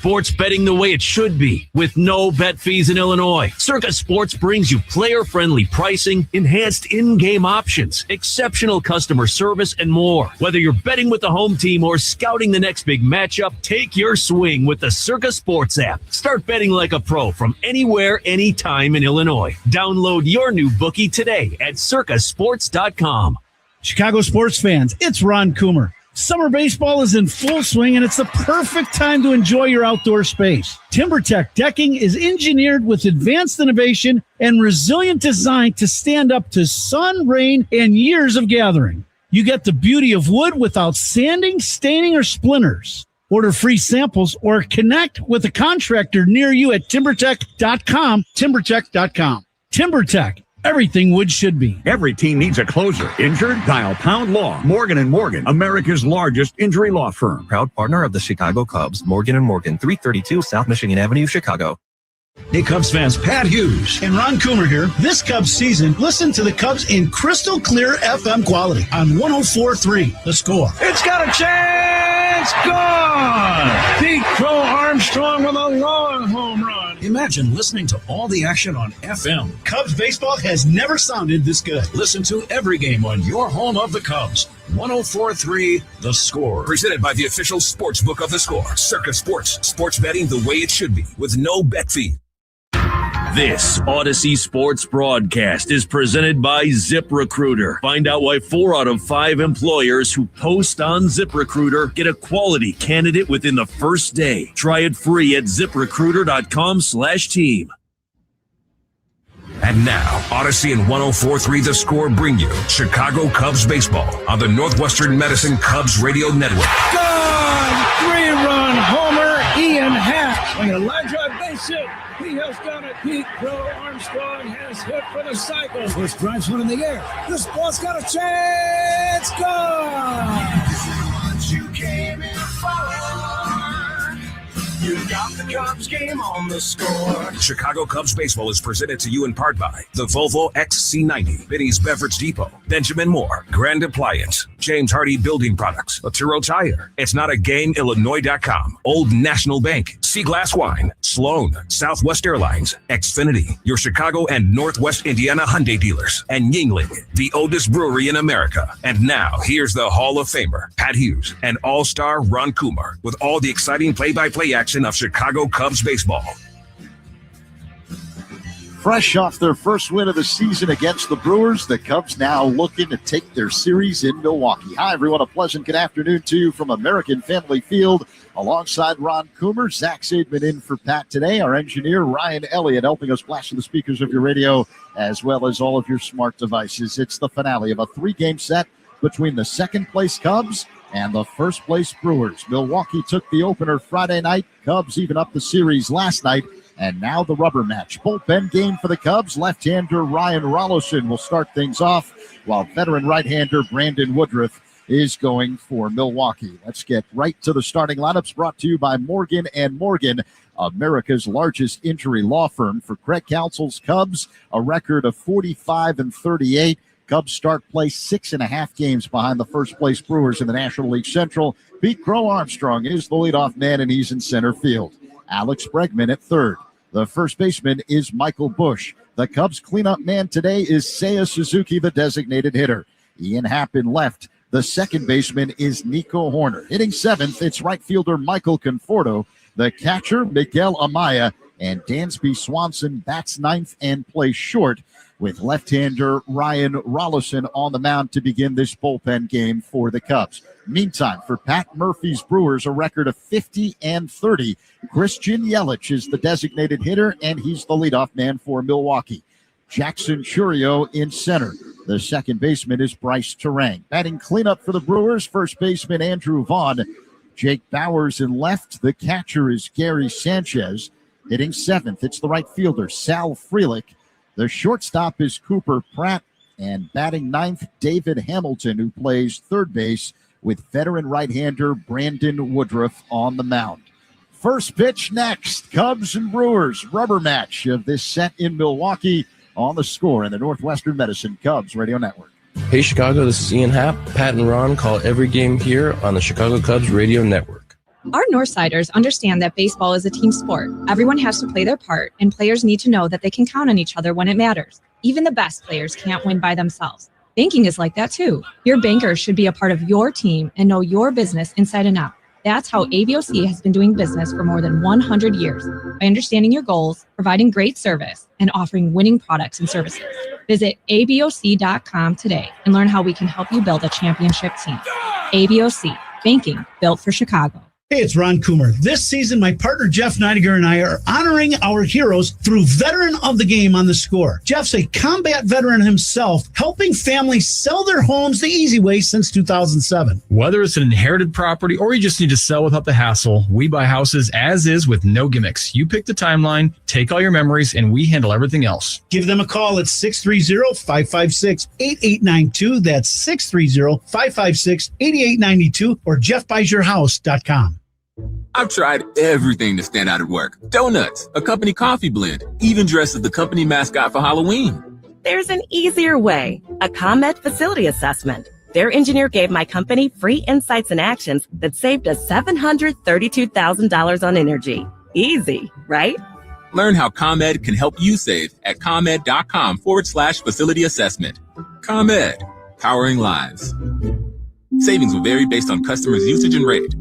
sports betting the way it should be, with no bet fees in Illinois. Circa Sports brings you player-friendly pricing, enhanced in-game options, exceptional customer service, and more. Whether you're betting with the home team or scouting the next big matchup, take your swing with the Circa Sports app. Start betting like a pro from anywhere, anytime in Illinois. Download your new bookie today at circasports.com. Chicago sports fans, it's Ron Coomer. Summer baseball is in full swing, and it's the perfect time to enjoy your outdoor space. TimberTech decking is engineered with advanced innovation and resilient design to stand up to sun, rain, and years of gathering. You get the beauty of wood without sanding, staining, or splinters. Order free samples or connect with a contractor near you at TimberTech.com, TimberTech.com. TimberTech. Everything wood should be. Every team needs a closer. Injured? Dial Pound Law. Morgan & Morgan, America's largest injury law firm. Proud partner of the Chicago Cubs. Morgan & Morgan, 332 South Michigan Avenue, Chicago. Hey, Cubs fans, Pat Hughes And Ron Coomer here. This Cubs season, listen to the Cubs in crystal clear FM quality on 104.3 The Score. It's got a chance. Gone. Pete Crow Armstrong with a long home run. Imagine listening to all the action on FM. Cubs baseball has never sounded this good. Listen to every game on your home of the Cubs. 104.3 The Score. Presented by the official sports book of The Score. Circa Sports. Sports betting the way it should be with no bet fee. This Odyssey Sports broadcast is presented by ZipRecruiter. Find out why 4 out of 5 employers who post on ZipRecruiter get a quality candidate within the first day. Try it free at ZipRecruiter.com/team. And now, Odyssey and 104.3 The Score bring you Chicago Cubs baseball on the Northwestern Medicine Cubs radio network. Gone! 3-run homer, Ian Happ. Swinging a line drive base hit. He has done it. Pete Crow Armstrong has hit for the cycle. First drives one in the air. This ball's got a chance. Gone! You came in for. You got the Cubs game on The Score. Chicago Cubs baseball is presented to you in part by the Volvo XC90, Benny's Beverage Depot, Benjamin Moore, Grand Appliance, James Hardy Building Products, Laturo Tire, It's Not a Game, Illinois.com, Old National Bank, Sea Glass Wine, Sloan, Southwest Airlines, Xfinity, your Chicago and Northwest Indiana Hyundai dealers, and Yingling, the oldest brewery in America. And now, here's the Hall of Famer, Pat Hughes, and All-Star Ron Coomer, with all the exciting play-by-play action of Chicago Cubs baseball. Fresh off their first win of the season against the Brewers, the Cubs now looking to take their series in Milwaukee. Hi, everyone. A pleasant good afternoon to you from American Family Field. Alongside Ron Coomer, Zach Seidman in for Pat today. Our engineer, Ryan Elliott, helping us blast the speakers of your radio as well as all of your smart devices. It's the finale of a 3-game set between the second-place Cubs and the first-place Brewers. Milwaukee took the opener Friday night. Cubs even up the series last night. And now the rubber match. Bullpen game for the Cubs. Left-hander Ryan Rolison will start things off, while veteran right-hander Brandon Woodruff is going for Milwaukee. Let's get right to the starting lineups, brought to you by Morgan & Morgan, America's largest injury law firm. For Craig Counsell's Cubs, a record of 45-38. Cubs start play 6.5 games behind the first-place Brewers in the National League Central. Pete Crow Armstrong is the leadoff man, and he's in center field. Alex Bregman at third. The first baseman is Michael Busch. The Cubs cleanup man today is Seiya Suzuki, the designated hitter. Ian Happ in left. The second baseman is Nico Horner. Hitting seventh, it's right fielder Michael Conforto. The catcher, Miguel Amaya. And Dansby Swanson bats ninth and plays short, with left-hander Ryan Rolison on the mound to begin this bullpen game for the Cubs. Meantime, for Pat Murphy's Brewers, a record of 50-30. Christian Yelich is the designated hitter, and he's the leadoff man for Milwaukee. Jackson Churio in center. The second baseman is Bryce Terang. Batting cleanup for the Brewers, first baseman Andrew Vaughn. Jake Bowers in left. The catcher is Gary Sanchez. Hitting seventh, it's the right fielder, Sal Frelick. The shortstop is Cooper Pratt, and batting ninth, David Hamilton, who plays third base, with veteran right-hander Brandon Woodruff on the mound. First pitch next, Cubs and Brewers, rubber match of this set in Milwaukee on The Score in the Northwestern Medicine Cubs Radio Network. Hey, Chicago, this is Ian Happ. Pat and Ron call every game here on the Chicago Cubs Radio Network. Our Northsiders understand that baseball is a team sport. Everyone has to play their part, and players need to know that they can count on each other when it matters. Even the best players can't win by themselves. Banking is like that too. Your banker should be a part of your team and know your business inside and out. That's how ABOC has been doing business for more than 100 years, by understanding your goals, providing great service, and offering winning products and services. Visit aboc.com today and learn how we can help you build a championship team. ABOC, banking built for Chicago. Hey, it's Ron Coomer. This season, my partner Jeff Neidiger and I are honoring our heroes through Veteran of the Game on The Score. Jeff's a combat veteran himself, helping families sell their homes the easy way since 2007. Whether it's an inherited property or you just need to sell without the hassle, we buy houses as is with no gimmicks. You pick the timeline, take all your memories, and we handle everything else. Give them a call at 630-556-8892. That's 630-556-8892 or jeffbuysyourhouse.com. I've tried everything to stand out at work. Donuts, a company coffee blend, even dressed as the company mascot for Halloween. There's an easier way, a ComEd facility assessment. Their engineer gave my company free insights and actions that saved us $732,000 on energy. Easy, right? Learn how ComEd can help you save at ComEd.com/facility assessment. ComEd, powering lives. Savings will vary based on customers' usage and rate.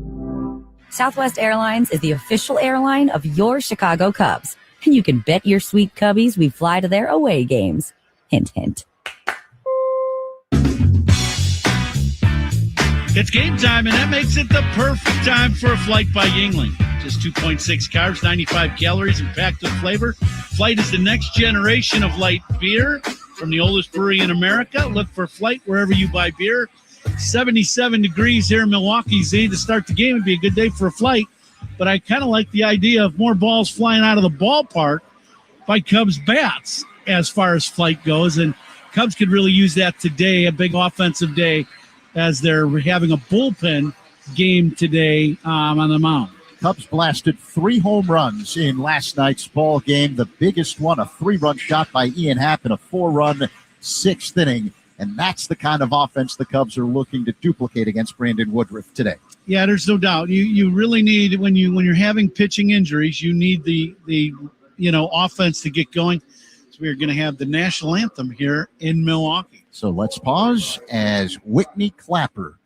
Southwest Airlines is the official airline of your Chicago Cubs. And you can bet your sweet Cubbies we fly to their away games. Hint, hint. It's game time, and that makes it the perfect time for a Flight by Yingling. Just 2.6 carbs, 95 calories, and packed with flavor. Flight is the next generation of light beer from the oldest brewery in America. Look for Flight wherever you buy beer. 77 degrees here in Milwaukee, Z, to start the game. Would be a good day for a Flight, but I kind of like the idea of more balls flying out of the ballpark by Cubs bats as far as Flight goes, and Cubs could really use that today, a big offensive day, as they're having a bullpen game today on the mound. Cubs blasted 3 home runs in last night's ball game. The biggest one, a 3-run shot by Ian Happ in a 4-run 6th inning. And that's the kind of offense the Cubs are looking to duplicate against Brandon Woodruff today. Yeah, there's no doubt. You really need, when you're having pitching injuries, you need the offense to get going. So we're going to have the national anthem here in Milwaukee. So let's pause as Whitney Clapper.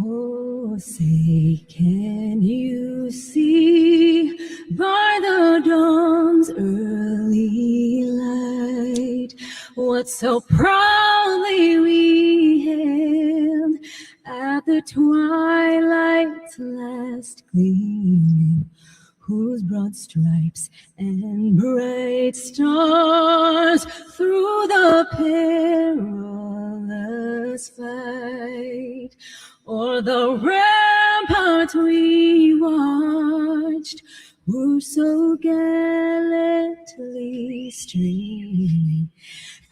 Oh, say, can you see by the dawn's early light what so proudly we hailed at the twilight's last gleaming, whose broad stripes and bright stars through the perilous fight o'er the ramparts we watched were so gallantly streaming,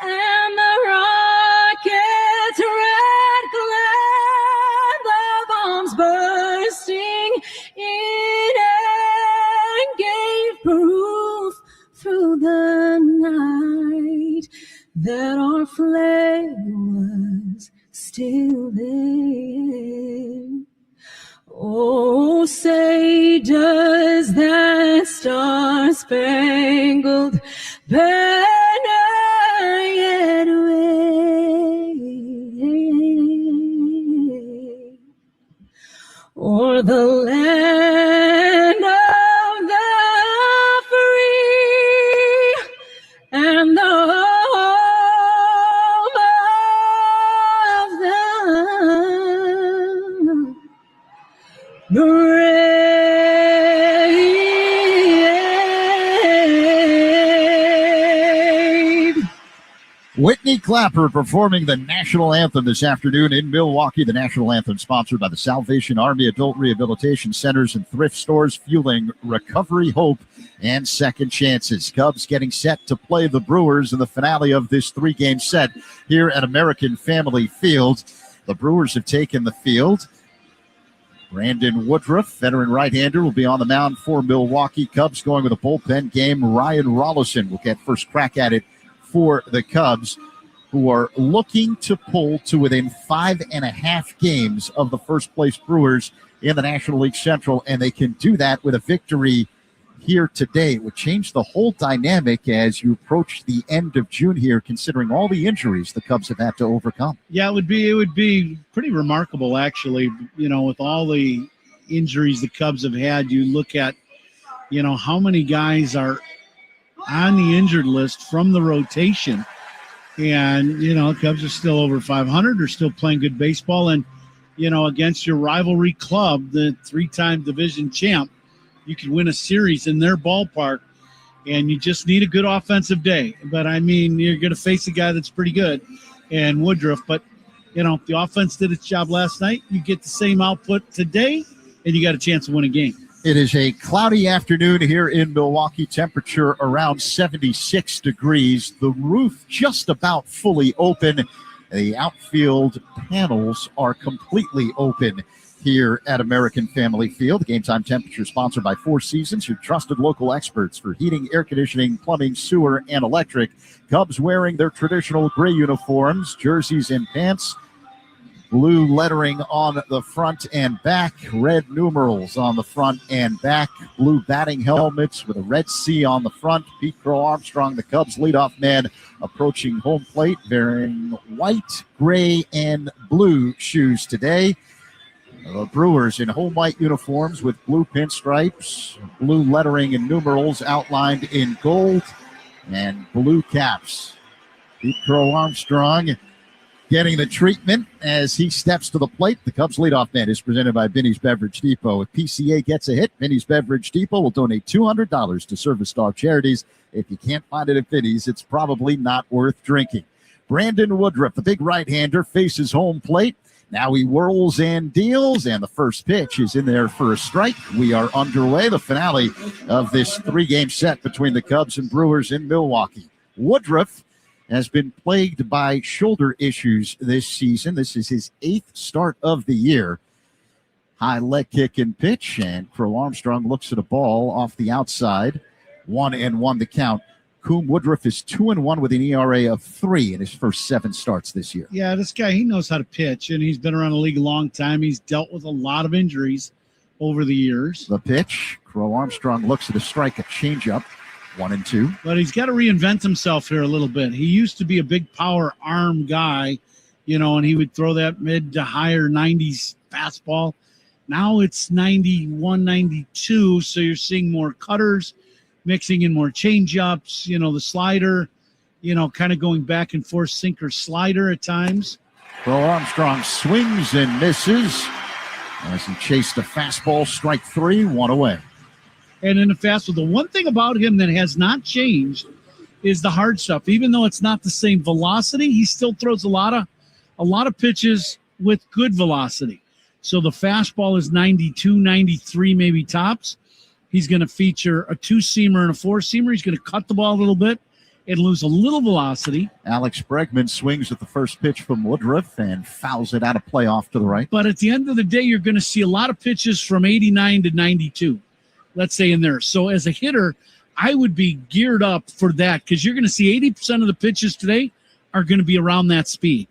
and the rocket's red glare, the bombs bursting in air, gave proof through the night that our flag was still there. Oh, say, does that star-spangled banner yet wave o'er the land of the free and the home of the brave? Whitney Clapper performing the national anthem this afternoon in Milwaukee. The national anthem sponsored by the Salvation Army Adult Rehabilitation Centers and thrift stores, fueling recovery, hope, and second chances. Cubs getting set to play the Brewers in the finale of this 3-game set here at American Family Field. The Brewers have taken the field. Brandon Woodruff, veteran right-hander, will be on the mound for Milwaukee. Cubs going with a bullpen game. Ryan Rollison will get first crack at it for the Cubs, who are looking to pull to within 5.5 games of the first-place Brewers in the National League Central, and they can do that with a victory here today. It would change the whole dynamic as you approach the end of June here, considering all the injuries the Cubs have had to overcome. Yeah, it would be pretty remarkable, actually. With all the injuries the Cubs have had, you look at, how many guys are on the injured list from the rotation. And, Cubs are still over 500. They're still playing good baseball. And, against your rivalry club, the 3-time division champ, you can win a series in their ballpark, and you just need a good offensive day. But, you're going to face a guy that's pretty good, and Woodruff. But, the offense did its job last night. You get the same output today, and you got a chance to win a game. It is a cloudy afternoon here in Milwaukee. Temperature around 76 degrees. The roof just about fully open. The outfield panels are completely open here at American Family Field. Game time temperature sponsored by Four Seasons, your trusted local experts for heating, air conditioning, plumbing, sewer, and electric. Cubs wearing their traditional gray uniforms, jerseys and pants. Blue lettering on the front and back, red numerals on the front and back, blue batting helmets with a red C on the front. Pete Crow Armstrong, the Cubs leadoff man, approaching home plate, wearing white, gray, and blue shoes today. The Brewers in home white uniforms with blue pinstripes, blue lettering and numerals outlined in gold, and blue caps. Pete Crow Armstrong getting the treatment as he steps to the plate. The Cubs leadoff man is presented by Binny's Beverage Depot. If PCA gets a hit, Binny's Beverage Depot will donate $200 to Service Dog Charities. If you can't find it at Binny's, it's probably not worth drinking. Brandon Woodruff, the big right-hander, faces home plate. Now he whirls and deals, and the first pitch is in there for a strike. We are underway, the finale of this 3-game set between the Cubs and Brewers in Milwaukee. Woodruff has been plagued by shoulder issues this season. This is his 8th start of the year. High leg kick and pitch, and Crow Armstrong looks at a ball off the outside. 1-1 the count. Coom Woodruff is 2-1 with an ERA of 3 in his first 7 starts this year. Yeah, this guy, he knows how to pitch, and he's been around the league a long time. He's dealt with a lot of injuries over the years. The pitch, Crow Armstrong looks at a strike, a changeup. 1-2. But he's got to reinvent himself here a little bit. He used to be a big power arm guy, and he would throw that mid to higher 90s fastball. Now it's 91, 92, so you're seeing more cutters, mixing in more changeups, the slider, kind of going back and forth, sinker slider at times. Crow Armstrong swings and misses as he chased a fastball, strike 3, 1 away. And in the fastball, the one thing about him that has not changed is the hard stuff. Even though it's not the same velocity, he still throws a lot of pitches with good velocity. So the fastball is 92, 93 maybe tops. He's going to feature a 2-seamer and a 4-seamer. He's going to cut the ball a little bit and lose a little velocity. Alex Bregman swings at the first pitch from Woodruff and fouls it out of play off to the right. But at the end of the day, you're going to see a lot of pitches from 89 to 92. Let's say in there. So as a hitter, I would be geared up for that because you're going to see 80% of the pitches today are going to be around that speed.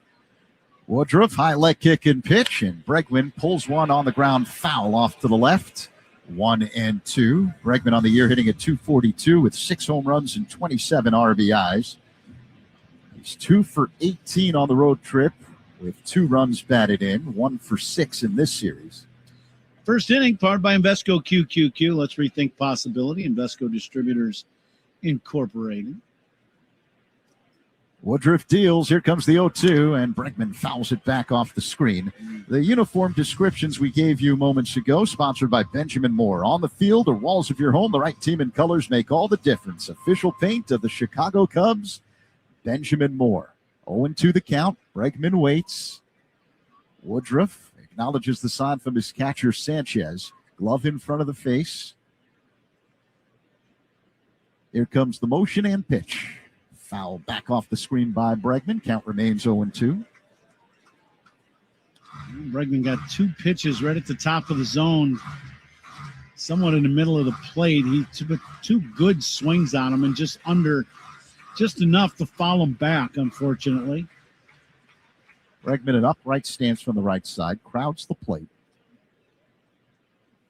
Woodruff, high leg kick and pitch, and Bregman pulls one on the ground foul off to the left. 1-2. Bregman on the year hitting at .242 with 6 home runs and 27 RBIs. He's 2 for 18 on the road trip with 2 runs batted in, 1 for 6 in this series. First inning, powered by Invesco QQQ. Let's rethink possibility. Invesco Distributors Incorporated. Woodruff deals. Here comes the 0-2, and Bregman fouls it back off the screen. The uniform descriptions we gave you moments ago, sponsored by Benjamin Moore. On the field or walls of your home, the right team and colors make all the difference. Official paint of the Chicago Cubs, Benjamin Moore. 0-2 the count. Bregman waits. Woodruff acknowledges the sign from his catcher, Sanchez. Glove in front of the face. Here comes the motion and pitch. Foul back off the screen by Bregman. Count remains 0-2. Bregman got 2 pitches right at the top of the zone, somewhat in the middle of the plate. He took 2 good swings on him and just enough to foul him back, unfortunately. Bregman an upright stance from the right side, crowds the plate.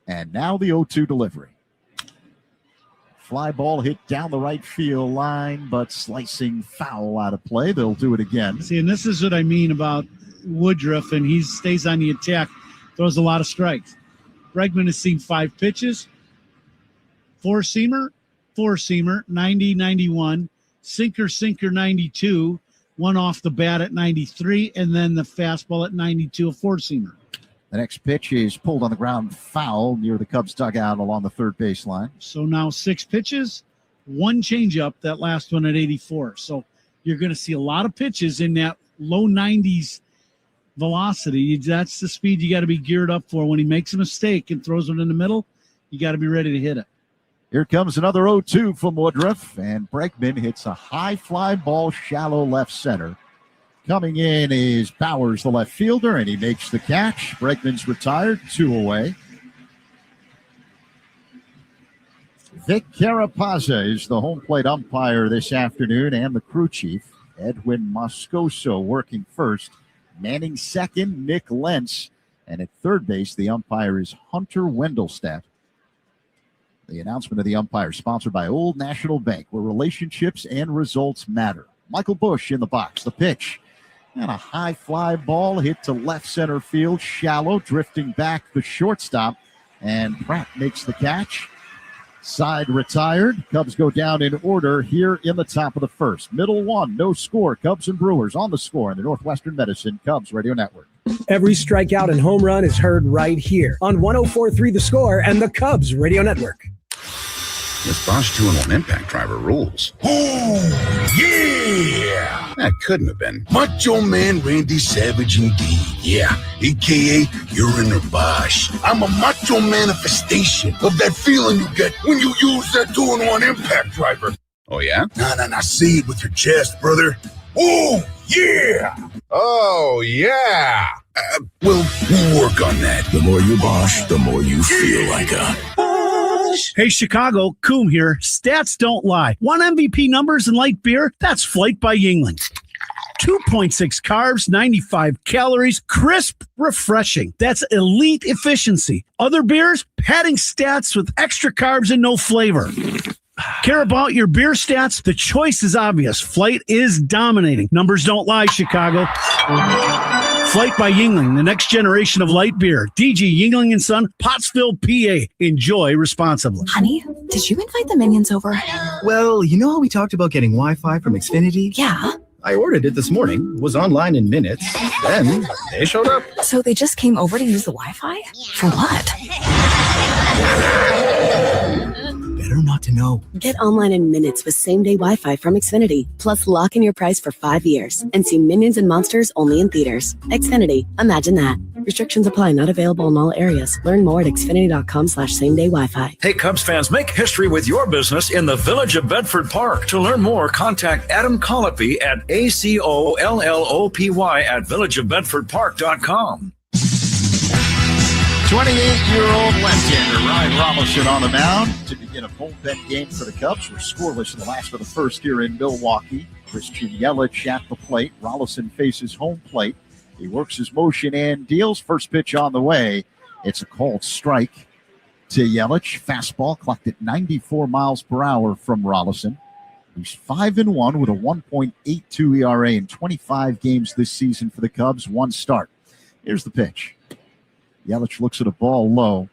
And now the 0-2 delivery. Fly ball hit down the right field line, but slicing foul out of play. They'll do it again. See, and this is what I mean about Woodruff, and he stays on the attack, throws a lot of strikes. Bregman has seen 5 pitches. Four-seamer, 90, 91. Sinker, 92. One off the bat at 93, and then the fastball at 92, a four-seamer. The next pitch is pulled on the ground foul near the Cubs dugout along the third baseline. So now 6 pitches, 1 changeup, that last one at 84. So you're going to see a lot of pitches in that low 90s velocity. That's the speed you got to be geared up for. When he makes a mistake and throws it in the middle, you got to be ready to hit it. Here comes another 0-2 from Woodruff, and Bregman hits a high fly ball shallow left center. Coming in is Bowers, the left fielder, and he makes the catch. Bregman's retired, 2 away. Vic Carapazza is the home plate umpire this afternoon, and the crew chief. Edwin Moscoso working first. Manning second, Nick Lentz. And at third base, the umpire is Hunter Wendelstedt. The announcement of the umpire sponsored by Old National Bank, where relationships and results matter. Michael Busch in the box. The pitch. And a high fly ball hit to left center field, shallow, drifting back the shortstop. And Pratt makes the catch. Side retired. Cubs go down in order here in the top of the first. Middle 1, no score. Cubs and Brewers on the score in the Northwestern Medicine Cubs Radio Network. Every strikeout and home run is heard right here on 104.3 The Score and the Cubs Radio Network. This Bosch 2-in-1 impact driver rules. Oh, yeah! That couldn't have been Macho Man Randy Savage indeed. Yeah, a.k.a. Uriner Bosch. I'm a macho manifestation of that feeling you get when you use that 2-in-1 impact driver. Oh, yeah? Nah, say it with your chest, brother. Oh, yeah! Oh, yeah! We'll work on that. The more you Bosch, the more you feel like a... Hey, Chicago, Coom here. Stats don't lie. 1 MVP numbers in light beer? That's Flight by Yuengling. 2.6 carbs, 95 calories, crisp, refreshing. That's elite efficiency. Other beers? Padding stats with extra carbs and no flavor. Care about your beer stats? The choice is obvious. Flight is dominating. Numbers don't lie, Chicago. Flight by Yuengling, the next generation of light beer. DG Yuengling & Son, Pottsville, PA. Enjoy responsibly. Honey, did you invite the minions over? Well, you know how we talked about getting Wi-Fi from Xfinity? Yeah. I ordered it this morning, was online in minutes, then they showed up. So they just came over to use the Wi-Fi? For what? Better not to know. Get online in minutes with same-day Wi-Fi from Xfinity. Plus, lock in your price for 5 years and see Minions and Monsters only in theaters. Xfinity. Imagine that. Restrictions apply. Not available in all areas. Learn more at xfinity.com/same-day Wi-Fi. Hey, Cubs fans, make history with your business in the Village of Bedford Park. To learn more, contact Adam Colopy at ACOLLOPY at villageofbedfordpark.com. 28-year-old left-hander Ryan Rolison on the mound to begin a bullpen game for the Cubs. We're scoreless in the last of the first here in Milwaukee. Christian Yelich at the plate. Rolison faces home plate. He works his motion and deals. First pitch on the way. It's a called strike to Yelich. Fastball clocked at 94 miles per hour from Rolison. He's 5-1 with a 1.82 ERA in 25 games this season for the Cubs. 1 start. Here's the pitch. Yelich looks at a ball low.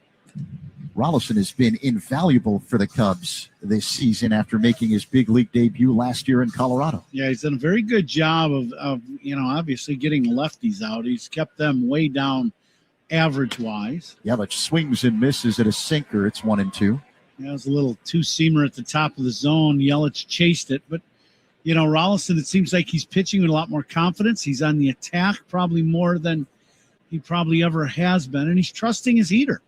Rolison has been invaluable for the Cubs this season after making his big league debut last year in Colorado. Yeah, he's done a very good job of obviously getting lefties out. He's kept them way down average-wise. Yelich swings and misses at a sinker. It's 1-2. Yeah, it was a little two-seamer at the top of the zone. Yelich chased it. But, Rolison, it seems like he's pitching with a lot more confidence. He's on the attack probably more than he probably ever has been, and he's trusting his heater.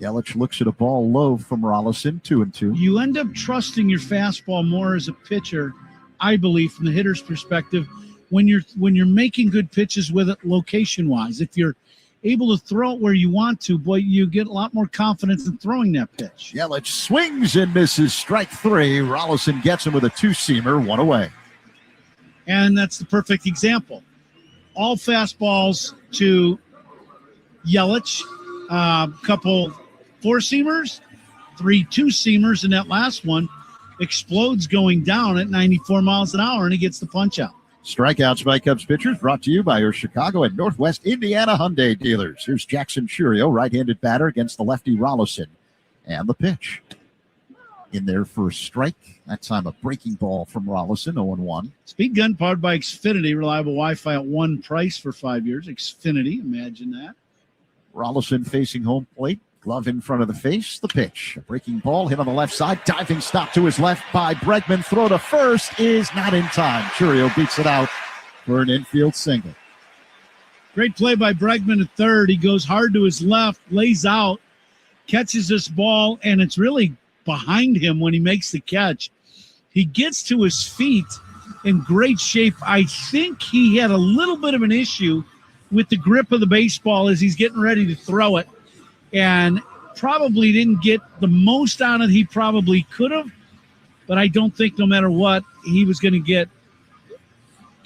Yelich looks at a ball low from Rolison, 2-2. You end up trusting your fastball more as a pitcher, I believe, from the hitter's perspective, when you're making good pitches with it location-wise. If you're able to throw it where you want to, boy, you get a lot more confidence in throwing that pitch. Yelich swings and misses, strike 3. Rolison gets him with a two-seamer, 1 away. And that's the perfect example. All fastballs to Yelich, couple four-seamers, 3 two-seamers, and that last one explodes going down at 94 miles an hour, and he gets the punch out. Strikeouts by Cubs pitchers brought to you by your Chicago and Northwest Indiana Hyundai dealers. Here's Jackson Churio, right-handed batter against the lefty Rollison. And the pitch. In there for a strike. That time a breaking ball from Rollison, 0-1. Speed gun powered by Xfinity, reliable Wi-Fi at one price for 5 years. Xfinity, imagine that. Rollison facing home plate. Glove in front of the face. The pitch. A breaking ball hit on the left side. Diving stop to his left by Bregman. Throw to first is not in time. Churio beats it out for an infield single. Great play by Bregman at third. He goes hard to his left, lays out, catches this ball, and it's really behind him when he makes the catch. He gets to his feet in great shape. I think he had a little bit of an issue with the grip of the baseball as he's getting ready to throw it, and probably didn't get the most on it he probably could have, but I don't think no matter what, he was going to get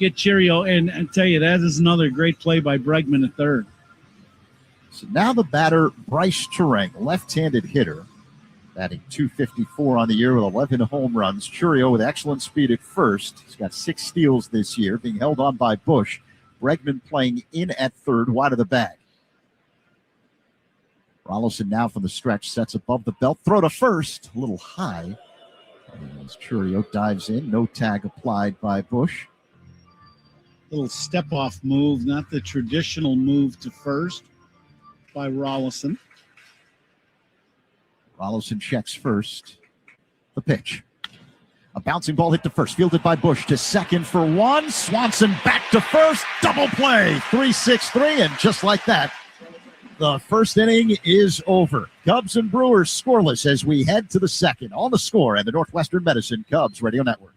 Churio, and tell you, that is another great play by Bregman at third. So now the batter, Bryce Turang, left-handed hitter, batting .254 on the year with 11 home runs. Churio with excellent speed at first. He's got 6 steals this year, being held on by Bush. Bregman playing in at third, wide of the bag. Rollison now from the stretch, sets above the belt. Throw to first, a little high. As Churio dives in, no tag applied by Bush. Little step-off move, not the traditional move to first by Rollison. Rollison checks first. The pitch. A bouncing ball hit to first, fielded by Bush to second for one. Swanson back to first. Double play. 3-6-3, and just like that, the first inning is over. Cubs and Brewers scoreless as we head to the second. On the Score and the Northwestern Medicine Cubs Radio Network.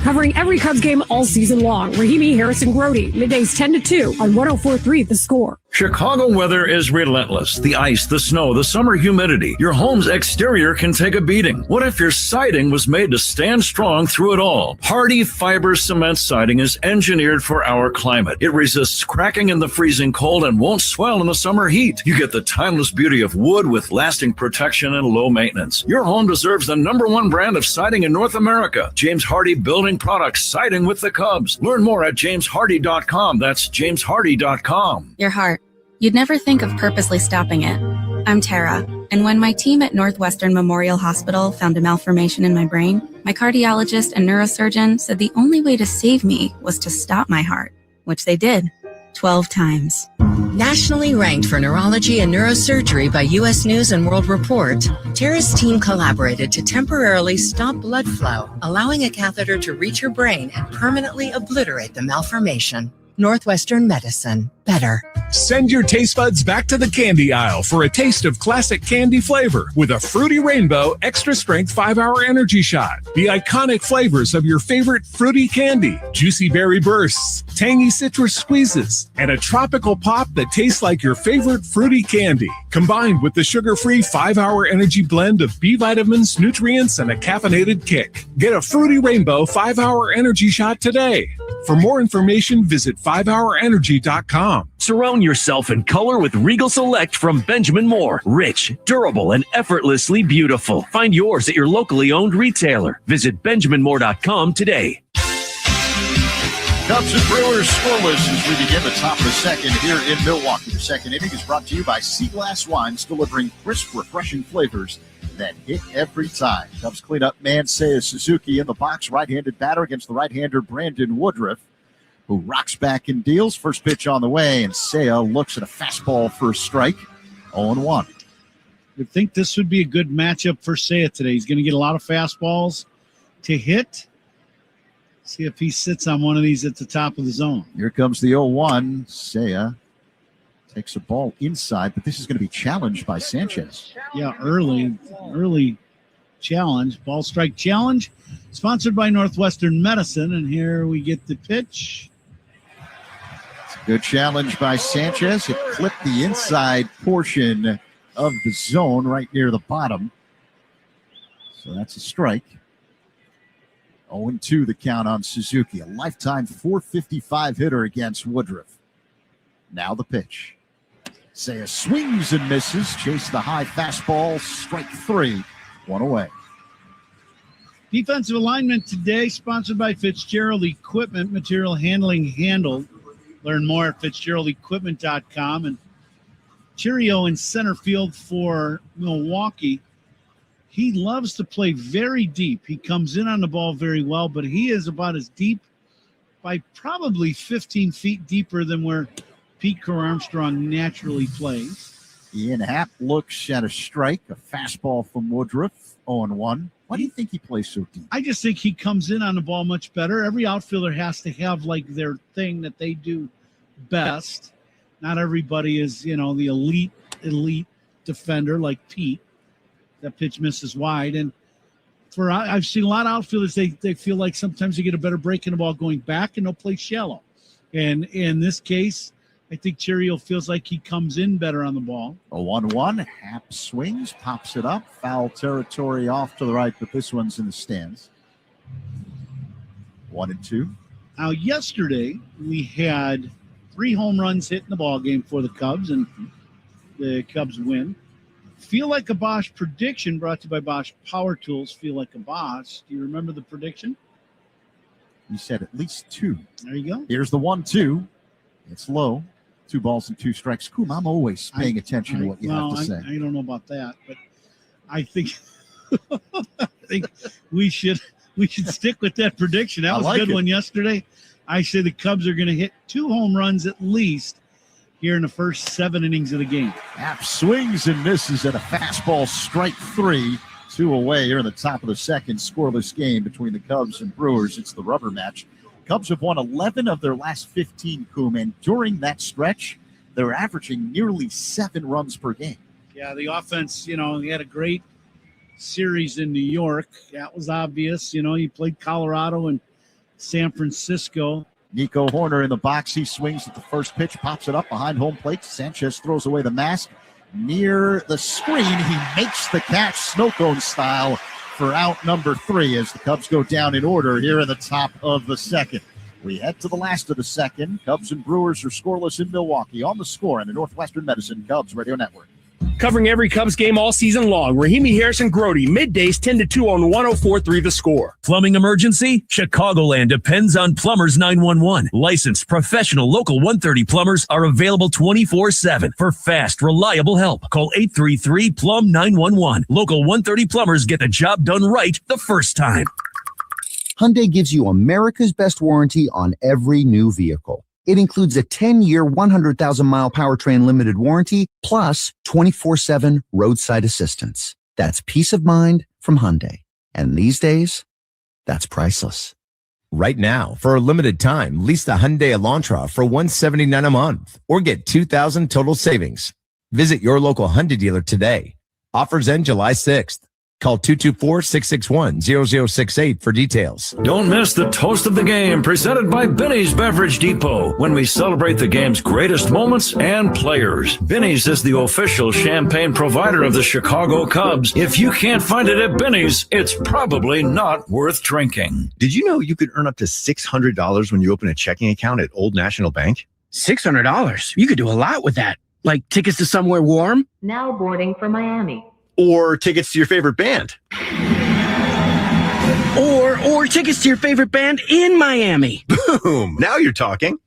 Covering every Cubs game all season long. Rahimi, Harrison, Grody, middays 10 to 2 on 104.3 The Score. Chicago weather is relentless. The ice, the snow, the summer humidity. Your home's exterior can take a beating. What if your siding was made to stand strong through it all? Hardy Fiber Cement Siding is engineered for our climate. It resists cracking in the freezing cold and won't swell in the summer heat. You get the timeless beauty of wood with lasting protection and low maintenance. Your home deserves the #1 brand of siding in North America. James Hardy Building Products, siding with the Cubs. Learn more at jameshardy.com. That's jameshardy.com. Your heart. You'd never think of purposely stopping it. I'm Tara, and when my team at Northwestern Memorial Hospital found a malformation in my brain, my cardiologist and neurosurgeon said the only way to save me was to stop my heart, which they did 12 times. Nationally ranked for neurology and neurosurgery by U.S. News and World Report, Tara's team collaborated to temporarily stop blood flow, allowing a catheter to reach her brain and permanently obliterate the malformation. Northwestern Medicine. Better. Send your taste buds back to the candy aisle for a taste of classic candy flavor with a Fruity Rainbow Extra Strength 5-Hour Energy Shot. The iconic flavors of your favorite fruity candy, juicy berry bursts, tangy citrus squeezes, and a tropical pop that tastes like your favorite fruity candy. Combined with the sugar-free 5-Hour Energy blend of B vitamins, nutrients, and a caffeinated kick. Get a Fruity Rainbow 5-Hour Energy Shot today. For more information, visit 5hourenergy.com. Surround yourself in color with Regal Select from Benjamin Moore. Rich, durable, and effortlessly beautiful. Find yours at your locally owned retailer. Visit benjaminmoore.com today. Cubs and Brewers scoreless as we begin the top of the second here in Milwaukee. The second inning is brought to you by Sea Glass Wines, delivering crisp, refreshing flavors that hit every time. Cubs clean up man Seiya Suzuki in the box, right-handed batter against the right-hander Brandon Woodruff, who rocks back and deals. First pitch on the way, and Seiya looks at a fastball for a strike. 0-1. You'd think this would be a good matchup for Seiya today. He's going to get a lot of fastballs to hit. See if he sits on one of these at the top of the zone. Here comes the 0-1. Seiya takes a ball inside, but this is going to be challenged by Sanchez. Yeah, early challenge. Ball strike challenge. Sponsored by Northwestern Medicine. And here we get the pitch. It's a good challenge by Sanchez. It clipped the inside portion of the zone right near the bottom. So that's a strike. 0-2 the count on Suzuki. A lifetime .455 hitter against Woodruff. Now the pitch. Saya swings and misses. Chase the high fastball. Strike 3. 1 away. Defensive alignment today, sponsored by Fitzgerald Equipment, material handling handled. Learn more at FitzgeraldEquipment.com. And Cheerio in center field for Milwaukee. He loves to play very deep. He comes in on the ball very well, but he is about as deep, by probably 15 feet deeper than where Pete Crow-Armstrong naturally plays. Ian Happ looks at a strike, a fastball from Woodruff, 0-1. Why do you think he plays so deep? I just think he comes in on the ball much better. Every outfielder has to have like their thing that they do best. Not everybody is, the elite defender like Pete. That pitch misses wide. And I've seen a lot of outfielders, they feel like sometimes they get a better break in the ball going back and they'll play shallow. And in this case, I think Cheerio feels like he comes in better on the ball. A 1-1. Happ swings, pops it up. Foul territory off to the right, but this one's in the stands. 1-2. Now, yesterday, we had 3 home runs hit in the ball game for the Cubs, and the Cubs win. Feel Like a Bosch prediction brought to you by Bosch Power Tools. Feel Like a Bosch. Do you remember the prediction? You said at least 2. There you go. Here's the 1-2. It's low. 2 balls and 2 strikes. Coom, I'm always paying attention to what you have to say. I don't know about that, but I think we should stick with that prediction. That was a good one yesterday. I say the Cubs are going to hit 2 home runs at least here in the first 7 innings of the game. Happ swings and misses at a fastball, strike 3. 2 away here in the top of the second. Scoreless game between the Cubs and Brewers. It's the rubber match. Cubs have won 11 of their last 15, Coom, and during that stretch, they're averaging nearly 7 runs per game. Yeah, the offense, he had a great series in New York. That was obvious. He played Colorado and San Francisco. Nico Horner in the box. He swings at the first pitch, pops it up behind home plate. Sanchez throws away the mask. Near the screen, he makes the catch, snow cone style, for out number 3 as the Cubs go down in order here in the top of the second. We head to the last of the second. Cubs and Brewers are scoreless in Milwaukee. On the Score and the Northwestern Medicine Cubs Radio Network. Covering every Cubs game all season long, Rahimi Harrison Grody, middays 10 to 2 on 104.3 The Score. Plumbing emergency? Chicagoland depends on Plumbers 911. Licensed professional local 130 plumbers are available 24/7 for fast, reliable help. Call 833-PLUM-911. Local 130 plumbers get the job done right the first time. Hyundai gives you America's best warranty on every new vehicle. It includes a 10-year, 100,000-mile powertrain limited warranty, plus 24/7 roadside assistance. That's peace of mind from Hyundai. And these days, that's priceless. Right now, for a limited time, lease the Hyundai Elantra for $179 a month or get $2,000 total savings. Visit your local Hyundai dealer today. Offers end July 6th. Call 224-661-0068 for details. Don't miss the toast of the game presented by Benny's Beverage Depot when we celebrate the game's greatest moments and players. Benny's is the official champagne provider of the Chicago Cubs. If you can't find it at Benny's, it's probably not worth drinking. Did you know you could earn up to $600 when you open a checking account at Old National Bank? $600? You could do a lot with that. Like tickets to somewhere warm? Now boarding for Miami. Or tickets to your favorite band. Or tickets to your favorite band in Miami. Boom! Now you're talking.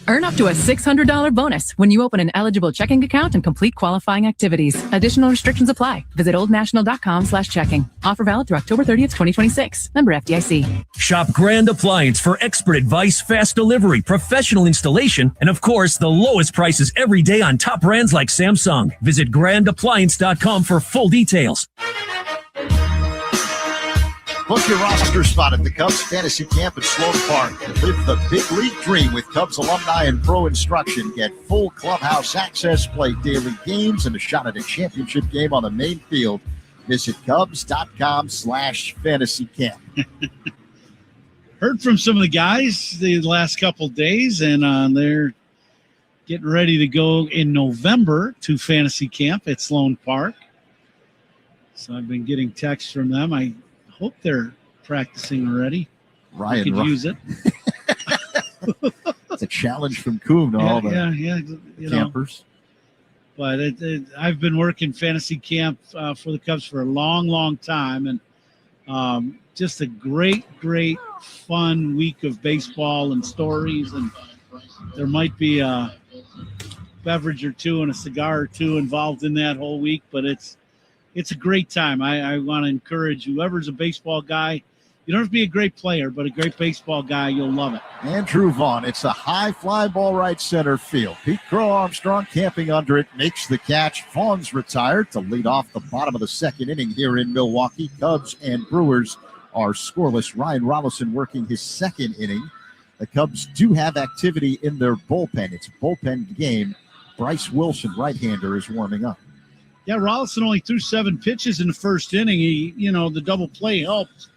Earn up to a $600 bonus when you open an eligible checking account and complete qualifying activities. Additional restrictions apply. Visit oldnational.com/checking. Offer valid through October 30th, 2026. Member FDIC. Shop Grand Appliance for expert advice, fast delivery, professional installation, and of course, the lowest prices every day on top brands like Samsung. Visit grandappliance.com for full details. Book your roster spot at the Cubs Fantasy Camp at Sloan Park. Live the big league dream with Cubs alumni and pro instruction. Get full clubhouse access, play daily games, and a shot at a championship game on the main field. Visit Cubs.com/fantasy camp. Heard from some of the guys the last couple days, and they're getting ready to go in November to fantasy camp at Sloan Park. So I've been getting texts from them. I hope they're practicing already. Ryan could use it. It's a challenge from Coon to all the campers. But I've been working fantasy camp for the Cubs for a long, long time, and just a great, great, fun week of baseball and stories. And there might be a beverage or two and a cigar or two involved in that whole week, but it's a great time. I want to encourage whoever's a baseball guy. You don't have to be a great player, but a great baseball guy, you'll love it. Andrew Vaughn, it's a high fly ball right center field. Pete Crow-Armstrong camping under it, makes the catch. Vaughn's retired to lead off the bottom of the second inning here in Milwaukee. Cubs and Brewers are scoreless. Ryan Rolison working his second inning. The Cubs do have activity in their bullpen. It's a bullpen game. Bryce Wilson, right-hander, is warming up. Yeah, Rolison only threw 7 pitches in the first inning. The double play helped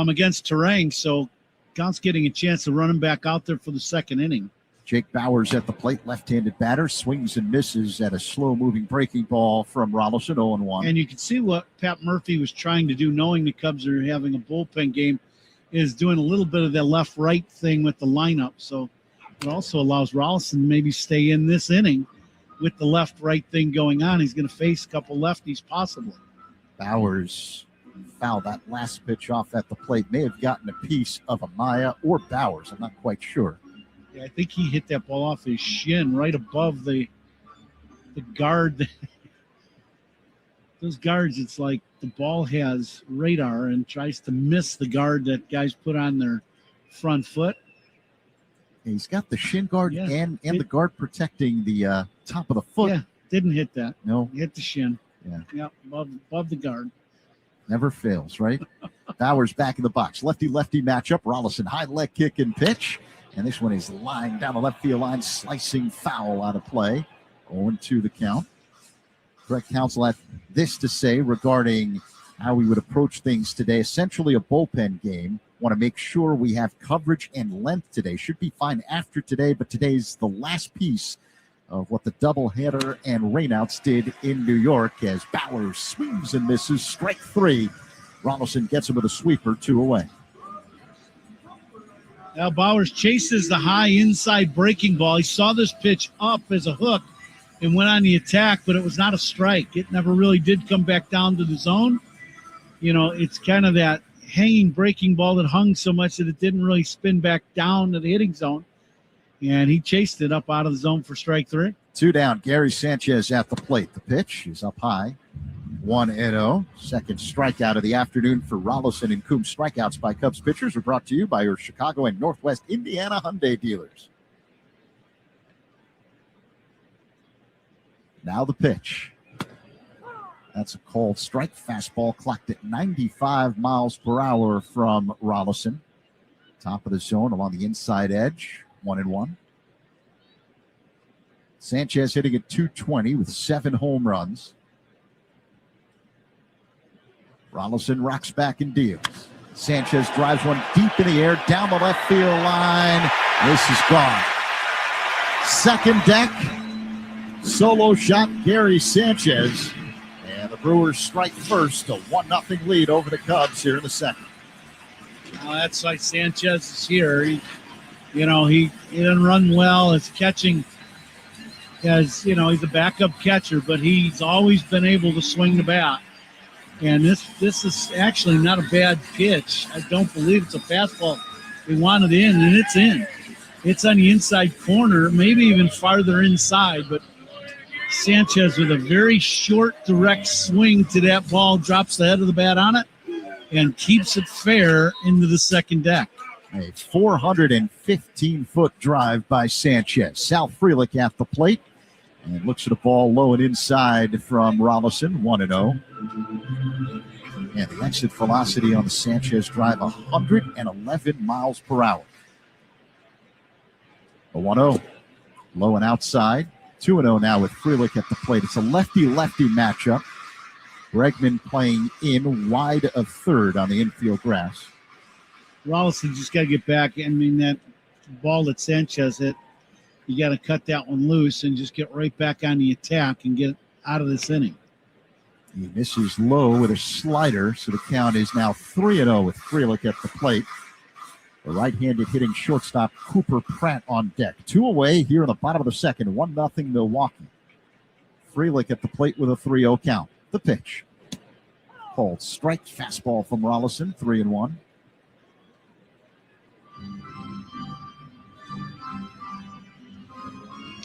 against Terang, so Gaunt's getting a chance to run him back out there for the second inning. Jake Bowers at the plate, left-handed batter, swings and misses at a slow-moving breaking ball from Rolison, 0-1. And you can see what Pat Murphy was trying to do, knowing the Cubs are having a bullpen game, is doing a little bit of that left-right thing with the lineup. So it also allows Rolison to maybe stay in this inning with the left-right thing going on. He's going to face a couple lefties possibly. Bowers foul. That last pitch off at the plate may have gotten a piece of Amaya or Bowers. I'm not quite sure. Yeah, I think he hit that ball off his shin right above the guard. Those guards, it's like the ball has radar and tries to miss the guard that guys put on their front foot. And he's got the shin guard and the guard protecting the top of the foot. Yeah, didn't hit that. No. Hit the shin. Yeah. Yep, above the guard. Never fails, right? Bowers back in the box. Lefty-lefty matchup. Rolison, high leg kick and pitch. And this one is lying down the left field line, slicing foul out of play. 0-2 the count. Greg Counsell had this to say regarding how we would approach things today. Essentially a bullpen game. Want to make sure we have coverage and length today. Should be fine after today, but today's the last piece of what the doubleheader and rainouts did in New York as Bowers swings and misses. Strike 3. Rolison gets him with a sweeper, 2 away. Now Bowers chases the high inside breaking ball. He saw this pitch up as a hook and went on the attack, but it was not a strike. It never really did come back down to the zone. It's kind of that hanging breaking ball that hung so much that it didn't really spin back down to the hitting zone. And he chased it up out of the zone for strike 3. 2 down. Gary Sanchez at the plate. The pitch is up high. 1-0. Second strikeout of the afternoon for Rolison and Coombs. Strikeouts by Cubs pitchers are brought to you by your Chicago and Northwest Indiana Hyundai dealers. Now the pitch. That's a called strike. Fastball clocked at 95 miles per hour from Rolison. Top of the zone along the inside edge. 1-1. Sanchez hitting at 220 with 7 home runs. Rolison rocks back and deals. Sanchez drives one deep in the air, down the left field line. This is gone. Second deck. Solo shot, Gary Sanchez. And the Brewers strike first. A 1-0 lead over the Cubs here in the second. Well, that's why Sanchez is here. He doesn't run well. His catching, he's a backup catcher, but he's always been able to swing the bat. And this is actually not a bad pitch. I don't believe it's a fastball. They wanted it in, and it's in. It's on the inside corner, maybe even farther inside. But Sanchez with a very short, direct swing to that ball, drops the head of the bat on it, and keeps it fair into the second deck. A 415-foot drive by Sanchez. Sal Frelick at the plate. And looks at a ball low and inside from Rolison, 1-0. And the exit velocity on the Sanchez drive, 111 miles per hour. A 1-0. Low and outside. 2-0 now with Frelick at the plate. It's a lefty-lefty matchup. Bregman playing in wide of third on the infield grass. Rolison just got to get back. I mean, that ball that Sanchez hit, you got to cut that one loose and just get right back on the attack and get out of this inning. He misses low with a slider, so the count is now 3-0 with Frelick at the plate. The right-handed hitting shortstop Cooper Pratt on deck. 2 away here in the bottom of the second. 1-0 Milwaukee. Frelick at the plate with a 3-0 count. The pitch. Called strike, fastball from Rollison, 3-1.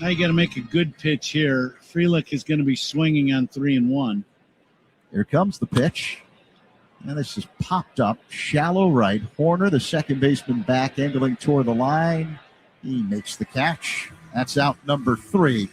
Now you got to make a good pitch here. Frelick is going to be swinging on 3-1. Here comes the pitch. And this is popped up. Shallow right. Horner, the second baseman, back angling toward the line. He makes the catch. That's out number 3.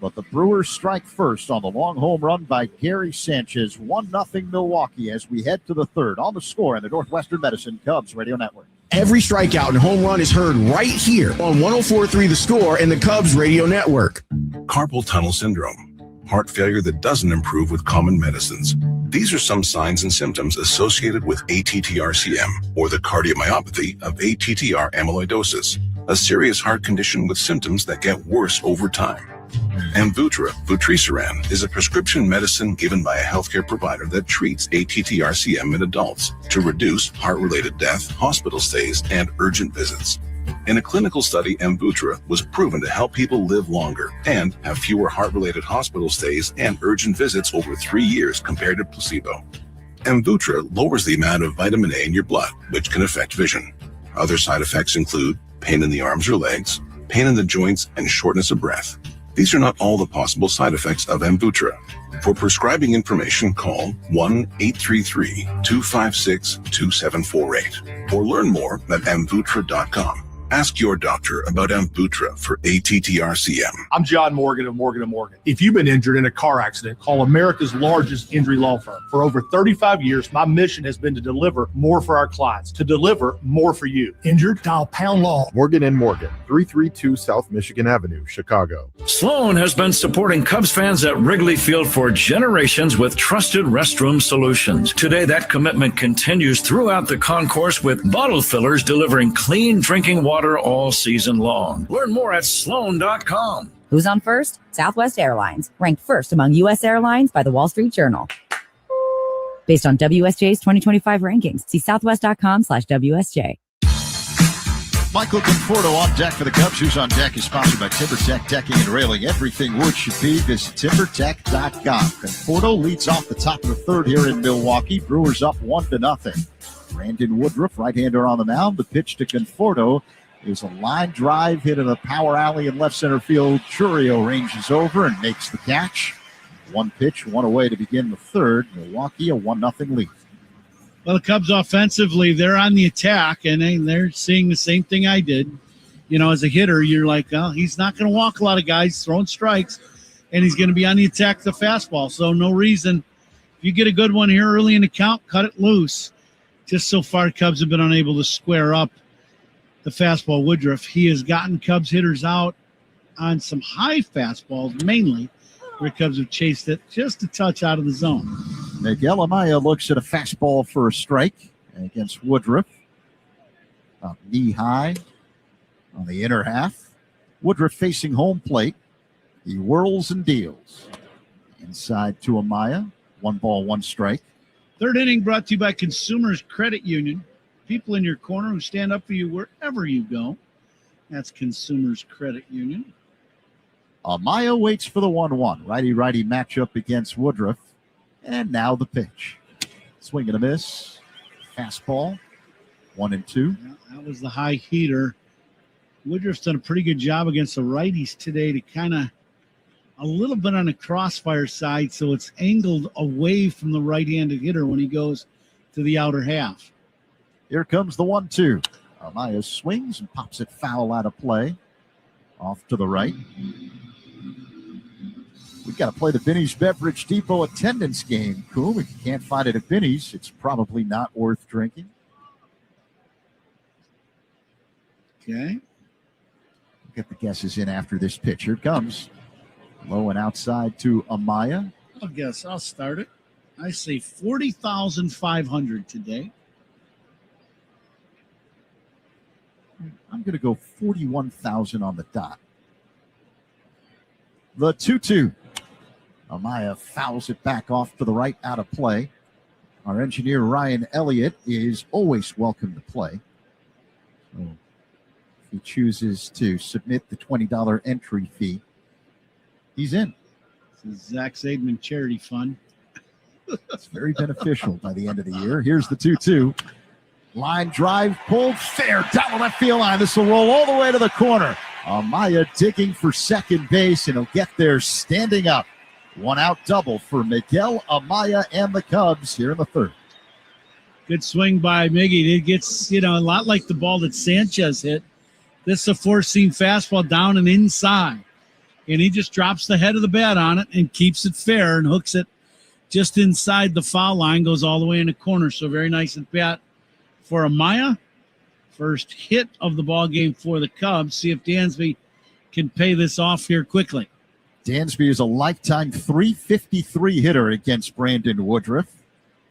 But the Brewers strike first on the long home run by Gary Sanchez. 1-0 Milwaukee as we head to the third. On the score in the Northwestern Medicine Cubs Radio Network. Every strikeout and home run is heard right here on 104.3 The Score and the Cubs Radio Network. Carpal tunnel syndrome, heart failure that doesn't improve with common medicines. These are some signs and symptoms associated with ATTR-CM, or the cardiomyopathy of ATTR amyloidosis, a serious heart condition with symptoms that get worse over time. Amvuttra, vutrisiran, is a prescription medicine given by a healthcare provider that treats ATTR-CM in adults to reduce heart-related death, hospital stays, and urgent visits. In a clinical study, Amvuttra was proven to help people live longer and have fewer heart-related hospital stays and urgent visits over 3 years compared to placebo. Amvuttra lowers the amount of vitamin A in your blood, which can affect vision. Other side effects include pain in the arms or legs, pain in the joints, and shortness of breath. These are not all the possible side effects of Amvuttra. For prescribing information, call 1-833-256-2748 or learn more at amvuttra.com. Ask your doctor about Amvuttra for ATTR-CM. I'm John Morgan of Morgan & Morgan. If you've been injured in a car accident, call America's largest injury law firm. For over 35 years, my mission has been to deliver more for our clients, to deliver more for you. Injured? Dial Pound Law. Morgan & Morgan, 332 South Michigan Avenue, Chicago. Sloan has been supporting Cubs fans at Wrigley Field for generations with trusted restroom solutions. Today, that commitment continues throughout the concourse with bottle fillers delivering clean drinking water all season long. Learn more at sloan.com. Who's on first? Southwest Airlines, ranked first among U.S. airlines by the Wall Street Journal. Based on WSJ's 2025 rankings, see southwest.com/WSJ. Michael Conforto on deck for the Cubs. Who's on deck is sponsored by TimberTech Decking and Railing. Everything wood should be. Visit TimberTech.com. Conforto leads off the top of the third here in Milwaukee. Brewers up 1-0. Brandon Woodruff, right-hander on the mound. The pitch to Conforto is a line drive hit in the power alley in left center field. Churio ranges over and makes the catch. One pitch, one away to begin the third. Milwaukee a 1-0 lead. Well, the Cubs offensively, they're on the attack, and they're seeing the same thing I did. You know, as a hitter, you're like, oh, he's not going to walk a lot of guys throwing strikes, and he's going to be on the attack the fastball. So no reason. If you get a good one here early in the count, cut it loose. Just so far, Cubs have been unable to square up the fastball. Woodruff, he has gotten Cubs hitters out on some high fastballs, mainly, where Cubs have chased it just a touch out of the zone. Miguel Amaya looks at a fastball for a strike against Woodruff. Up knee high on the inner half. Woodruff facing home plate. He whirls and deals. Inside to Amaya. 1 ball, 1 strike. Third inning brought to you by Consumers Credit Union. People in your corner who stand up for you wherever you go. That's Consumers Credit Union. Amaya waits for the 1-1. Righty-righty matchup against Woodruff. And now the pitch. Swing and a miss. Fastball. 1-2. Yeah, that was the high heater. Woodruff's done a pretty good job against the righties today to kind of a little bit on the crossfire side, so it's angled away from the right-handed hitter when he goes to the outer half. Here comes the 1-2. Amaya swings and pops it foul out of play. Off to the right. We've got to play the Binny's Beverage Depot attendance game, Cool. If you can't find it at Binny's, it's probably not worth drinking. Okay. Get the guesses in after this pitch. Here it comes. Low and outside to Amaya. I'll start it. I say 40,500 today. I'm going to go 41,000 on the dot. The 2-2. Amaya fouls it back off to the right, out of play. Our engineer, Ryan Elliott, is always welcome to play. So if he chooses to submit the $20 entry fee, he's in. The Zach Zaidman Charity Fund. It's very beneficial by the end of the year. Here's the 2-2. Line drive pulled fair down the left field line. This will roll all the way to the corner. Amaya digging for second base, and he'll get there standing up. One out double for Miguel Amaya and the Cubs here in the third. Good swing by Miggy. It gets, a lot like the ball that Sanchez hit. This is a four-seam fastball down and inside. And he just drops the head of the bat on it and keeps it fair and hooks it just inside the foul line, goes all the way in the corner. So very nice at bat for Amaya. First hit of the ball game for the Cubs. See if Dansby can pay this off here quickly. Dansby is a lifetime .353 hitter against Brandon Woodruff.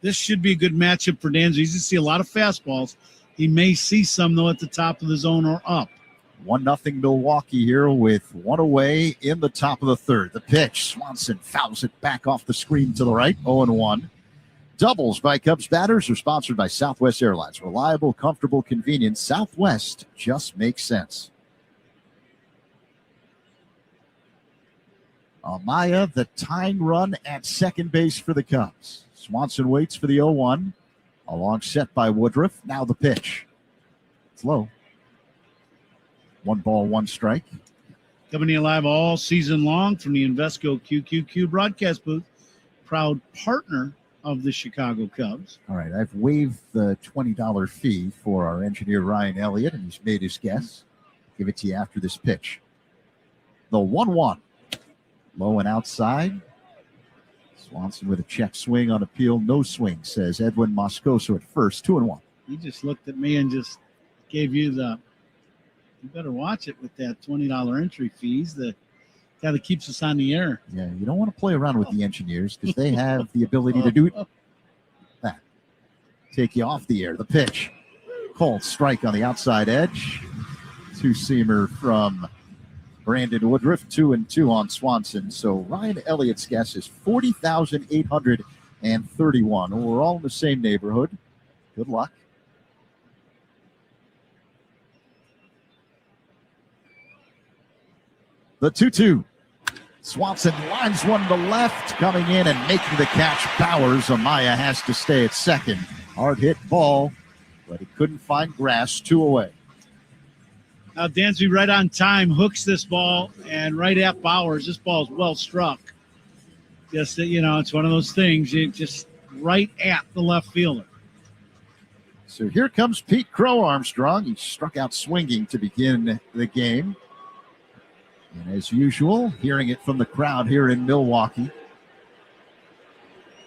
This should be a good matchup for Dansby. He's going to see a lot of fastballs. He may see some, though, at the top of the zone or up. 1-0 Milwaukee here with one away in the top of the third. The pitch, Swanson fouls it back off the screen to the right, 0-1. Doubles by Cubs batters are sponsored by Southwest Airlines. Reliable, comfortable, convenient. Southwest just makes sense. Amaya, the tying run at second base for the Cubs. Swanson waits for the 0-1. A long set by Woodruff. Now the pitch. It's low. 1 ball, 1 strike. Coming to you live all season long from the Invesco QQQ broadcast booth. Proud partner of the Chicago Cubs. All right, I've waived the $20 fee for our engineer, Ryan Elliott, and he's made his guess. Give it to you after this pitch. The 1-1. Low and outside. Swanson with a check swing on appeal. No swing, says Edwin Moscoso at first. 2-1. He just looked at me and just gave you the, you better watch it with that $20 entry fees. The guy that keeps us on the air. Yeah, you don't want to play around with the engineers because they have the ability to do that. Take you off the air. The pitch. Cold strike on the outside edge. Two-seamer from Brandon Woodruff, 2-2 on Swanson. So Ryan Elliott's guess is 40,831. We're all in the same neighborhood. Good luck. The 2-2. Swanson lines one to left, coming in and making the catch. Bowers. Amaya has to stay at second. Hard hit ball, but he couldn't find grass. 2 away. Now Dansby right on time hooks this ball and right at Bowers. This ball is well struck. Just, it's one of those things. Just right at the left fielder. So here comes Pete Crow Armstrong. He struck out swinging to begin the game. And as usual, hearing it from the crowd here in Milwaukee.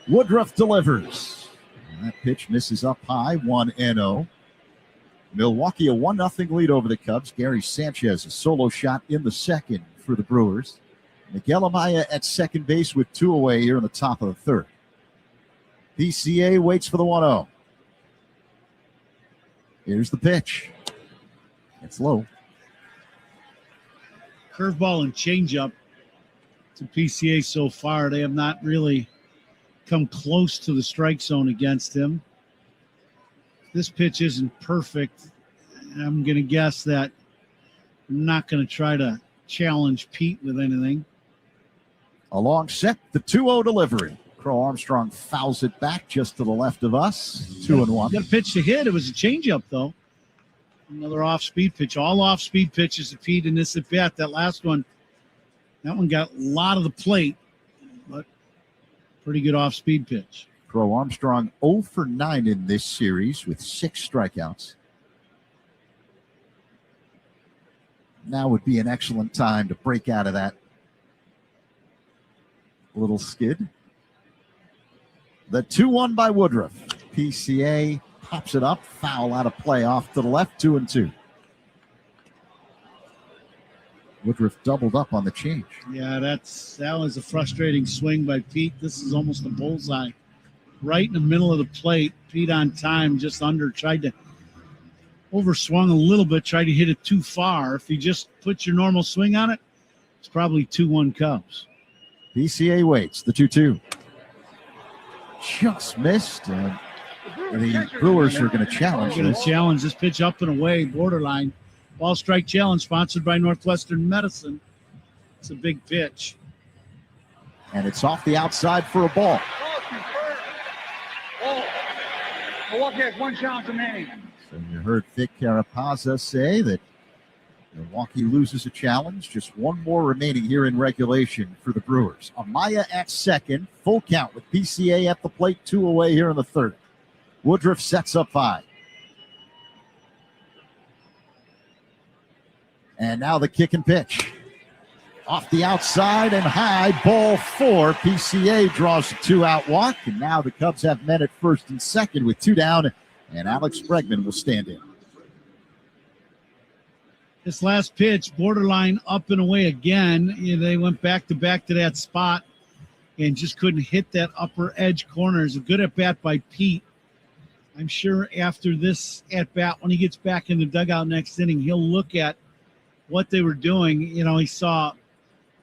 Woodruff delivers. And that pitch misses up high, 1-0. Milwaukee a 1-0 lead over the Cubs. Gary Sanchez, a solo shot in the second for the Brewers. Miguel Amaya at second base with 2 away here in the top of the third. PCA waits for the 1-0. Here's the pitch. It's low. Curveball and changeup to PCA so far. They have not really come close to the strike zone against him. This pitch isn't perfect. I'm going to guess that I'm not going to try to challenge Pete with anything. A long set, the 2-0 delivery. Crow Armstrong fouls it back just to the left of us. 2-1. Got a pitch to hit. It was a changeup, though. Another off-speed pitch. All off-speed pitches to Pete in this at bat. That last one, that one got a lot of the plate, but pretty good off-speed pitch. Crow Armstrong 0 for 9 in this series with 6 strikeouts. Now would be an excellent time to break out of that little skid. The 2-1 by Woodruff. PCA pops it up. Foul out of play off to the left. 2-2. Woodruff doubled up on the change. Yeah, that was a frustrating swing by Pete. This is almost a bullseye. Right in the middle of the plate. Pete on time, just under, tried to overswung a little bit, tried to hit it too far. If you just put your normal swing on it, it's probably 2-1 Cubs. PCA waits, the 2-2. Just missed. And the Brewers are going to challenge They're going to challenge this pitch up and away, borderline. Ball strike challenge sponsored by Northwestern Medicine. It's a big pitch. And it's off the outside for a ball. Milwaukee has one challenge remaining. So you heard Vic Carapazza say that Milwaukee loses a challenge. Just one more remaining here in regulation for the Brewers. Amaya at second. Full count with PCA at the plate. 2 away here in the third. Woodruff sets up 5. And now the kick and pitch. Off the outside and high, ball 4. PCA draws a 2-out walk, and now the Cubs have men at first and second with 2 down, and Alex Bregman will stand in. This last pitch, borderline up and away again. They went back to that spot and just couldn't hit that upper edge corner. It's a good at-bat by Pete. I'm sure after this at-bat, when he gets back in the dugout next inning, he'll look at what they were doing. He saw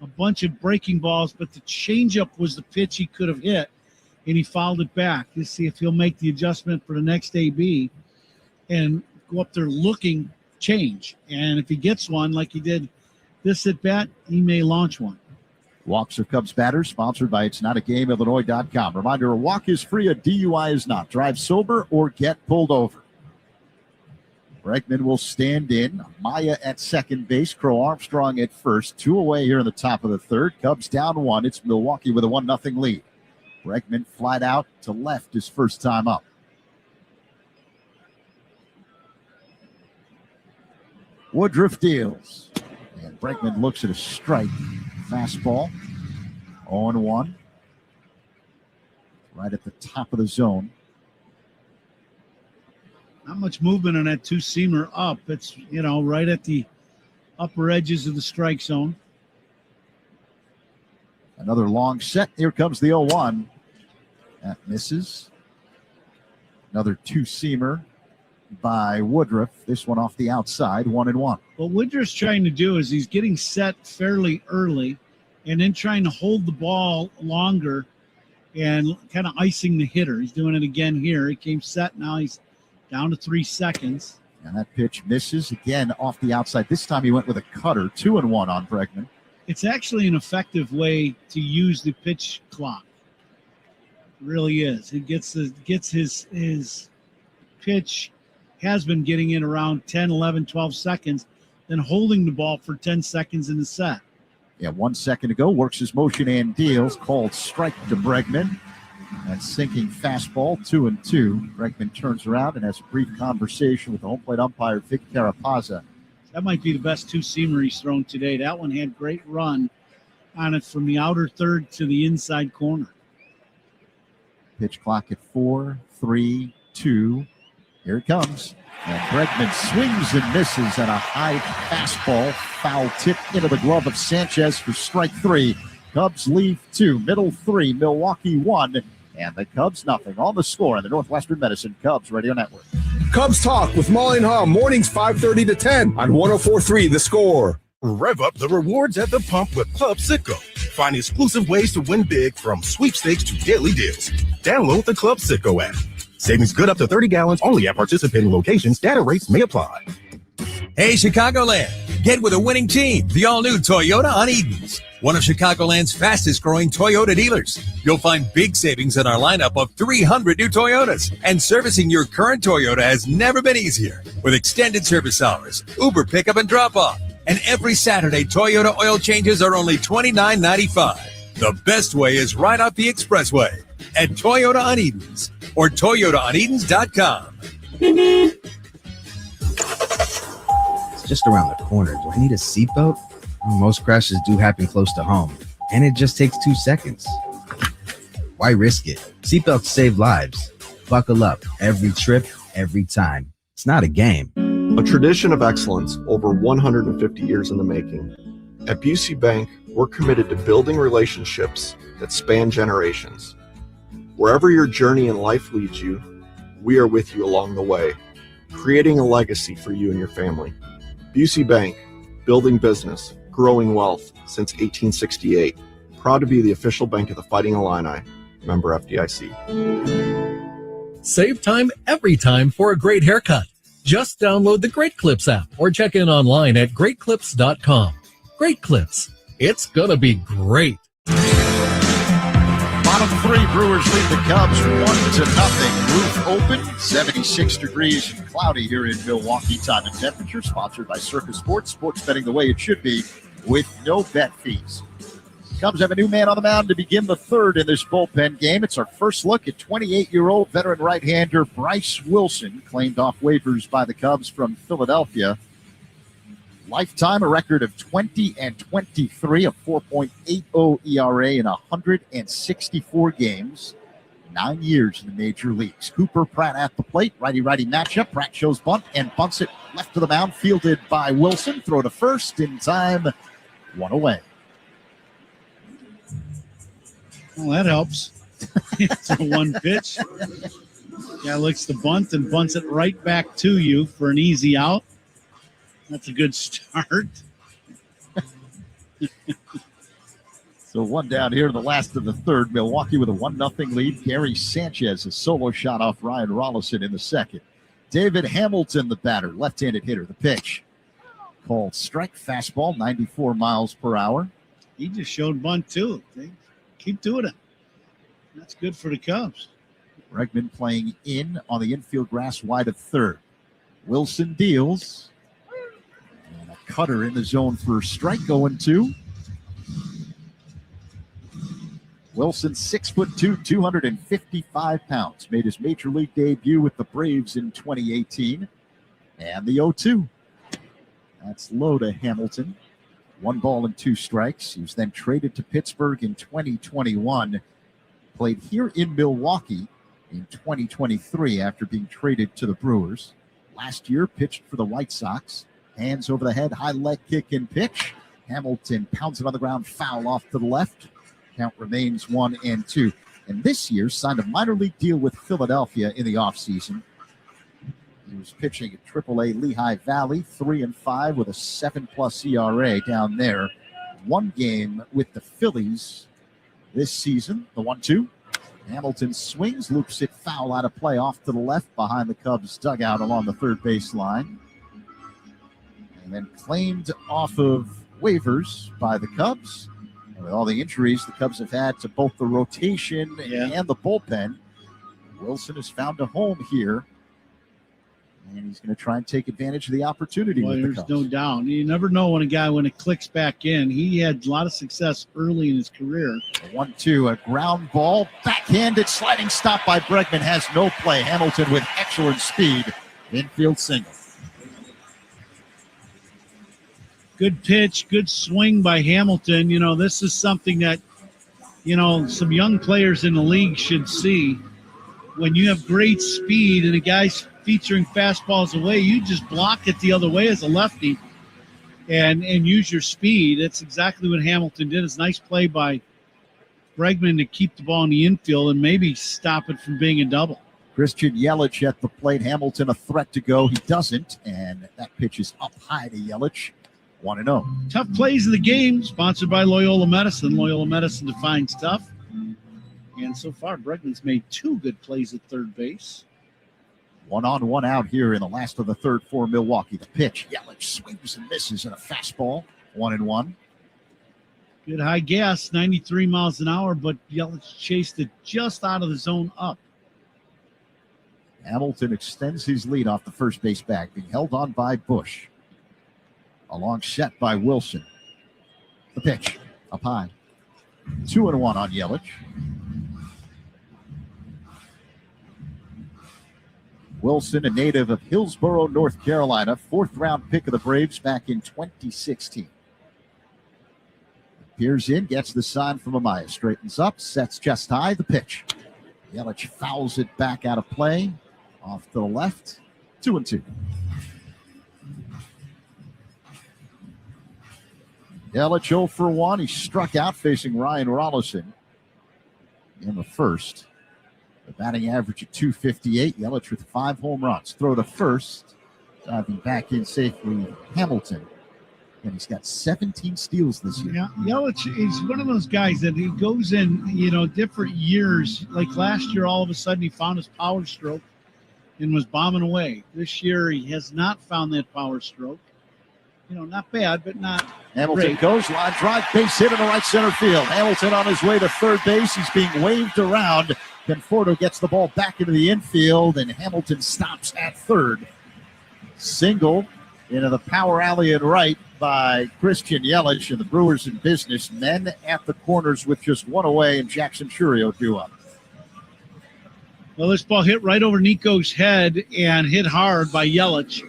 a bunch of breaking balls, but the changeup was the pitch he could have hit, and he fouled it back. Let's see if he'll make the adjustment for the next AB and go up there looking change. And if he gets one like he did this at bat, he may launch one. Walks are Cubs batters, sponsored by It'sNotAGameIllinois.com. Reminder, a walk is free, a DUI is not. Drive sober or get pulled over. Bregman will stand in. Maya at second base. Crow Armstrong at first. 2 away here in the top of the third. Cubs down 1. It's Milwaukee with a 1-0 lead. Bregman flied out to left his first time up. Woodruff deals. And Bregman looks at a strike. Fastball. 0-1. Right at the top of the zone. Not much movement on that 2-seamer up. It's, right at the upper edges of the strike zone. Another long set. Here comes the 0-1. That misses. Another 2-seamer by Woodruff. This one off the outside, 1-1. What Woodruff's trying to do is he's getting set fairly early and then trying to hold the ball longer and kind of icing the hitter. He's doing it again here. He came set. Now he's down to 3 seconds. And that pitch misses again off the outside. This time he went with a cutter. 2-1 on Bregman. It's actually an effective way to use the pitch clock. It really is. It gets his pitch has been getting in around 10, 11, 12 seconds, then holding the ball for 10 seconds in the set. Yeah, 1 second to go. Works his motion and deals. Called strike to Bregman. That sinking fastball, 2-2. Bregman turns around and has a brief conversation with the home plate umpire, Vic Carapazza. That might be the best 2-seamer he's thrown today. That one had great run on it from the outer third to the inside corner. Pitch clock at 4, 3, 2. Here it comes. And Bregman swings and misses at a high fastball. Foul tip into the glove of Sanchez for strike 3. Cubs leave 2, middle 3, Milwaukee 1, and the Cubs nothing. On the score on the Northwestern Medicine Cubs Radio Network. Cubs Talk with Molly and Hall, mornings 5:30 to 10 on 104.3 The Score. Rev up the rewards at the pump with Club Sitco. Find exclusive ways to win big, from sweepstakes to daily deals. Download the Club Sitco app. Savings good up to 30 gallons only at participating locations. Data rates may apply. Hey, Chicagoland, get with a winning team. The all-new Toyota on Edens, one of Chicagoland's fastest-growing Toyota dealers. You'll find big savings in our lineup of 300 new Toyotas. And servicing your current Toyota has never been easier. With extended service hours, Uber pickup and drop-off. And every Saturday, Toyota oil changes are only $29.95. The best way is right off the expressway at Toyota on Edens or ToyotaOnEdens.com. It's just around the corner. Do I need a seatbelt? Well, most crashes do happen close to home, and it just takes 2 seconds. Why risk it? Seatbelts save lives. Buckle up every trip, every time. It's not a game. A tradition of excellence over 150 years in the making. At Busey Bank, we're committed to building relationships that span generations. Wherever your journey in life leads you, we are with you along the way, creating a legacy for you and your family. Busey Bank, building business, growing wealth since 1868. Proud to be the official bank of the Fighting Illini. Member FDIC. Save time every time for a great haircut. Just download the Great Clips app or check in online at greatclips.com. Great Clips. It's gonna be great. Bottom three, Brewers lead the Cubs 1-0. Roof open, 76 degrees and cloudy here in Milwaukee. Time and temperature sponsored by Circus Sports. Sports betting the way it should be with no bet fees. Cubs have a new man on the mound to begin the third in this bullpen game. It's our first look at 28-year-old veteran right-hander Bryce Wilson, claimed off waivers by the Cubs from Philadelphia. Lifetime, a record of 20-23, a 4.80 ERA in 164 games. 9 years in the major leagues. Cooper Pratt at the plate. Righty-righty matchup. Pratt shows bunt and bunts it left to the mound. Fielded by Wilson. Throw to first in time. One away. Well, that helps. It's a one pitch. Guy looks the bunt and bunts it right back to you for an easy out. That's a good start. So one down here in the last of the third. Milwaukee with a 1-0 lead. Gary Sanchez, a solo shot off Ryan Rollison in the second. David Hamilton, the batter, left-handed hitter. The pitch called strike, fastball, 94 miles per hour. He just showed bunt too. They keep doing it. That's good for the Cubs. Bregman playing in on the infield grass wide of third. Wilson deals. And a cutter in the zone for strike, 0-2. Wilson, 6'2", 255 pounds. Made his major league debut with the Braves in 2018. And the 0-2. That's low to Hamilton. 1 ball and 2 strikes. He was then traded to Pittsburgh in 2021. Played here in Milwaukee in 2023 after being traded to the Brewers. Last year, pitched for the White Sox. Hands over the head, high leg kick and pitch. Hamilton pounds it on the ground, foul off to the left. Count remains 1-2. And this year signed a minor league deal with Philadelphia in the offseason. He was pitching at AAA Lehigh Valley, 3-5 with a 7+ ERA down there. 1 game with the Phillies this season. The 1-2. Hamilton swings, loops it foul out of play off to the left behind the Cubs dugout along the third base line. And then claimed off of waivers by the Cubs. And with all the injuries the Cubs have had to both the rotation and the bullpen, Wilson has found a home here. And he's going to try and take advantage of the opportunity. Well, with there's the Cubs. no doubt. You never know when it clicks back in. He had a lot of success early in his career. 1-2, a ground ball, backhanded sliding stop by Bregman, has no play. Hamilton with excellent speed, infield single. Good pitch, good swing by Hamilton. You know, this is something that, some young players in the league should see. When you have great speed and a guy's featuring fastballs away, you just block it the other way as a lefty and use your speed. That's exactly what Hamilton did. It's a nice play by Bregman to keep the ball in the infield and maybe stop it from being a double. Christian Yelich at the plate. Hamilton a threat to go. He doesn't, and that pitch is up high to Yelich. 1-0. Tough plays of the game, sponsored by Loyola Medicine. Loyola Medicine defines tough. And so far, Bregman's made 2 good plays at third base. 1 on, 1 out here in the last of the third for Milwaukee. The pitch, Yelich swings and misses in a fastball. 1-1. Good high gas, 93 miles an hour, but Yelich chased it just out of the zone up. Hamilton extends his lead off the first base bag, being held on by Bush. A long set by Wilson. The pitch, up high. 2-1 on Yelich. Wilson, a native of Hillsborough, North Carolina, 4th-round pick of the Braves back in 2016. Peers in, gets the sign from Amaya, straightens up, sets just high, the pitch. Yelich fouls it back out of play, off to the left, 2-2. Yelich 0 for 1. He struck out facing Ryan Rollison in the first. The batting average of .258. Yelich with 5 home runs. Throw to first. Diving back in safely, Hamilton. And he's got 17 steals this year. Yeah, Yelich is one of those guys that he goes in, different years. Like last year, all of a sudden he found his power stroke and was bombing away. This year he has not found that power stroke. not bad, but not Hamilton great. goes, line drive, base hit in the right center field. Hamilton on his way to third base. He's being waved around. Conforto gets the ball back into the infield, and Hamilton stops at third. Single into the power alley and right by Christian Yelich, and the Brewers in business. Men at the corners with just one away, and Jackson Churio due up. Well, this ball hit right over Nico's head and hit hard by Yelich.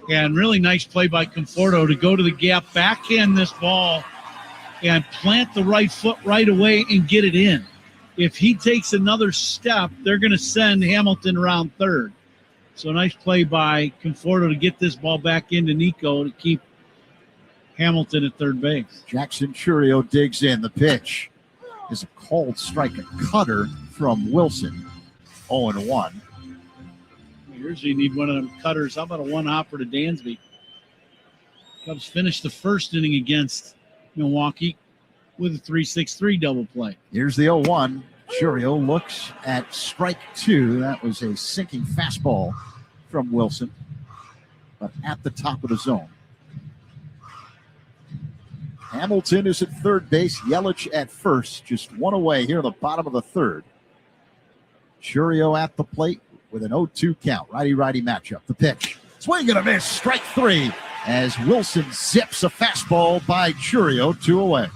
And really nice play by Conforto to go to the gap, backhand this ball, and plant the right foot right away and get it in. If he takes another step, they're going to send Hamilton around third. So nice play by Conforto to get this ball back into Nico to keep Hamilton at third base. Jackson Churio digs in. The pitch is a called strike, a cutter from Wilson. 0-1. Usually you need one of them cutters. How about a one-hopper to Dansby? Cubs finished the first inning against Milwaukee with a 3-6-3 double play. Here's the 0-1. Churio looks at strike two. That was a sinking fastball from Wilson, but at the top of the zone. Hamilton is at third base. Yelich at first. Just one away here in the bottom of the third. Churio at the plate with an 0-2 count. Righty-righty matchup. The pitch. Swing and a miss. Strike three as Wilson zips a fastball by Churio. 2 away.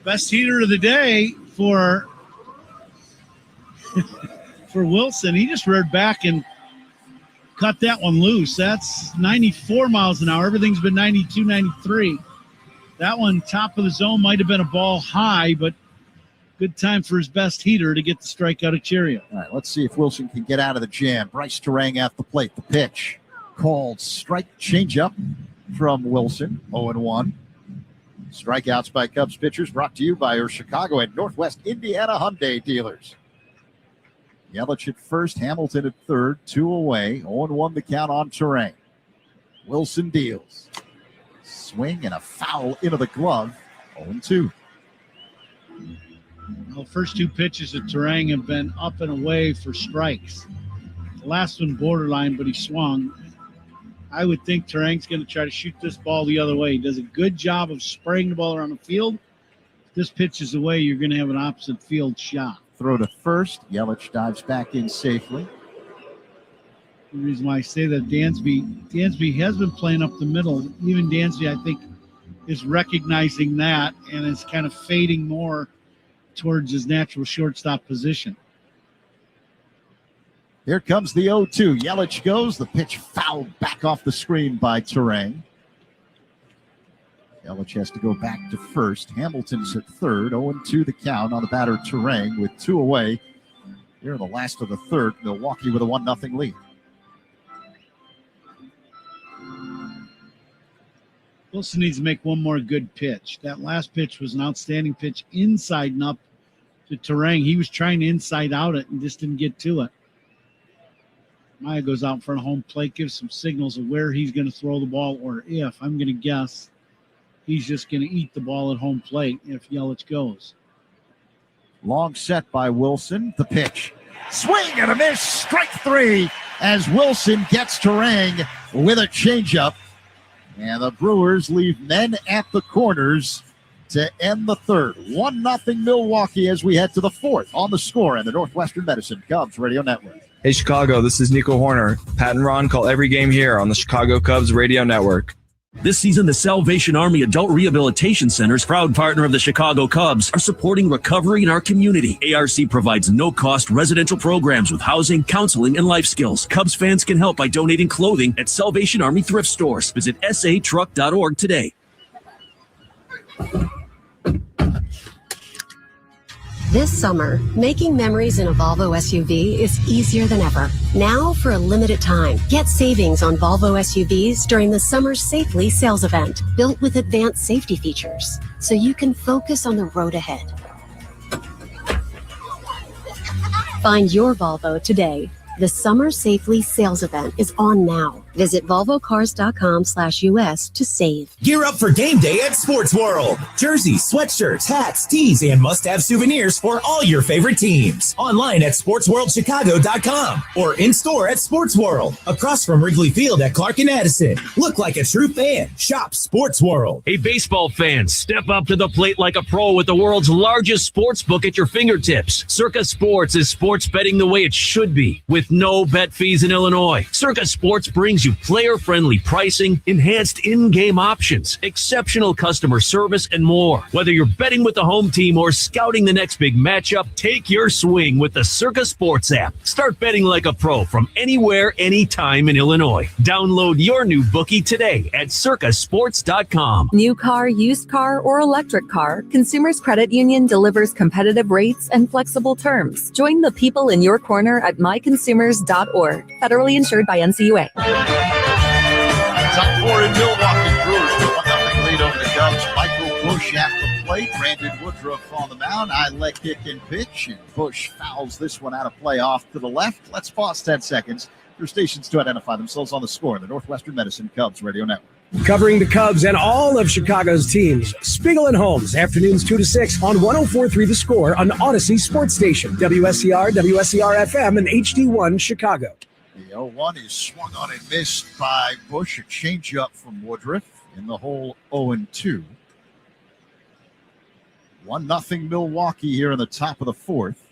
Best heater of the day for Wilson. He just reared back and cut that one loose. That's 94 miles an hour. Everything's been 92, 93. That one, top of the zone, might have been a ball high, but good time for his best heater to get the strikeout of Churio. All right, let's see if Wilson can get out of the jam. Bryce Terang at the plate. The pitch. Called strike changeup from Wilson. 0-1. Strikeouts by Cubs pitchers brought to you by your Chicago and Northwest Indiana Hyundai dealers. Yelich at first, Hamilton at third, 2 away. 0-1 the count on Terang. Wilson deals. Swing and a foul into the glove. 0-2. Well, the first two pitches of Terang have been up and away for strikes. The last one borderline, but he swung. I would think Terang's going to try to shoot this ball the other way. He does a good job of spraying the ball around the field. If this pitch is away, you're going to have an opposite field shot. Throw to first. Yelich dives back in safely. The reason why I say that, Dansby has been playing up the middle. Even Dansby, I think, is recognizing that and is kind of fading more towards his natural shortstop position. Here comes the 0-2. Yelich goes. The pitch fouled back off the screen by Terang. Yelich has to go back to first. Hamilton's at third. 0-2 the count on the batter Terang with 2 away. Here in the last of the third. Milwaukee with a 1-0 lead. Wilson needs to make one more good pitch. That last pitch was an outstanding pitch inside and up to Terang. He was trying to inside out it and just didn't get to it. Maya goes out in front of home plate, gives some signals of where he's going to throw the ball, or if. I'm going to guess he's just going to eat the ball at home plate if Yelich goes. Long set by Wilson. The pitch. Swing and a miss. Strike three as Wilson gets Terang with a changeup. And the Brewers leave men at the corners to end the third. 1-0 Milwaukee as we head to the fourth on the score in the Northwestern Medicine Cubs Radio Network. Hey, Chicago, this is Nico Horner. Pat and Ron call every game here on the Chicago Cubs Radio Network. This season, the Salvation Army Adult Rehabilitation Centers, proud partner of the Chicago Cubs, are supporting recovery in our community. ARC provides no-cost residential programs with housing, counseling, and life skills. Cubs fans can help by donating clothing at Salvation Army thrift stores. Visit satruck.org today. This summer, making memories in a Volvo SUV is easier than ever. Now, for a limited time, get savings on Volvo SUVs during the Summer Safely sales event, built with advanced safety features, so you can focus on the road ahead. Find your Volvo today. The Summer Safely sales event is on now. Visit volvocars.com/US to save. Gear up for game day at Sports World. Jerseys, sweatshirts, hats, tees, and must-have souvenirs for all your favorite teams. Online at sportsworldchicago.com or in-store at Sports World, across from Wrigley Field at Clark and Addison. Look like a true fan. Shop Sports World. Hey, baseball fans, step up to the plate like a pro with the world's largest sports book at your fingertips. Circa Sports is sports betting the way it should be, with no bet fees in Illinois. Circa Sports brings you player-friendly pricing, enhanced in-game options, exceptional customer service, and more. Whether you're betting with the home team or scouting the next big matchup, take your swing with the Circa Sports app. Start betting like a pro from anywhere, anytime in Illinois. Download your new bookie today at circasports.com. New car, used car, or electric car, Consumers Credit Union delivers competitive rates and flexible terms. Join the people in your corner at myconsumers.org. Federally insured by NCUA. Top four in Milwaukee. Brewers with 1-0 lead over the Cubs. Michael Busch at the plate. Brandon Woodruff on the mound. I let kick and pitch, and Busch fouls this one out of play off to the left. Let's pause 10 seconds for stations to identify themselves on the score in the Northwestern Medicine Cubs Radio Network. Covering the Cubs and all of Chicago's teams, Spiegel and Holmes, afternoons 2 to 6 on 104.3 The Score on Odyssey Sports Station, WSCR, WSCR-FM, and HD1 Chicago. The 0-1 is swung on and missed by Busch. A changeup from Woodruff in the hole 0-2. 1-0 Milwaukee here in the top of the fourth.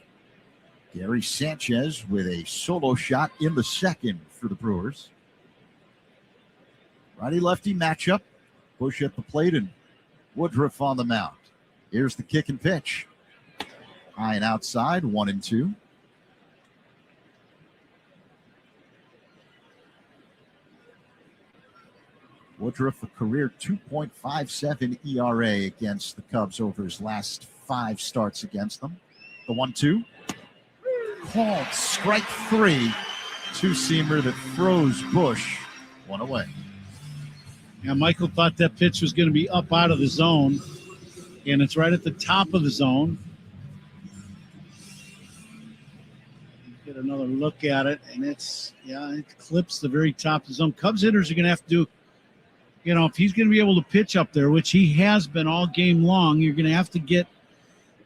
Gary Sanchez with a solo shot in the second for the Brewers. Righty-lefty matchup. Busch at the plate and Woodruff on the mound. Here's the kick and pitch. High and outside, 1-2. Woodruff, a career 2.57 ERA against the Cubs over his last 5 starts against them. The 1-2. Called strike 3. Two-seamer that throws Busch one away. Yeah, Michael thought that pitch was going to be up out of the zone, and it's right at the top of the zone. Get another look at it, and it clips the very top of the zone. Cubs hitters are going to have to do, if he's going to be able to pitch up there, which he has been all game long, you're going to have to get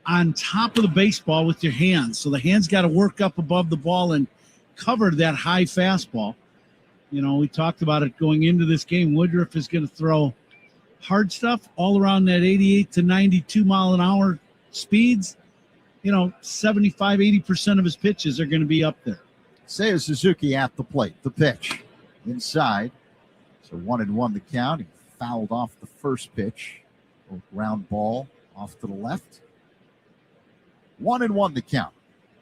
on top of the baseball with your hands. So the hands got to work up above the ball and cover that high fastball. We talked about it going into this game. Woodruff is going to throw hard stuff all around that 88 to 92 mile an hour speeds. 75, 80% of his pitches are going to be up there. Seiya Suzuki at the plate. The pitch inside. So 1-1 the count. He fouled off the first pitch. A ground ball off to the left. 1-1 the count.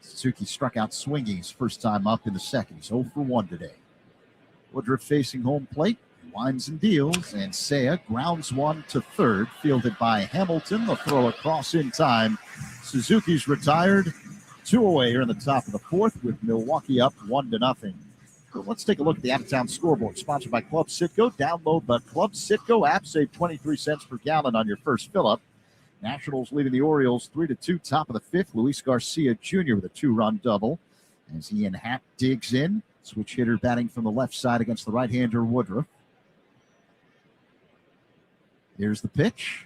Suzuki struck out swinging his first time up in the second. He's 0 for 1 today. Woodruff facing home plate, winds and deals, and Seiya grounds one to third, fielded by Hamilton. The throw across in time. Suzuki's retired. 2 away here in the top of the fourth with Milwaukee up 1-0. So let's take a look at the out-of-town scoreboard, sponsored by Club Citgo. Download the Club Citgo app. Save 23 cents per gallon on your first fill-up. Nationals leading the Orioles 3-2, top of the fifth. Luis Garcia Jr. with a 2-run double as Ian Happ digs in. Switch hitter batting from the left side against the right-hander Woodruff. Here's the pitch.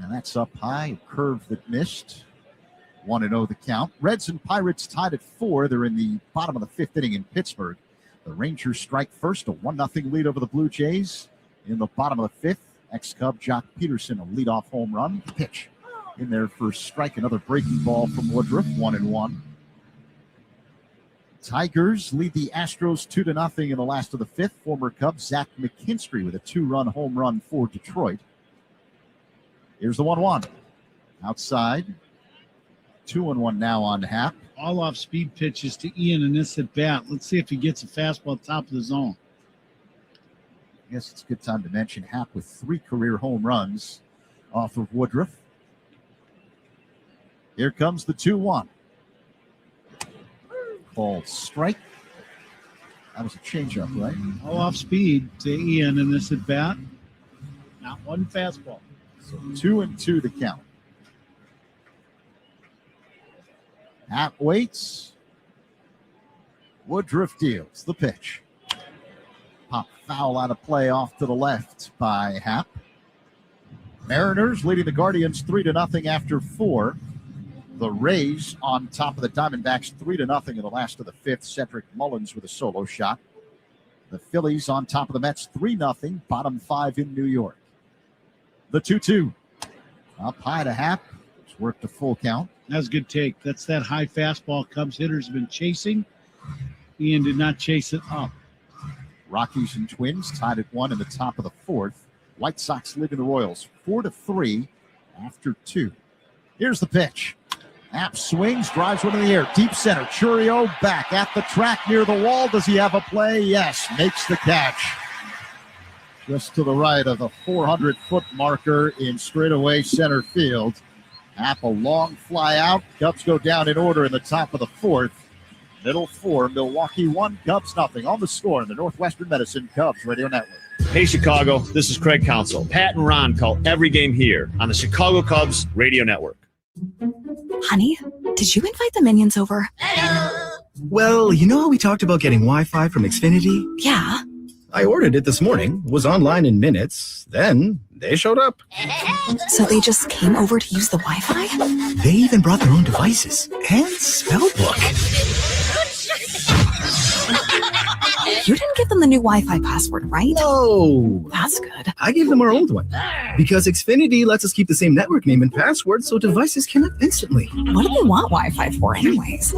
And that's up high, a curve that missed. 1-0 the count. Reds and Pirates tied at 4. They're in the bottom of the fifth inning in Pittsburgh. The Rangers strike first, a 1-0 lead over the Blue Jays. In the bottom of the fifth, ex-Cub Jock Peterson, a leadoff home run. Pitch in there for strike, another breaking ball from Woodruff, 1-1. Tigers lead the Astros 2-0 in the last of the fifth. Former Cub Zach McKinstry with a 2-run home run for Detroit. Here's the 1-1. Outside. 2-1 now on Happ. All off-speed pitches to Ian in this at-bat. Let's see if he gets a fastball top of the zone. I guess it's a good time to mention Happ with 3 career home runs off of Woodruff. Here comes the 2-1. Called strike. That was a changeup, right? All off speed to Ian in this at bat. Not one fastball. So 2-2 the count. Happ waits. Woodruff deals the pitch. Pop foul out of play off to the left by Happ. Mariners leading the Guardians 3-0 after 4. The Rays on top of the Diamondbacks 3-0 in the last of the fifth. Cedric Mullins with a solo shot. The Phillies on top of the Mets 3-0, bottom 5 in New York. The 2-2. Up high to Happ. It's worked a full count. That's a good take. That's that high fastball Cubs hitters have been chasing. Ian did not chase it up. Rockies and Twins tied at 1 in the top of the fourth. White Sox leading the Royals 4-3 after 2. Here's the pitch. Happ swings, drives one in the air. Deep center. Churio back at the track near the wall. Does he have a play? Yes. Makes the catch. Just to the right of the 400-foot marker in straightaway center field. Happ a long fly out. Cubs go down in order in the top of the fourth. Middle 4, Milwaukee 1, Cubs nothing. On the score in the Northwestern Medicine Cubs Radio Network. Hey, Chicago, this is Craig Counsell. Pat and Ron call every game here on the Chicago Cubs Radio Network. Honey, did you invite the minions over? Well, you know how we talked about getting Wi-Fi from Xfinity? Yeah. I ordered it this morning, was online in minutes, then they showed up. So they just came over to use the Wi-Fi? They even brought their own devices and spell book. You didn't give them the new Wi-Fi password, right? No. That's good. I gave them our old one because Xfinity lets us keep the same network name and password so devices connect instantly. What do they want Wi-Fi for anyways?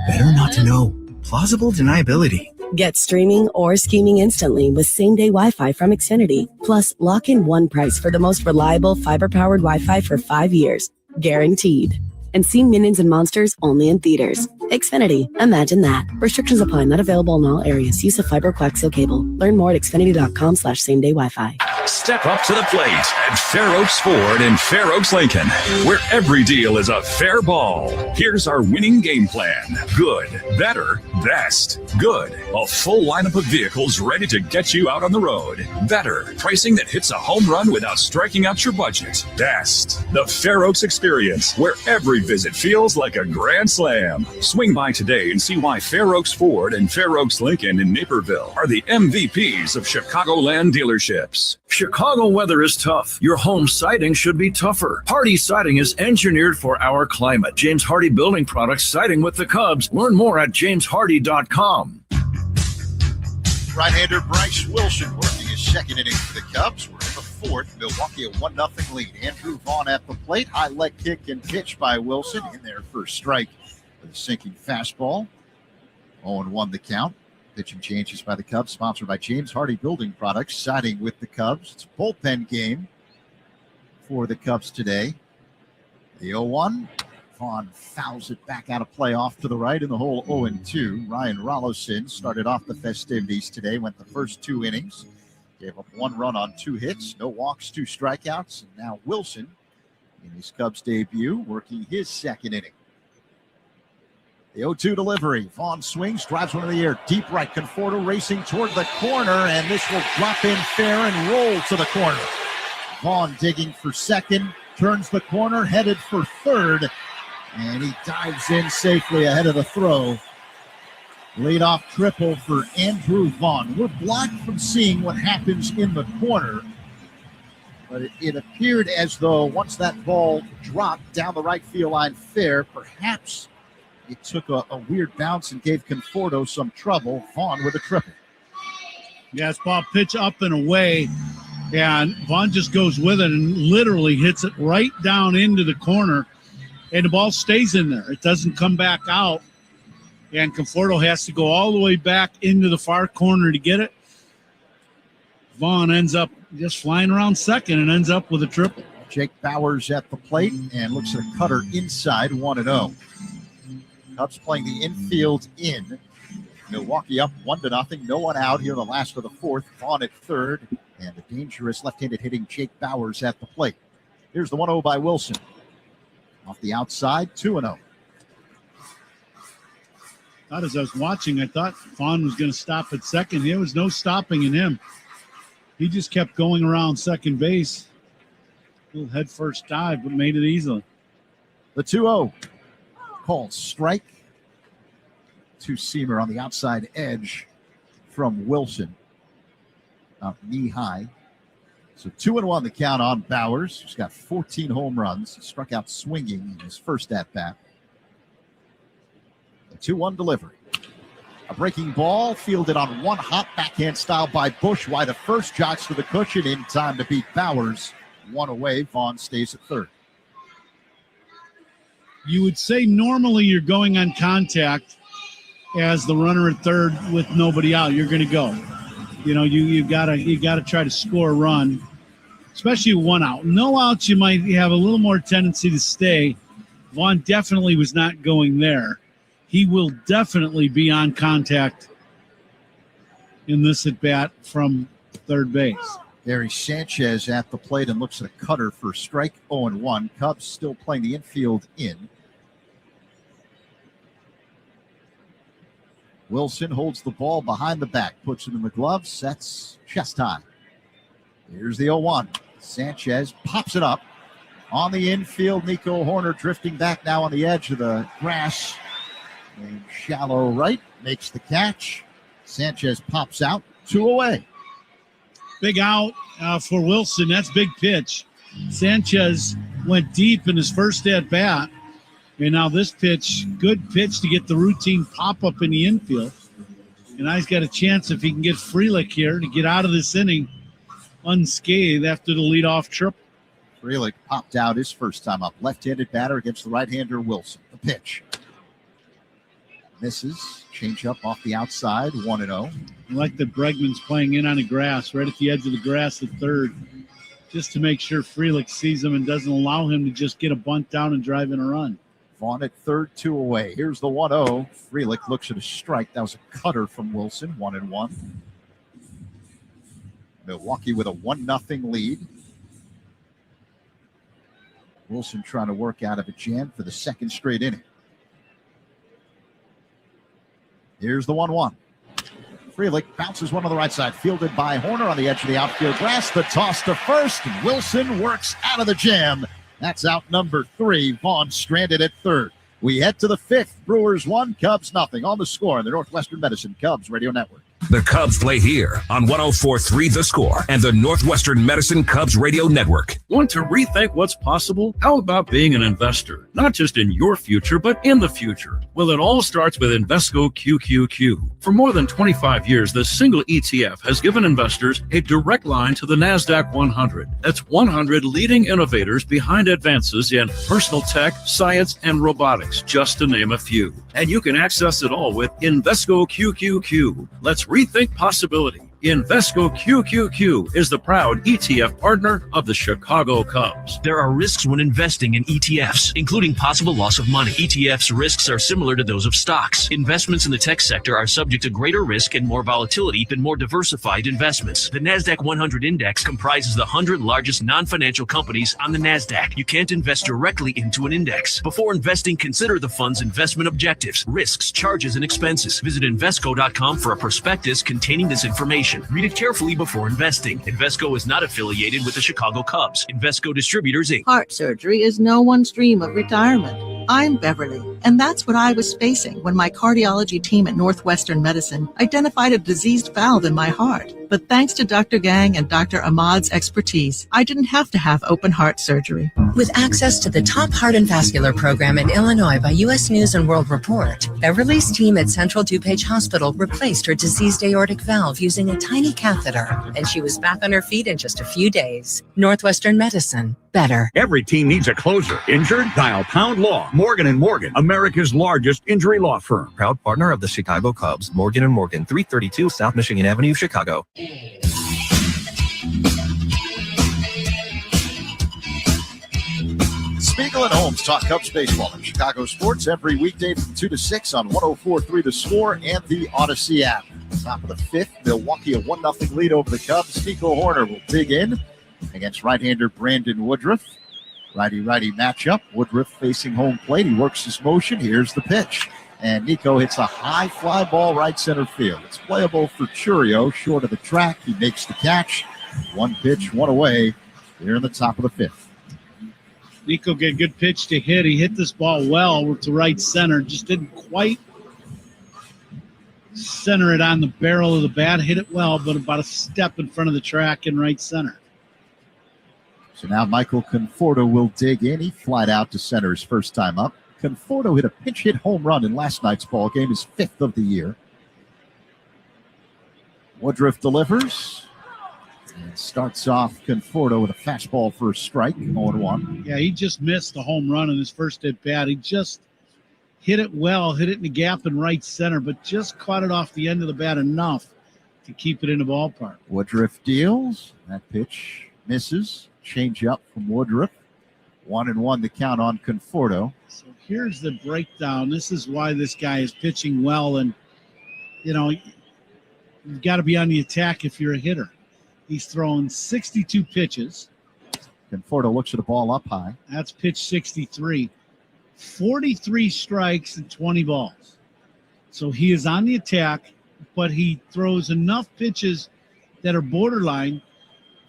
Better not to know. Plausible deniability. Get streaming or scheming instantly with same-day Wi-Fi from Xfinity. Plus, lock in one price for the most reliable fiber-powered Wi-Fi for 5 years. Guaranteed. And see Minions and Monsters only in theaters. Xfinity. Imagine that. Restrictions apply. Not available in all areas. Use of fiber coaxial cable. Learn more at xfinity.com/same-day Wi-Fi. Step up to the plate at Fair Oaks Ford in Fair Oaks, Lincoln, where every deal is a fair ball. Here's our winning game plan. Good, better, best. Good, a full lineup of vehicles ready to get you out on the road. Better, pricing that hits a home run without striking out your budget. Best, the Fair Oaks experience, where every visit feels like a grand slam. Swing by today and see why Fair Oaks Ford and Fair Oaks Lincoln in Naperville are the MVPs of Chicagoland dealerships. Chicago weather is tough. Your home siding should be tougher. Hardy Siding is engineered for our climate. James Hardy Building Products, siding with the Cubs. Learn more at jameshardy.com. Right-hander Bryce Wilson working his second inning for the Cubs. We're in the fourth. Milwaukee a 1-0 lead. Andrew Vaughn at the plate. High leg kick and pitch by Wilson. In there for a strike with a sinking fastball. 0-1 the count. Pitching changes by the Cubs, sponsored by James Hardy Building Products, siding with the Cubs. It's a bullpen game for the Cubs today. The 0-1. Vaughn fouls it back out of play off to the right in the hole 0-2. Ryan Rolloson started off the festivities today, went the first 2 innings. Gave up 1 run on 2 hits, no walks, 2 strikeouts. And now Wilson, in his Cubs debut, working his second inning. The 0-2 delivery. Vaughn swings, drives one in the air. Deep right. Conforto racing toward the corner, and this will drop in fair and roll to the corner. Vaughn digging for second, turns the corner, headed for third, and he dives in safely ahead of the throw. Leadoff triple for Andrew Vaughn. We're blocked from seeing what happens in the corner, but it appeared as though once that ball dropped down the right field line fair, perhaps it took a weird bounce and gave Conforto some trouble. Vaughn with a triple. Yeah, it's ball pitch up and away, and Vaughn just goes with it and literally hits it right down into the corner, and the ball stays in there. It doesn't come back out, and Conforto has to go all the way back into the far corner to get it. Vaughn ends up just flying around second and ends up with a triple. Jake Bowers at the plate and looks at a cutter inside 1-0. Cubs playing the infield in. Milwaukee up 1-0. No one out here in the last of the fourth. Vaughn at third. And the dangerous left-handed hitting Jake Bowers at the plate. Here's the 1-0 by Wilson. Off the outside, 2-0. As I was watching, I thought Vaughn was going to stop at second. There was no stopping in him. He just kept going around second base. Little head first dive, but made it easily. The 2-0. Called strike. Two-seamer on the outside edge from Wilson. Up knee high. So 2-1 the count on Bowers, who's got 14 home runs. He struck out swinging in his first at-bat. The 2-1 delivery. A breaking ball fielded on one hot backhand style by Bush. Wide of first, jogs to the cushion in time to beat Bowers. One away. Vaughn stays at third. You would say normally you're going on contact as the runner at third with nobody out. You're going to go. You know, you gotta try to score a run, especially one out. No outs, you might have a little more tendency to stay. Vaughn definitely was not going there. He will definitely be on contact in this at bat from third base. Gary Sanchez at the plate and looks at a cutter for strike. 0-1. Cubs still playing the infield in. Wilson holds the ball behind the back, puts it in the glove, sets chest high. Here's the 0-1. Sanchez pops it up on the infield. Nico Horner drifting back now on the edge of the grass. And shallow right, makes the catch. Sanchez pops out, 2 away. Big out for Wilson. That's big pitch. Sanchez went deep in his first at bat. And now this pitch, good pitch to get the routine pop-up in the infield. And now he's got a chance if he can get Frelick here to get out of this inning unscathed after the leadoff triple. Frelick popped out his first time up. Left-handed batter against the right-hander Wilson. The pitch. Misses. Change up off the outside. 1-0. I like that Bregman's playing in on the grass, right at the edge of the grass at third, just to make sure Frelick sees him and doesn't allow him to just get a bunt down and drive in a run. Vaughn at third, 2 away. Here's the 1-0. Frelick looks at a strike. That was a cutter from Wilson. 1-1. Milwaukee with a 1-0 lead. Wilson trying to work out of a jam for the second straight inning. Here's the 1-1. Frelick bounces one on the right side. Fielded by Horner on the edge of the outfield grass. The toss to first. Wilson works out of the jam. That's out number 3. Vaughn stranded at third. We head to the 5th. Brewers 1, Cubs 0 on the score on the Northwestern Medicine Cubs Radio Network. The Cubs play here on 104.3 The Score and the Northwestern Medicine Cubs Radio Network. Want to rethink what's possible? How about being an investor? Not just in your future, but in the future. Well, it all starts with Invesco QQQ. For more than 25 years, this single ETF has given investors a direct line to the NASDAQ 100. That's 100 leading innovators behind advances in personal tech, science, and robotics, just to name a few. And you can access it all with Invesco QQQ. Let's rethink possibility. Invesco QQQ is the proud ETF partner of the Chicago Cubs. There are risks when investing in ETFs, including possible loss of money. ETFs risks are similar to those of stocks. Investments in the tech sector are subject to greater risk and more volatility than more diversified investments. The NASDAQ 100 index comprises the 100 largest non-financial companies on the NASDAQ. You can't invest directly into an index. Before investing, consider the fund's investment objectives, risks, charges, and expenses. Visit Invesco.com for a prospectus containing this information. Read it carefully before investing. Invesco is not affiliated with the Chicago Cubs. Invesco Distributors, Inc. Heart surgery is no one's dream of retirement. I'm Beverly, and that's what I was facing when my cardiology team at Northwestern Medicine identified a diseased valve in my heart. But thanks to Dr. Gang and Dr. Ahmad's expertise, I didn't have to have open heart surgery. With access to the top heart and vascular program in Illinois by U.S. News and World Report, Beverly's team at Central DuPage Hospital replaced her diseased aortic valve using a tiny catheter, and she was back on her feet in just a few days. Northwestern Medicine. Better. Every team needs a closer. Injured? Dial Pound Law. Morgan & Morgan, America's largest injury law firm. Proud partner of the Chicago Cubs. Morgan & Morgan, 332 South Michigan Avenue, Chicago. Spiegel and Holmes talk Cubs baseball and Chicago sports every weekday from 2 to 6 on 104.3 The Score and the Odyssey app. Top of the 5th, Milwaukee a 1-0 lead over the Cubs. Nico Horner will dig in against right-hander Brandon Woodruff. Righty-righty matchup. Woodruff facing home plate. He works his motion. Here's the pitch. And Nico hits a high fly ball right center field. It's playable for Churio, short of the track. He makes the catch. One pitch, one away here in the top of the 5th. Nico get a good pitch to hit. He hit this ball well to right center. Just didn't quite center it on the barrel of the bat. Hit it well, but about a step in front of the track in right center. So now Michael Conforto will dig in. He flied out to center his first time up. Conforto hit a pinch hit home run in last night's ball game, his 5th of the year. Woodruff delivers and starts off Conforto with a fastball for a strike, 0-1. Yeah, he just missed a home run in his first at bat. He just hit it well, hit it in the gap in right center, but just caught it off the end of the bat enough to keep it in the ballpark. Woodruff deals. That pitch misses. Change up from Woodruff. 1-1 the count on Conforto. So here's the breakdown. This is why this guy is pitching well, and you've got to be on the attack if you're a hitter. He's thrown 62 pitches. Conforto looks at the ball up high. That's pitch 63. 43 strikes and 20 balls. So he is on the attack, but he throws enough pitches that are borderline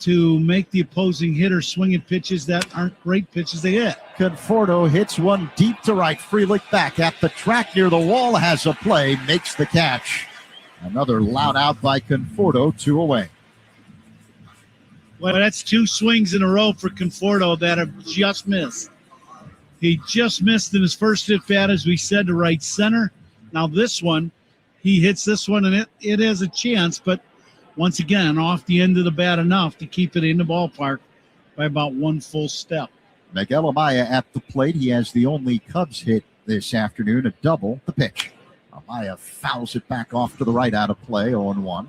to make the opposing hitter swing at pitches that aren't great pitches they hit. Conforto hits one deep to right. Frelick back at the track near the wall, has a play, makes the catch. Another loud out by Conforto, 2 away. Well, that's 2 swings in a row for Conforto that have just missed. He just missed in his first at bat, as we said, to right center. Now this one, he hits this one, and it has a chance, but once again, off the end of the bat enough to keep it in the ballpark by about 1 full step. Miguel Amaya at the plate. He has the only Cubs hit this afternoon, a double. The pitch. Amaya fouls it back off to the right, out of play, 0-1.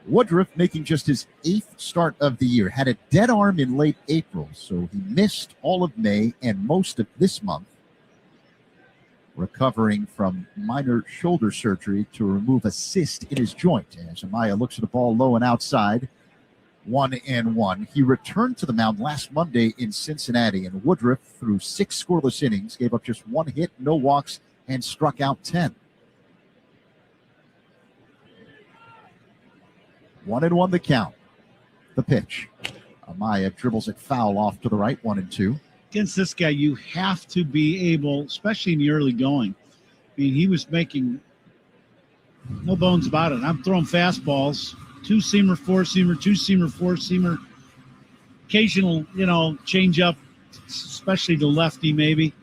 Woodruff making just his 8th start of the year. Had a dead arm in late April, so he missed all of May and most of this month, recovering from minor shoulder surgery to remove a cyst in his joint. As Amaya looks at the ball low and outside, 1-1. He returned to the mound last Monday in Cincinnati, and Woodruff, through 6 scoreless innings, gave up just 1 hit, no walks, and struck out 10. 1-1 the count. The pitch. Amaya dribbles it foul off to the right, 1-2. Against this guy, you have to be able, especially in the early going. I mean, he was making no bones about it. I'm throwing fastballs, 2-seamer, 4-seamer, 2-seamer, 4-seamer, occasional, change up, especially the lefty maybe.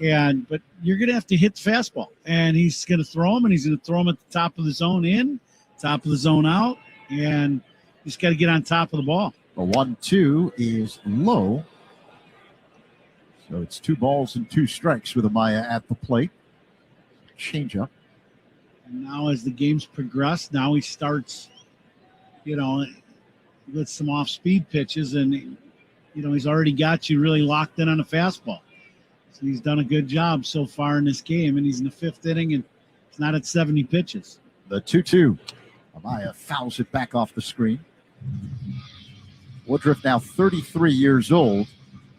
But you're going to have to hit the fastball, and he's going to throw him, and he's going to throw him at the top of the zone in, top of the zone out, and he's got to get on top of the ball. The 1-2 is low. So it's 2 balls and 2 strikes with Amaya at the plate. Change up. And now as the games progress, now he starts, with some off-speed pitches, and, he's already got you really locked in on a fastball. So he's done a good job so far in this game, and he's in the 5th inning, and it's not at 70 pitches. The 2-2. Amaya fouls it back off the screen. Woodruff now 33 years old.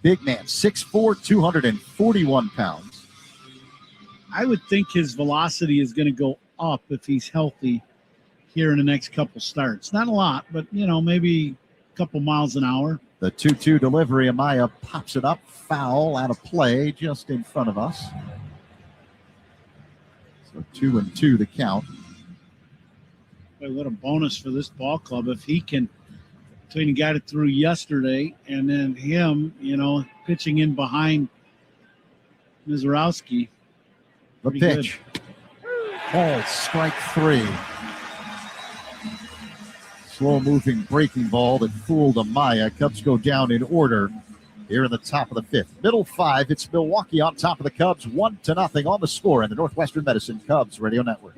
Big man, 6'4", 241 pounds. I would think his velocity is going to go up if he's healthy here in the next couple starts. Not a lot, but, maybe a couple miles an hour. The 2-2 delivery, Amaya pops it up, foul, out of play, just in front of us. So 2-2 the count. Boy, what a bonus for this ball club if he can, between the guy that threw yesterday and then him, pitching in behind Mizorowski. The pitch. Ball, strike 3. Slow-moving breaking ball that fooled Amaya. Cubs go down in order here in the top of the 5th. Middle 5, it's Milwaukee on top of the Cubs, 1-0 on the score in the Northwestern Medicine Cubs Radio Network.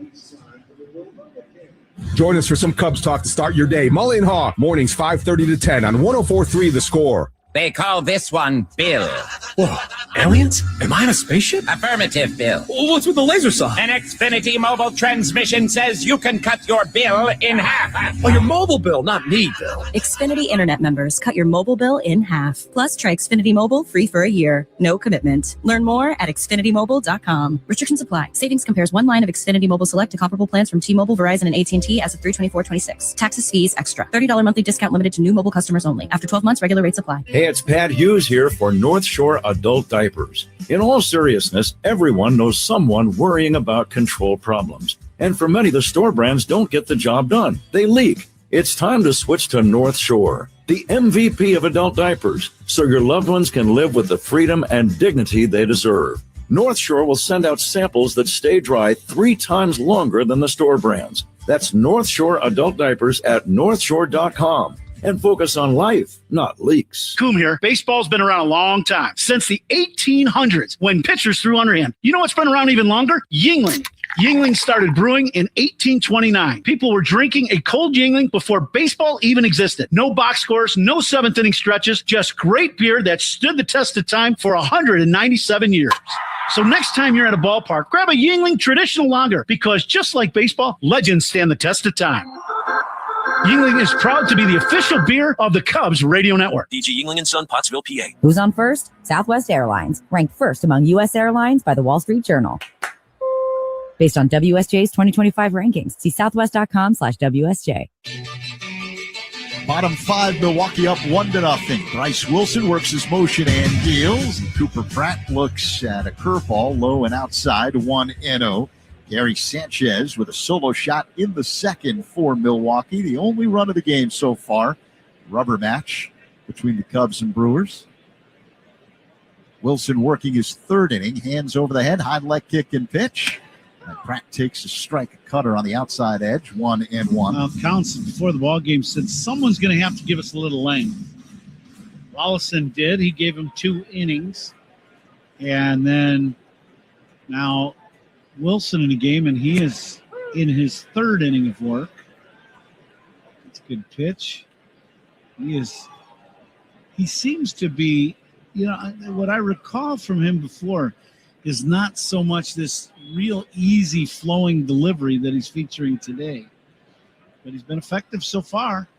Join us for some Cubs talk to start your day. Mully and Haw, mornings 5:30 to 10 on 104.3 The Score. They call this one Bill. Whoa, aliens? Am I in a spaceship? Affirmative, Bill. What's with the laser saw? An Xfinity mobile transmission says you can cut your bill in half. Oh, your mobile bill, not me, Bill. Xfinity Internet members, cut your mobile bill in half. Plus, try Xfinity Mobile free for a year. No commitment. Learn more at xfinitymobile.com. Restrictions apply. Savings compares one line of Xfinity Mobile Select to comparable plans from T-Mobile, Verizon, and AT&T as of 3/24/26. Taxes, fees, extra. $30 monthly discount limited to new mobile customers only. After 12 months, regular rates apply. Hey, it's Pat Hughes here for North Shore Adult Diapers. In all seriousness, everyone knows someone worrying about control problems. And for many, the store brands don't get the job done. They leak. It's time to switch to North Shore, the MVP of adult diapers, so your loved ones can live with the freedom and dignity they deserve. North Shore will send out samples that stay dry 3 times longer than the store brands. That's North Shore Adult Diapers at northshore.com. And focus on life, not leaks. Coom here. Baseball's been around a long time, since the 1800s, when pitchers threw underhand. You know what's been around even longer? Yingling. Yingling started brewing in 1829. People were drinking a cold Yingling before baseball even existed. No box scores, no seventh inning stretches, just great beer that stood the test of time for 197 years. So next time you're at a ballpark, grab a Yingling traditional lager, because just like baseball, legends stand the test of time. Yingling is proud to be the official beer of the Cubs radio network. DG Yingling & Son, Pottsville, PA. Who's on first? Southwest Airlines, ranked first among U.S. airlines by the Wall Street Journal. Based on WSJ's 2025 rankings, see southwest.com/WSJ. Bottom 5, Milwaukee up 1-0. Bryce Wilson works his motion and deals. Cooper Pratt looks at a curveball, low and outside, 1-0. Gary Sanchez with a solo shot in the second for Milwaukee. The only run of the game so far. Rubber match between the Cubs and Brewers. Wilson working his third inning. Hands over the head. High leg kick and pitch. And Pratt takes a strike, a cutter on the outside edge. 1-1. Well, Counts before the ball game said someone's going to have to give us a little length. Wallison did. He gave him 2 innings. And then now Wilson in the game, and he is in his third inning of work. It's a good pitch. He seems to be, what I recall from him before is not so much this real easy flowing delivery that he's featuring today. But he's been effective so far.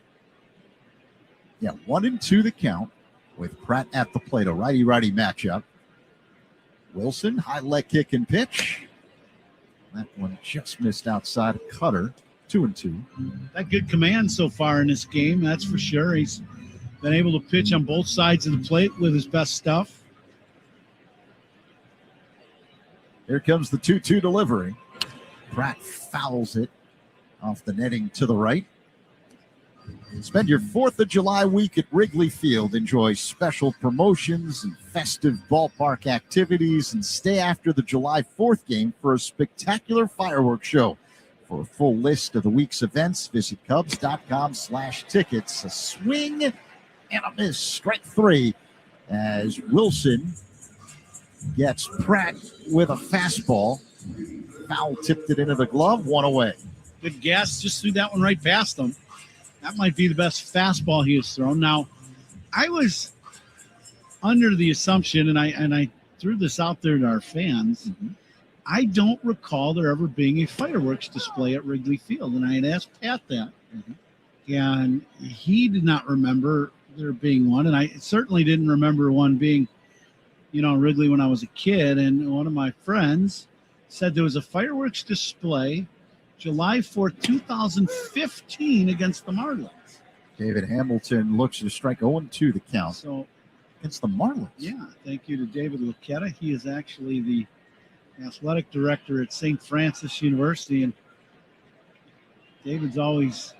Yeah, 1-2 the count with Pratt at the plate. A righty-righty matchup. Wilson, high leg kick and pitch. That one just missed outside. Cutter, 2-2. That good command so far in this game, that's for sure. He's been able to pitch on both sides of the plate with his best stuff. Here comes the 2-2 delivery. Pratt fouls it off the netting to the right. Spend your 4th of July week at Wrigley Field. Enjoy special promotions and festive ballpark activities, and stay after the July 4th game for a spectacular fireworks show. For a full list of the week's events, visit Cubs.com/tickets. A swing and a miss. Strike 3 as Wilson gets Pratt with a fastball. Foul tipped it into the glove. 1 away. Good gas, just threw that one right past him. That might be the best fastball he has thrown. Now, I was under the assumption, and I threw this out there to our fans, I don't recall there ever being a fireworks display at Wrigley Field. And I had asked Pat that. And he did not remember there being one. And I certainly didn't remember one being, Wrigley when I was a kid. And one of my friends said there was a fireworks display July 4th, 2015 against the Marlins. David Hamilton looks to strike 0-2 the count. So against the Marlins. Yeah, thank you to David Lucchetta. He is actually the athletic director at St. Francis University, and David's always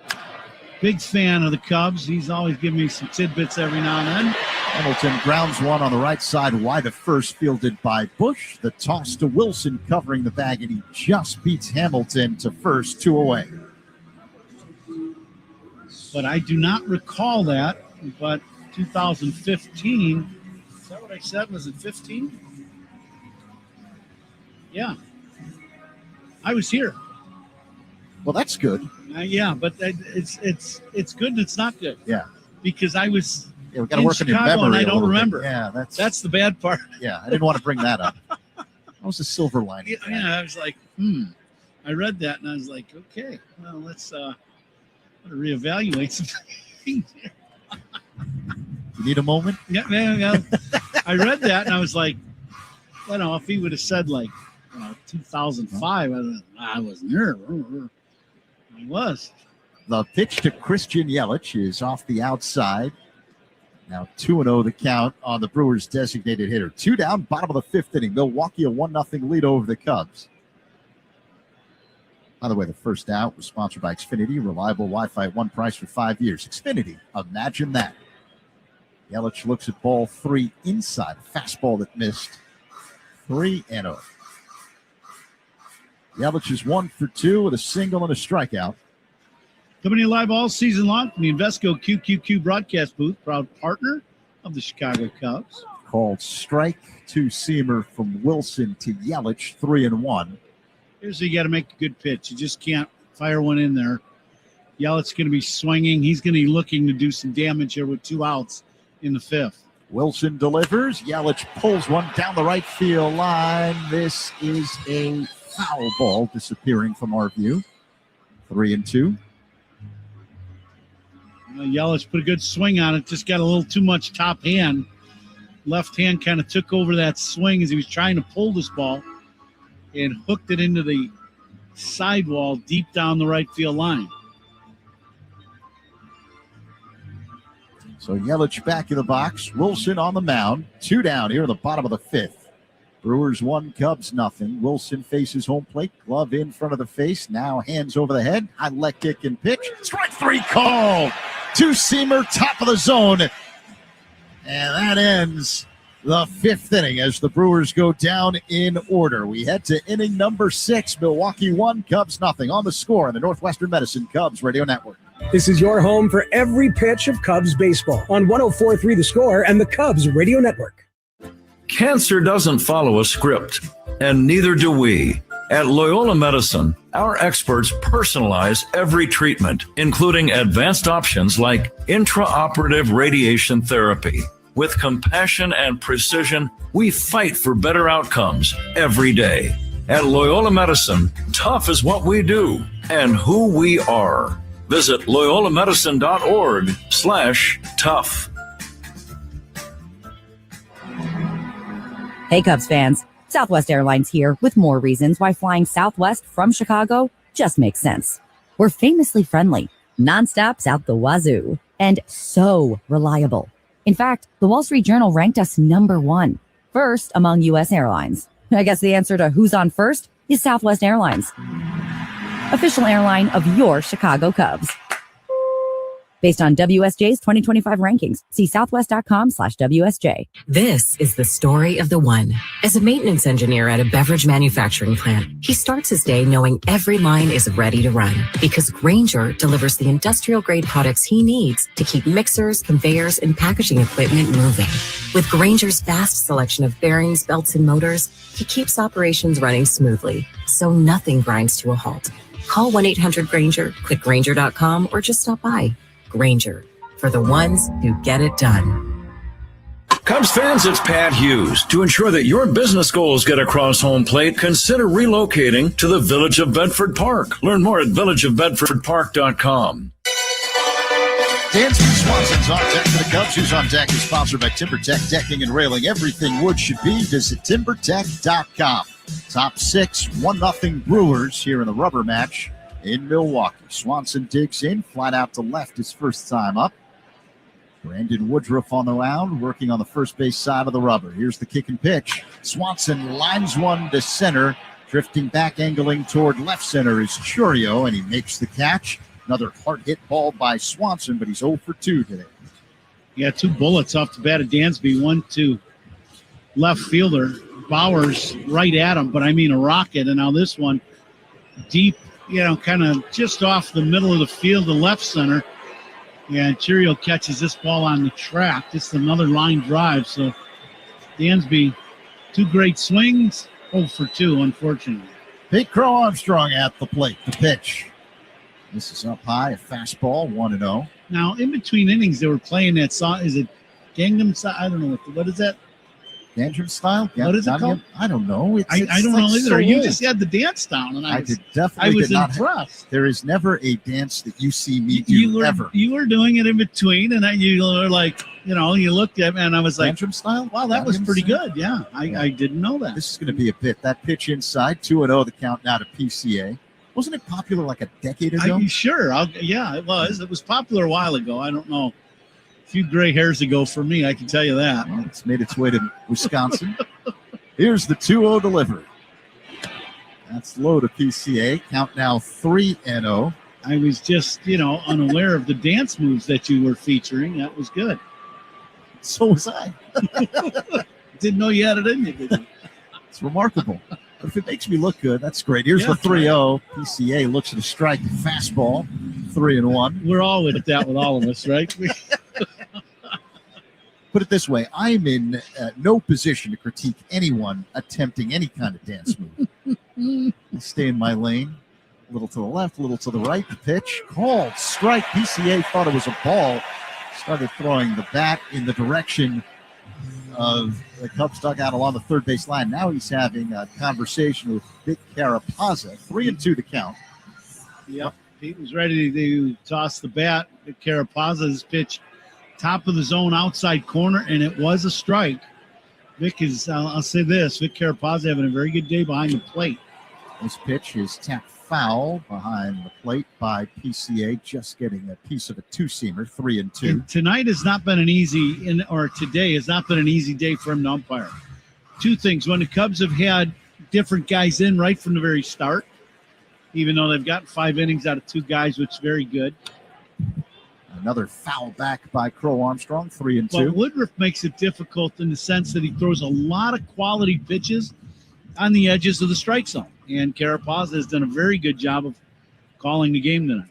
big fan of the Cubs. He's always giving me some tidbits every now and then. Hamilton grounds one on the right side, wide to first, fielded by Bush. The toss to Wilson covering the bag, and he just beats Hamilton to first, 2 away. But I do not recall that, but 2015, is that what I said? Was it 15? Yeah. I was here. Well, that's good. Yeah, but it's good and it's not good. Yeah. Because I was Yeah, we got to work on your Chicago, memory. and I don't remember. Yeah, that's the bad part. Yeah, I didn't want to bring that up. That was the silver lining. Yeah, I was like, I read that and I was like, okay, well, let's reevaluate some things here. You need a moment? Yeah. I read that and I was like, if he would have said 2005, I wasn't here. I was. The pitch to Christian Yelich is off the outside. Now 2-0 the count on the Brewers' designated hitter. 2 down, bottom of the fifth inning. Milwaukee a 1-0 lead over the Cubs. By the way, the first out was sponsored by Xfinity. Reliable Wi-Fi at one price for 5 years. Xfinity, imagine that. Yelich looks at ball 3 inside. Fastball that missed. 3-0. Yelich is 1 for 2 with a single and a strikeout. Coming in live all season long from the Invesco QQQ broadcast booth, proud partner of the Chicago Cubs. Called strike, 2-seamer from Wilson to Yelich, 3-1. Here's where you got to make a good pitch. You just can't fire one in there. Yelich's going to be swinging. He's going to be looking to do some damage here with 2 outs in the fifth. Wilson delivers. Yelich pulls one down the right field line. This is a foul ball disappearing from our view. 3-2. Yelich put a good swing on it. Just got a little too much top hand. Left hand kind of took over that swing as he was trying to pull this ball and hooked it into the sidewall deep down the right field line. So Yelich back in the box. Wilson on the mound. 2 down here in the bottom of the fifth. Brewers 1, Cubs 0. Wilson faces home plate. Glove in front of the face. Now hands over the head. High leg kick and pitch. Strike 3 called. 2-seamer, top of the zone. And that ends the fifth inning as the Brewers go down in order. We head to inning number 6. Milwaukee 1, Cubs 0 on the score on the Northwestern Medicine Cubs Radio Network. This is your home for every pitch of Cubs baseball on 104.3 The Score and the Cubs Radio Network. Cancer doesn't follow a script, and neither do we. At Loyola Medicine, our experts personalize every treatment, including advanced options like intraoperative radiation therapy. With compassion and precision, we fight for better outcomes every day. At Loyola Medicine, tough is what we do and who we are. Visit loyolamedicine.org/tough. Hey, Cubs fans. Southwest Airlines here with more reasons why flying Southwest from Chicago just makes sense. We're famously friendly, nonstops out the wazoo, and so reliable. In fact, the Wall Street Journal ranked us number 1, first among U.S. airlines. I guess the answer to who's on first is Southwest Airlines, official airline of your Chicago Cubs. Based on WSJ's 2025 rankings, see southwest.com/WSJ. This is the story of the one. As a maintenance engineer at a beverage manufacturing plant, he starts his day knowing every line is ready to run because Grainger delivers the industrial-grade products he needs to keep mixers, conveyors, and packaging equipment moving. With Grainger's vast selection of bearings, belts, and motors, he keeps operations running smoothly, so nothing grinds to a halt. Call 1-800-GRAINGER, click Grainger.com, or just stop by. Grainger, for the ones who get it done. Cubs fans, it's Pat Hughes. To ensure that your business goals get across home plate, consider relocating to the Village of Bedford Park. Learn more at villageofbedfordpark.com. Dansby Swanson's on deck for the Cubs. Who's on deck is sponsored by TimberTech Decking and Railing. Everything wood should be. Visit TimberTech.com. Top 6, 1-0 Brewers here in the rubber match in Milwaukee. Swanson digs in, flat out to left his first time up. Brandon Woodruff on the mound, working on the first base side of the rubber. Here's the kick and pitch. Swanson lines one to center. Drifting back, angling toward left center is Churio, and he makes the catch. Another hard-hit ball by Swanson, but he's 0 for 2 today. Yeah, 2 bullets off the bat of Dansby. 1 to left fielder. Bowers right at him, but I mean a rocket. And now this one deep, kind of just off the middle of the field to left center. And Churio catches this ball on the track. Just another line drive. So Dansby, 2 great swings, 0 for 2, unfortunately. Big Crow Armstrong at the plate. The pitch. This is up high, a fastball, 1-0. Now, in between innings, they were playing that song. Is it Gangnam Style. I don't know what is that? Gangnam Style? What is it called? I don't know. I don't know either. So You old. just had the dance down, and I was did not impressed. There is never a dance that you see me do ever. You were doing it in between, and you were like, you looked at me, and I was like, Gangnam Style? Wow, that was pretty good. Yeah, I didn't know that. This is going to be a bit. That pitch inside, 2-0, the count now to PCA. Wasn't it popular like a decade ago? Sure. Yeah, it was. It was popular a while ago. I don't know. A few gray hairs ago for me, I can tell you that. Well, it's made its way to Wisconsin. Here's the 2-0 delivery. That's low to PCA. Count now 3-0. I was just, unaware of the dance moves that you were featuring. That was good. So was I. Didn't know you had it in you, did you? It's remarkable. But if it makes me look good, that's great. Here's the 3-0. PCA looks at a strike fastball. 3-1. We're all with that with all of us, right? Put it this way. I'm in no position to critique anyone attempting any kind of dance move. I stay in my lane. A little to the left, a little to the right. The pitch called strike. PCA thought it was a ball. Started throwing the bat in the direction of the Cubs dugout along the third base line. Now he's having a conversation with Vic Carapazza. 3-2 to count. Yep. He was ready to toss the bat. Vic Carapazza's pitch, top of the zone, outside corner, and it was a strike. Vic is, I'll say this, Vic Carapazza having a very good day behind the plate. This pitch is tapped foul behind the plate by PCA, just getting a piece of a two-seamer, 3-2. And tonight has not been today has not been an easy day for him to umpire. Two things. When the Cubs have had different guys in right from the very start, even though they've gotten 5 innings out of 2 guys, which is very good. Another foul back by Crow Armstrong, 3-2. But Woodruff makes it difficult in the sense that he throws a lot of quality pitches on the edges of the strike zone. And Carapazza has done a very good job of calling the game tonight.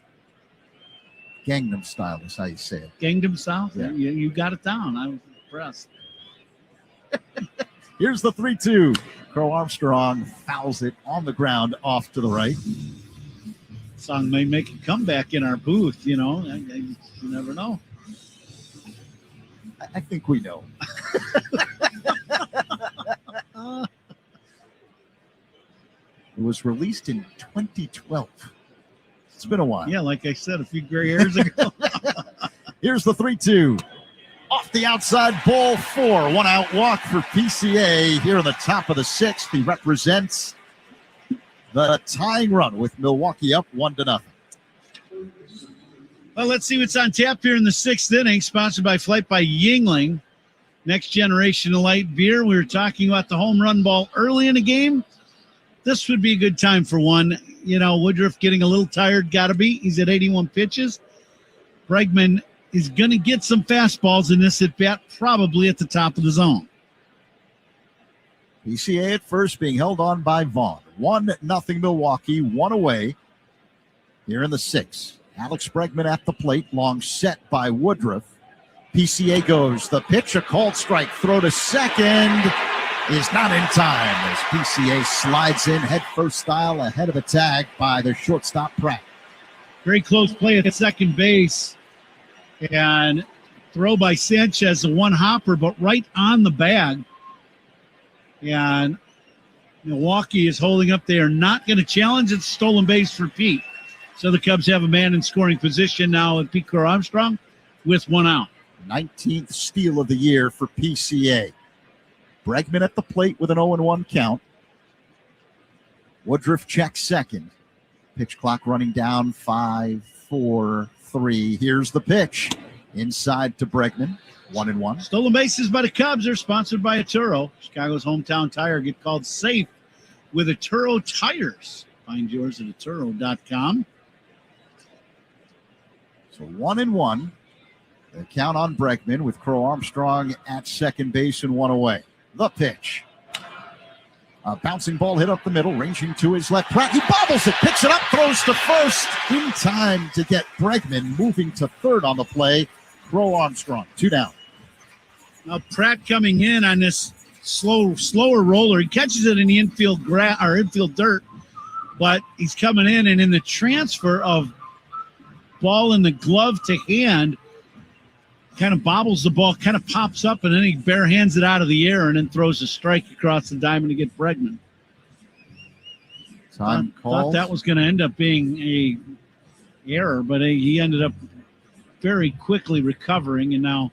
Gangnam Style is how you say it. Gangnam Style? Yeah. You got it down. I was impressed. Here's the 3-2. Crow Armstrong fouls it on the ground off to the right. Song may make a comeback in our booth, you never know. I think we know. It was released in 2012. It's been a while. Yeah, like I said, a few gray hairs ago. Here's the 3-2. Off the outside, ball 4. 1 out walk for PCA here in the top of the 6th. He represents the tying run with Milwaukee up 1-0. Well, let's see what's on tap here in the 6th inning, sponsored by Flight by Yingling. Next generation of light beer. We were talking about the home run ball early in the game. This would be a good time for one. Woodruff getting a little tired, got to be. He's at 81 pitches. Bregman is going to get some fastballs in this at-bat, probably at the top of the zone. PCA at first being held on by Vaughn. 1-0 Milwaukee, 1 away here in the 6th. Alex Bregman at the plate, long set by Woodruff. PCA goes. The pitch, a called strike. Throw to second is not in time as PCA slides in head first style ahead of a tag by the shortstop Pratt. Very close play at second base. And throw by Sanchez, a one-hopper, but right on the bag. And Milwaukee is holding up. They are not going to challenge. It's stolen base for Pete. So the Cubs have a man in scoring position now at Pete Crow Armstrong with 1 out. 19th steal of the year for PCA. Bregman at the plate with an 0-1 count. Woodruff checks second. Pitch clock running down, 5, 4, 3. Here's the pitch. Inside to Bregman, 1-1. Stolen bases by the Cubs. They're sponsored by Atturo. Chicago's hometown tire. Get called safe with Atturo tires. Find yours at Atturo.com. So 1-1. The count on Bregman with Crow Armstrong at second base and 1 away. The pitch. A bouncing ball hit up the middle, ranging to his left. Pratt, he bobbles it, picks it up, throws to first. In time to get Bregman moving to third on the play. Crow Armstrong, 2 down. Now Pratt coming in on this slower roller. He catches it in the infield infield dirt, but he's coming in, and in the transfer of ball in the glove to hand, kind of bobbles the ball, kind of pops up, and then he bare hands it out of the air and then throws a strike across the diamond to get Bregman. Thought that was going to end up being a error, but he ended up very quickly recovering, and now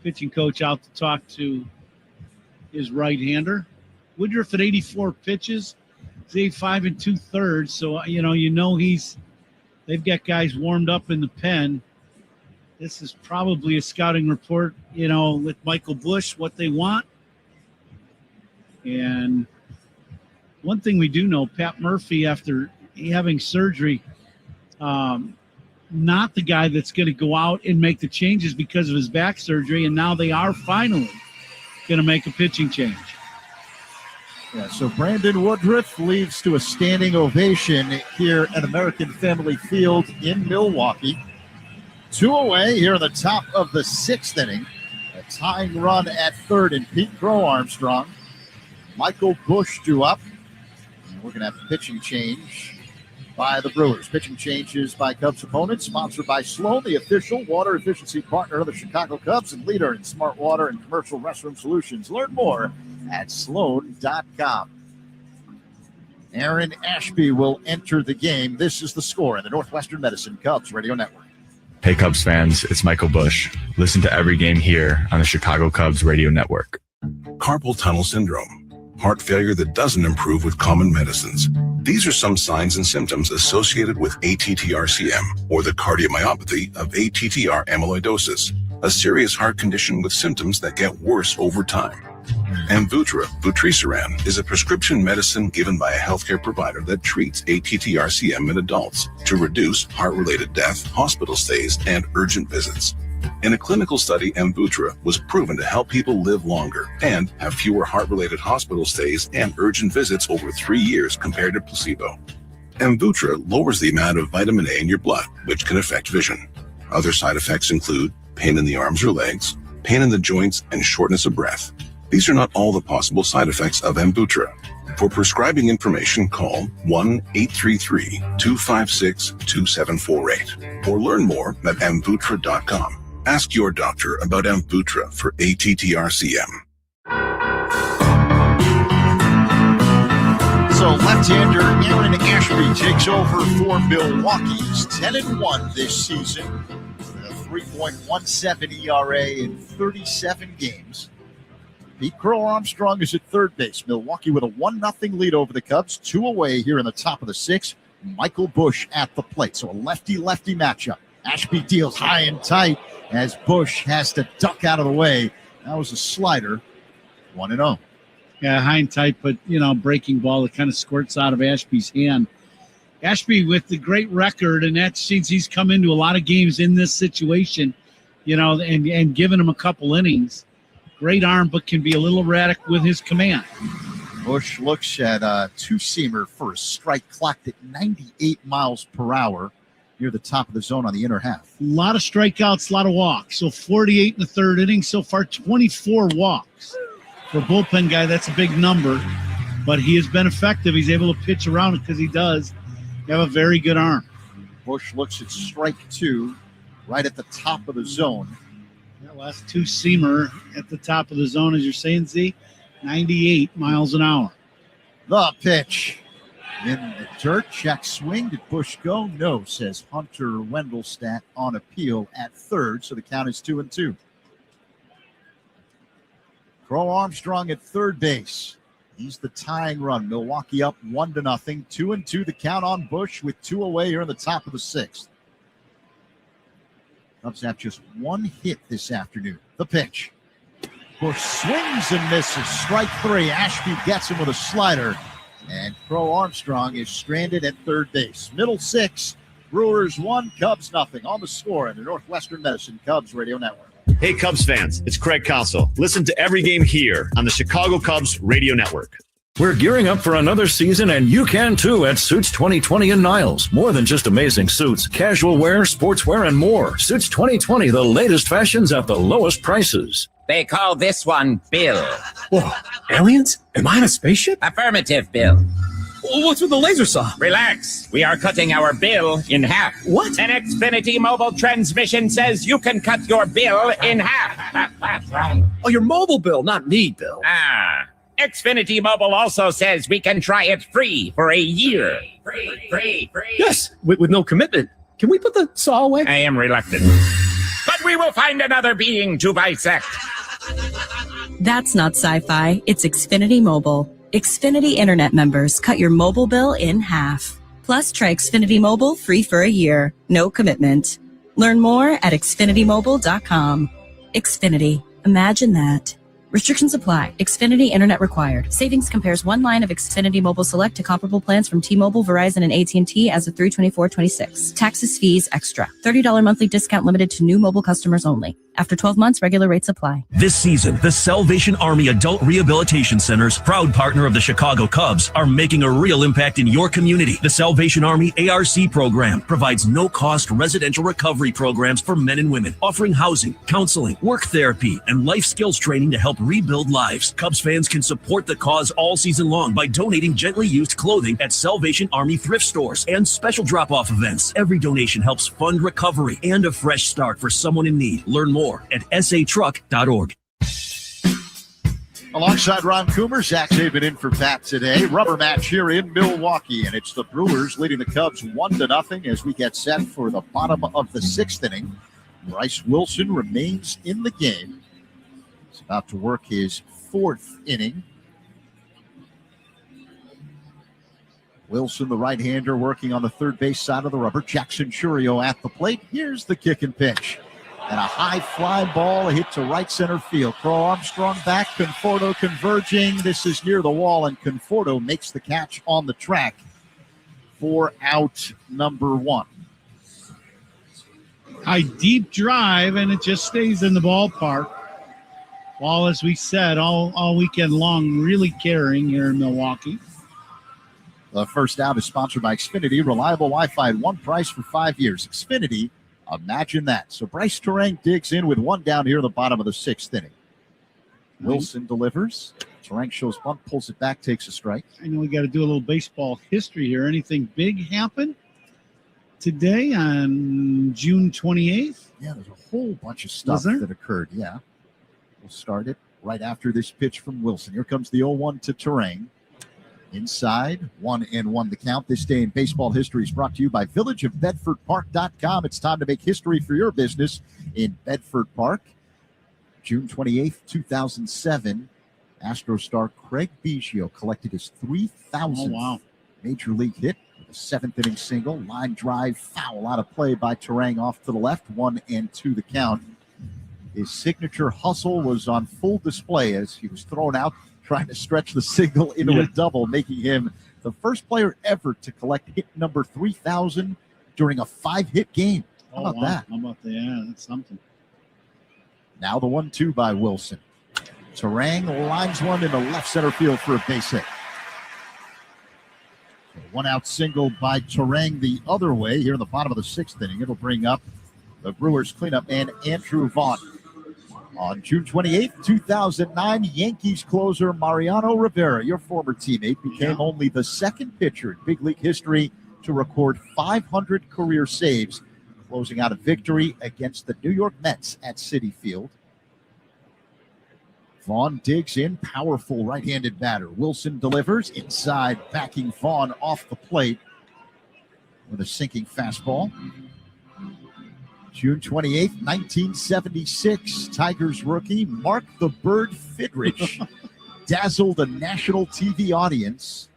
pitching coach out to talk to his right-hander. Woodruff at 84 pitches. He's 5 2/3, so they've got guys warmed up in the pen. This is probably a scouting report, with Michael Busch, what they want. And one thing we do know, Pat Murphy, after having surgery, not the guy that's going to go out and make the changes because of his back surgery, and now they are finally going to make a pitching change. Yeah, so Brandon Woodruff leads to a standing ovation here at American Family Field in Milwaukee. 2 away here in the top of the 6th inning. A tying run at third in Pete Crow Armstrong. Michael Busch due up. And we're going to have a pitching change by the Brewers. Pitching changes by Cubs opponents, sponsored by Sloan, the official water efficiency partner of the Chicago Cubs and leader in smart water and commercial restroom solutions. Learn more at Sloan.com. Aaron Ashby will enter the game. This is the score in the Northwestern Medicine Cubs Radio Network. Hey Cubs fans, it's Michael Busch. Listen to every game here on the Chicago Cubs Radio Network. Carpal tunnel syndrome, heart failure that doesn't improve with common medicines. These are some signs and symptoms associated with ATTR-CM, or the cardiomyopathy of ATTR amyloidosis, a serious heart condition with symptoms that get worse over time. Amvuttra, vutrisiran, is a prescription medicine given by a healthcare provider that treats ATTR-CM in adults to reduce heart-related death, hospital stays, and urgent visits. In a clinical study, Amvuttra was proven to help people live longer and have fewer heart-related hospital stays and urgent visits over 3 years compared to placebo. Amvuttra lowers the amount of vitamin A in your blood, which can affect vision. Other side effects include pain in the arms or legs, pain in the joints, and shortness of breath. These are not all the possible side effects of Amvuttra. For prescribing information, call 1-833-256-2748 or learn more at amvuttra.com. Ask your doctor about Amvuttra for ATTR-CM. So left-hander Aaron Ashby takes over for Milwaukee. He's 10-1 this season with a 3.17 ERA in 37 games. Pete Crow Armstrong is at third base. Milwaukee with a 1-0 lead over the Cubs. 2 away here in the top of the 6th. Michael Busch at the plate. So a lefty-lefty matchup. Ashby deals high and tight as Busch has to duck out of the way. That was a slider. 1-0. Yeah, high and tight, but, breaking ball that kind of squirts out of Ashby's hand. Ashby with the great record, and that since he's come into a lot of games in this situation, and given him a couple innings. Great arm, but can be a little erratic with his command. Busch looks at a two-seamer for a strike clocked at 98 miles per hour near the top of the zone on the inner half. A lot of strikeouts, a lot of walks. So 48 in the third inning. So far, 24 walks. For a bullpen guy, that's a big number. But he has been effective. He's able to pitch around it because he does have a very good arm. Busch looks at strike 2 right at the top of the zone. That last two-seamer at the top of the zone, as you're saying, Z, 98 miles an hour. The pitch in the dirt. Check swing. Did Busch go? No, says Hunter Wendelstadt on appeal at third. So the count is 2-2. Crow Armstrong at third base. He's the tying run. Milwaukee up 1-0. 2-2 the count on Busch with 2 away here in the top of the 6th. Cubs have just 1 hit this afternoon. The pitch. Busch swings and misses. Strike 3. Ashby gets him with a slider. And Crow Armstrong is stranded at third base. Middle 6. Brewers 1, Cubs 0. On the score in the Northwestern Medicine Cubs Radio Network. Hey, Cubs fans, it's Craig Counsell. Listen to every game here on the Chicago Cubs Radio Network. We're gearing up for another season, and you can too at Suits 2020 in Niles. More than just amazing suits, casual wear, sportswear, and more. Suits 2020, the latest fashions at the lowest prices. They call this one Bill. Whoa, aliens? Am I in a spaceship? Affirmative, Bill. What's with the laser saw? Relax. We are cutting our bill in half. What? An Xfinity mobile transmission says you can cut your bill in half. Oh, your mobile bill, not me, Bill. Xfinity Mobile also says we can try it free for a year. Free. Yes, with no commitment. Can we put the saw away? I am reluctant. But we will find another being to bisect. That's not sci-fi. It's Xfinity Mobile. Xfinity Internet members cut your mobile bill in half. Plus, try Xfinity Mobile free for a year. No commitment. Learn more at xfinitymobile.com. Xfinity. Imagine that. Restrictions apply. Xfinity Internet required. Savings compares one line of Xfinity Mobile Select to comparable plans from T-Mobile, Verizon, and AT&T as of 3/24/26. Taxes, fees, extra. $30 monthly discount limited to new mobile customers only. After 12 months, regular rates apply. This season, the Salvation Army Adult Rehabilitation Centers, proud partner of the Chicago Cubs, are making a real impact in your community. The Salvation Army ARC program provides no-cost residential recovery programs for men and women, offering housing, counseling, work therapy, and life skills training to help rebuild lives. Cubs fans can support the cause all season long by donating gently used clothing at Salvation Army thrift stores and special drop-off events. Every donation helps fund recovery and a fresh start for someone in need. Learn more at satruck.org. Alongside Ron Coomer, Zach Saban in for Pat today. Rubber match here in Milwaukee, and it's the Brewers leading the Cubs 1-0 as we get set for the bottom of the sixth inning. Bryce Wilson remains in the game. He's about to work his fourth inning. Wilson, the right-hander, working on the third base side of the rubber. Jackson Churio at the plate. Here's the kick and pitch. And a high fly ball hit to right center field. Crow Armstrong back, Conforto converging. This is near the wall, and Conforto makes the catch on the track for out number one. High deep drive, and it just stays in the ballpark. Ball, as we said, all weekend long, really carrying here in Milwaukee. The first out is sponsored by Xfinity. Reliable Wi-Fi at one price for 5 years. Xfinity. Imagine that. So Bryce Terang digs in with one down here in the bottom of the sixth inning. Wilson delivers. Terang shows bunt, pulls it back, takes a strike. I know we got to do a little baseball history here. Anything big happen today on June 28th? Yeah, there's a whole bunch of stuff that occurred. Yeah. We'll start it right after this pitch from Wilson. Here comes the 0-1 to Terang. Inside, 1-1 the count. This day in baseball history is brought to you by villageofbedfordpark.com. It's time to make history for your business in Bedford Park. June 28th, 2007, Astro star Craig Biggio collected his 3,000th major league hit with a seventh inning single. Line drive, foul out of play by Terang off to the left. 1-2 the count. His signature hustle was on full display as he was thrown out, trying to stretch the single into a double, making him the first player ever to collect hit number 3,000 during a 5-hit game. How about that? How about that? Yeah, that's something. Now the 1-2 by Wilson. Terang lines one into left center field for a base hit. One out single by Terang the other way here in the bottom of the sixth inning. It'll bring up the Brewers cleanup man, Andrew Vaughn. On June 28th, 2009, Yankees closer Mariano Rivera, your former teammate, became only the second pitcher in big league history to record 500 career saves, closing out a victory against the New York Mets at Citi Field. Vaughn digs in, powerful right-handed batter. Wilson delivers inside, backing Vaughn off the plate with a sinking fastball. June 28th, 1976, Tigers rookie Mark the Bird Fidrich dazzled a national TV audience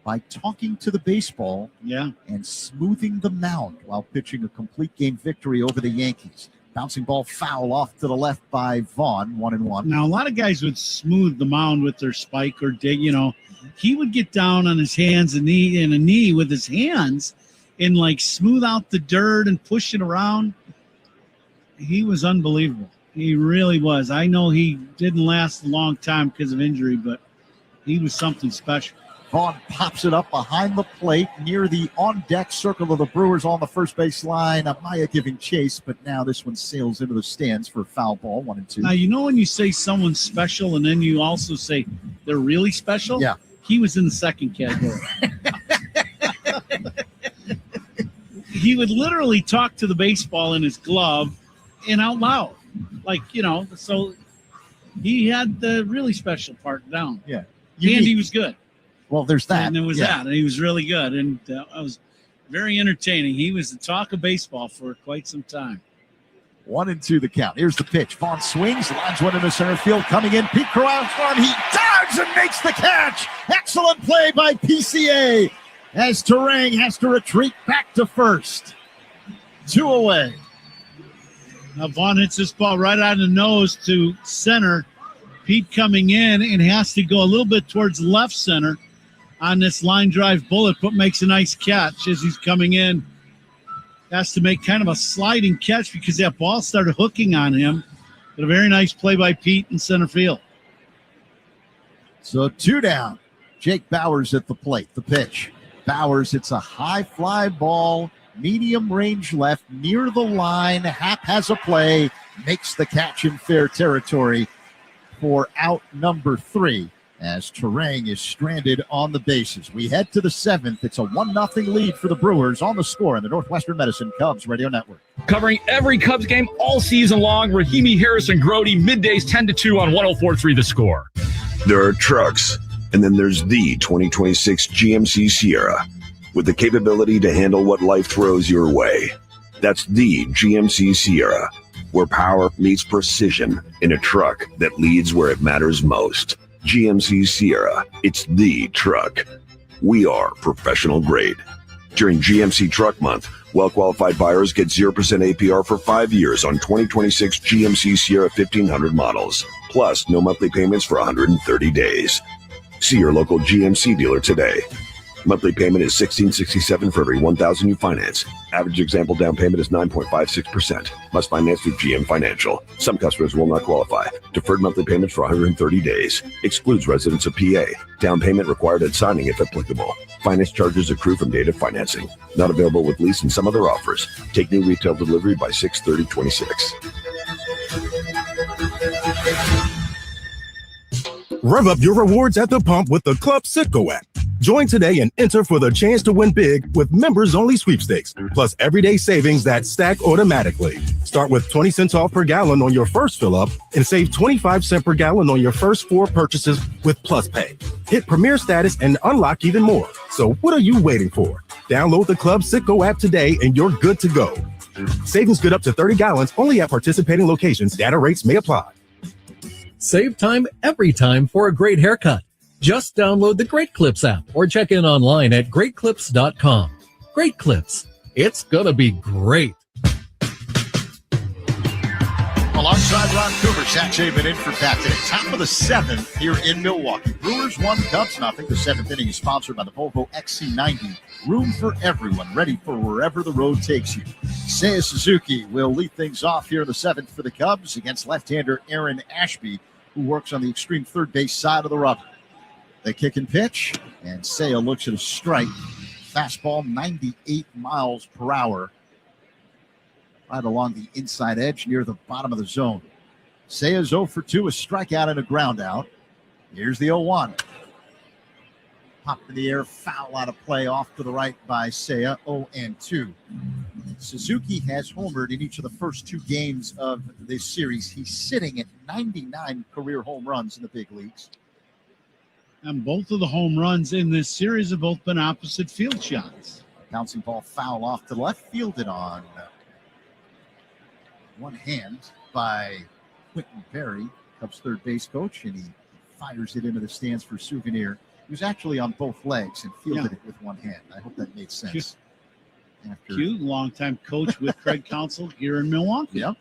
by talking to the baseball and smoothing the mound while pitching a complete game victory over the Yankees. Bouncing ball foul off to the left by Vaughn, 1-1. Now, a lot of guys would smooth the mound with their spike or dig, He would get down on his hands and a knee with his hands and smooth out the dirt and push it around. He was unbelievable. He really was. I know he didn't last a long time because of injury, but he was something special. Vaughn pops it up behind the plate near the on-deck circle of the Brewers on the first base line. Amaya giving chase, but now this one sails into the stands for a foul ball, 1-2. Now, when you say someone's special and then you also say they're really special? Yeah. He was in the second category. He would literally talk to the baseball in his glove and out loud. Like, so he had the really special part down. Yeah. And he was good. Well, there's that. And there was that. And he was really good. And I was very entertaining. He was the talk of baseball for quite some time. 1-2 the count. Here's the pitch. Vaughn swings, lines one into center field. Coming in, Pete Corral's arm. He dives and makes the catch. Excellent play by PCA as Terang has to retreat back to first. 2 away. Now Vaughn hits this ball right on the nose to center. Pete coming in and has to go a little bit towards left center on this line drive bullet, but makes a nice catch as he's coming in. Has to make kind of a sliding catch because that ball started hooking on him. But a very nice play by Pete in center field. So 2 down. Jake Bowers at the plate. The pitch. Bowers hits a high fly ball, medium range left, near the line. Happ has a play, makes the catch in fair territory for out number 3 as Terang is stranded on the bases. We head to the 7th. It's a 1-0 lead for the Brewers on the score on the Northwestern Medicine Cubs Radio Network. Covering every Cubs game all season long, Rahimi, Harris, and Grody, middays 10-2 on 104.3 The Score. There are trucks, and then there's the 2026 GMC Sierra with the capability to handle what life throws your way. That's the GMC Sierra, where power meets precision in a truck that leads where it matters most. GMC Sierra, it's the truck. We are professional grade. During GMC Truck Month, well-qualified buyers get 0% APR for 5 years on 2026 GMC Sierra 1500 models, plus no monthly payments for 130 days. See your local GMC dealer today. Monthly payment is $1,667 for every $1,000 you finance. Average example down payment is 9.56%. Must finance through GM Financial. Some customers will not qualify. Deferred monthly payments for 130 days. Excludes residents of PA. Down payment required at signing if applicable. Finance charges accrue from date of financing. Not available with lease and some other offers. Take new retail delivery by 6/30/26. Rev up your rewards at the pump with the Club Citgo app. Join today and enter for the chance to win big with members-only sweepstakes, plus everyday savings that stack automatically. Start with 20 cents off per gallon on your first fill-up and save 25 cents per gallon on your first 4 purchases with Plus Pay. Hit Premier status and unlock even more. So what are you waiting for? Download the Club Citgo app today and you're good to go. Savings good up to 30 gallons only at participating locations. Data rates may apply. Save time every time for a great haircut. Just download the Great Clips app or check in online at greatclips.com. Great Clips. It's gonna be great. Alongside Ron Cooper, Zach Chabin in for Pat today. Top of the 7th here in Milwaukee. Brewers 1, Cubs nothing. The 7th inning is sponsored by the Volvo XC90. Room for everyone, ready for wherever the road takes you. Seiya Suzuki will lead things off here in the 7th for the Cubs against left-hander Aaron Ashby, who works on the extreme third base side of the rubber. They kick and pitch, and Seiya looks at a strike. Fastball 98 miles per hour. Right along the inside edge near the bottom of the zone. Seiya's 0 for 2, a strikeout and a ground out. Here's the 0-1. Popped in the air, foul out of play off to the right by Seiya, 0-2. Suzuki has homered in each of the first 2 games of this series. He's sitting at 99 career home runs in the big leagues. And both of the home runs in this series have both been opposite field shots. Bouncing ball foul off to the left, fielded on one hand by Quentin Perry, Cubs third base coach, and he fires it into the stands for Souvenir. He was actually on both legs and fielded it with one hand. I hope that made sense. Q, longtime coach with Craig Counsell here in Milwaukee. Yep.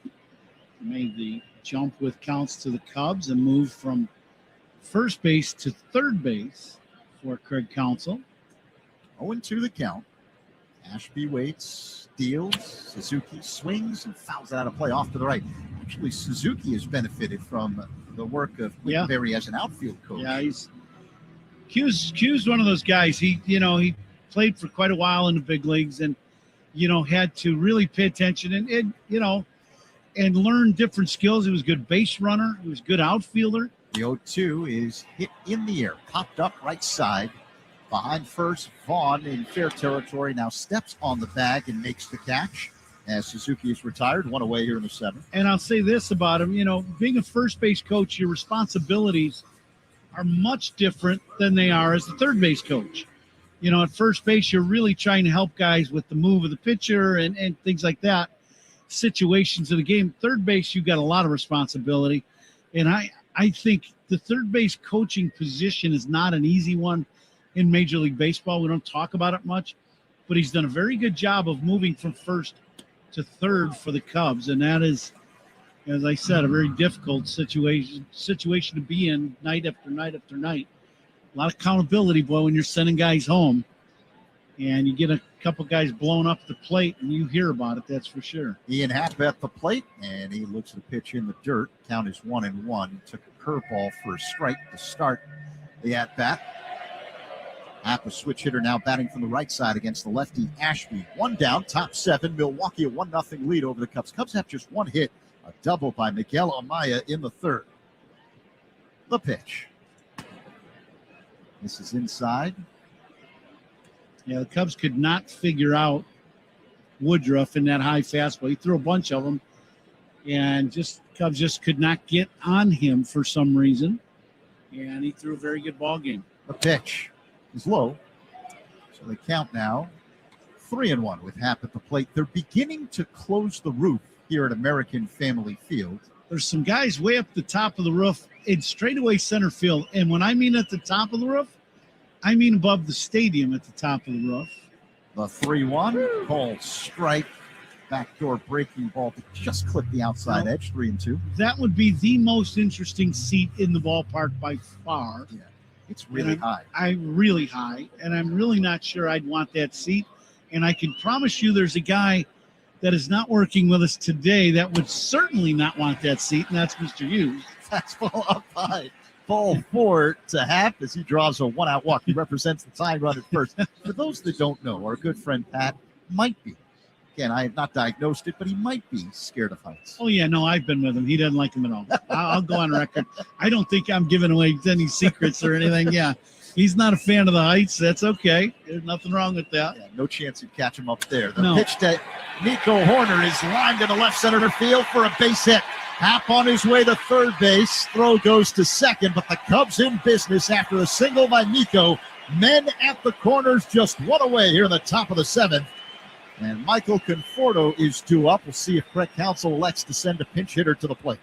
Made the jump with Counts to the Cubs and moved from first base to third base for Craig Counsell. 0-2 the count. Ashby waits, deals, Suzuki swings and fouls it out of play off to the right. Actually, Suzuki has benefited from the work of Quentin Perry as an outfield coach. Yeah, Q's one of those guys. He played for quite a while in the big leagues and, had to really pay attention and learn different skills. He was a good base runner. He was a good outfielder. The 0-2 is hit in the air, popped up right side. Behind first, Vaughn in fair territory now steps on the bag and makes the catch as Suzuki is retired, one away here in the 7th. And I'll say this about him, being a first base coach, your responsibilities are much different than they are as the third base coach. At first base, you're really trying to help guys with the move of the pitcher and things like that, situations of the game. Third base, you've got a lot of responsibility. And I think the third base coaching position is not an easy one in Major League Baseball. We don't talk about it much, but he's done a very good job of moving from first to third for the Cubs, and that is, as I said, a very difficult situation to be in night after night after night. A lot of accountability, boy, when you're sending guys home, and you get a couple guys blown up the plate, and you hear about it, that's for sure. Ian Happ at the plate, and he looks at the pitch in the dirt. Count is 1-1. Took a curveball for a strike to start the at-bat. Happ, a switch hitter, now batting from the right side against the lefty Ashby. One down, top 7. Milwaukee a 1-0 lead over the Cubs. Cubs have just one hit, a double by Miguel Amaya in the 3rd. The pitch. This is inside. Yeah, the Cubs could not figure out Woodruff in that high fastball. He threw a bunch of them, and Cubs just could not get on him for some reason. And he threw a very good ball game. The pitch is low. So they count now 3-1 with Happ at the plate. They're beginning to close the roof here at American Family Field. There's some guys way up the top of the roof in straightaway center field. And when I mean at the top of the roof, I mean above the stadium at the top of the roof. The 3-1, called strike. Backdoor breaking ball to just clip the outside edge, 3-2. That would be the most interesting seat in the ballpark by far. Yeah, it's really high. Really high, and I'm really not sure I'd want that seat. And I can promise you there's a guy that is not working with us today that would certainly not want that seat, and that's Mr. Hughes. Fastball up high. Ball 4 to Happ as he draws a 1-out walk. He represents the tying run at first. For those that don't know, our good friend Pat might be. Again, I have not diagnosed it, but he might be scared of heights. Oh, yeah, no, I've been with him. He doesn't like him at all. I'll go on record. I don't think I'm giving away any secrets or anything. Yeah, he's not a fan of the heights. That's okay. There's nothing wrong with that. Yeah, no chance you'd catch him up there. The pitch to Nico Horner is lined to the left center field for a base hit. Happ on his way to third base. Throw goes to second, but the Cubs in business after the single by Nico. Men at the corners, just one away here in the top of the 7th. And Michael Conforto is due up. We'll see if Brett Counsell elects to send a pinch hitter to the plate.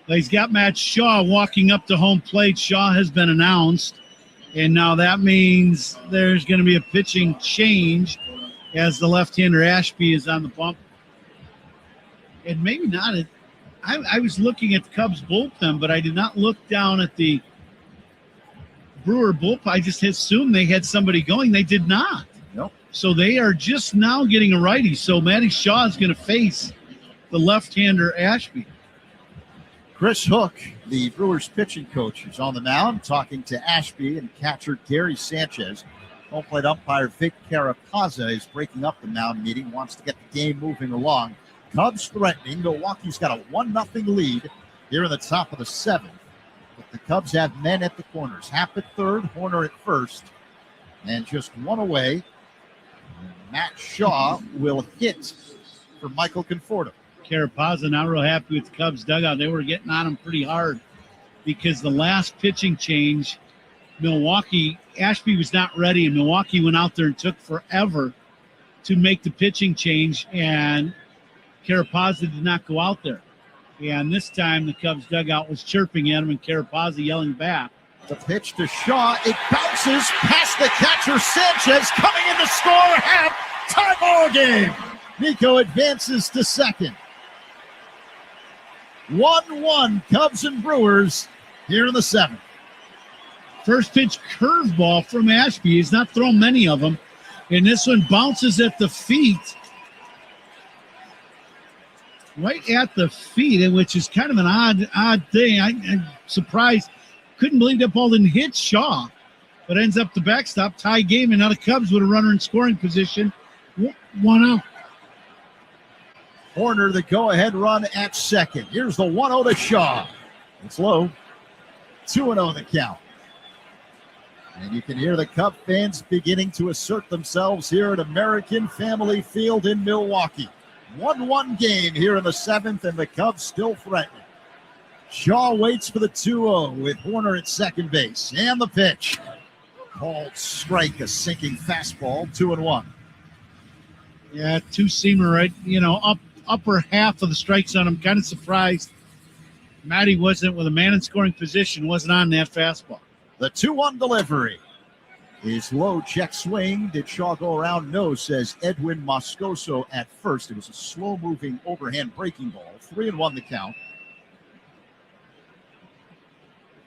He's got Matt Shaw walking up to home plate. Shaw has been announced. And now that means there's going to be a pitching change as the left-hander Ashby is on the bump. And maybe not. I was looking at the Cubs bullpen, but I did not look down at the Brewer bullpen. I just assumed they had somebody going. They did not. Nope. So they are just now getting a righty. So Matty Shaw is going to face the left-hander Ashby. Chris Hook, the Brewers pitching coach, is on the mound talking to Ashby and catcher Gary Sanchez. Home plate umpire Vic Carapazza is breaking up the mound meeting, wants to get the game moving along. Cubs threatening. Milwaukee's got a 1-0 lead here in the top of the 7th. But the Cubs have men at the corners. Happ at third, Horner at first. And just one away, Matt Shaw will hit for Michael Conforto. Carapazza not real happy with the Cubs dugout. They were getting on him pretty hard because the last pitching change, Milwaukee, Ashby was not ready, and Milwaukee went out there and took forever to make the pitching change, and Carapazza did not go out there. And this time the Cubs dugout was chirping at him and Carapazza yelling back. The pitch to Shaw. It bounces past the catcher Sanchez, coming in to score. Half tie ball game. Nico advances to second. 1-1 Cubs and Brewers here in the 7th. First pitch curveball from Ashby. He's not thrown many of them. And this one bounces at the feet. Right at the feet, which is kind of an odd thing. I'm surprised. Couldn't believe that ball didn't hit Shaw. But ends up the backstop, tie game, and now the Cubs with a runner in scoring position. 1 out. Horner, the go-ahead run at second. Here's the 1-0 to Shaw. It's low. 2-0 the count. And you can hear the Cub fans beginning to assert themselves here at American Family Field in Milwaukee. 1-1 game here in the 7th, and the Cubs still threatening. Shaw waits for the 2-0 with Horner at second base. And the pitch. Called strike, a sinking fastball, 2-1. Yeah, two-seamer, right? Upper half of the strike zone. I'm kind of surprised Matty wasn't, with a man in scoring position, wasn't on that fastball. The 2-1 delivery is low, check swing. Did Shaw go around? No, says Edwin Moscoso at first. It was a slow-moving overhand breaking ball. 3-1 the count.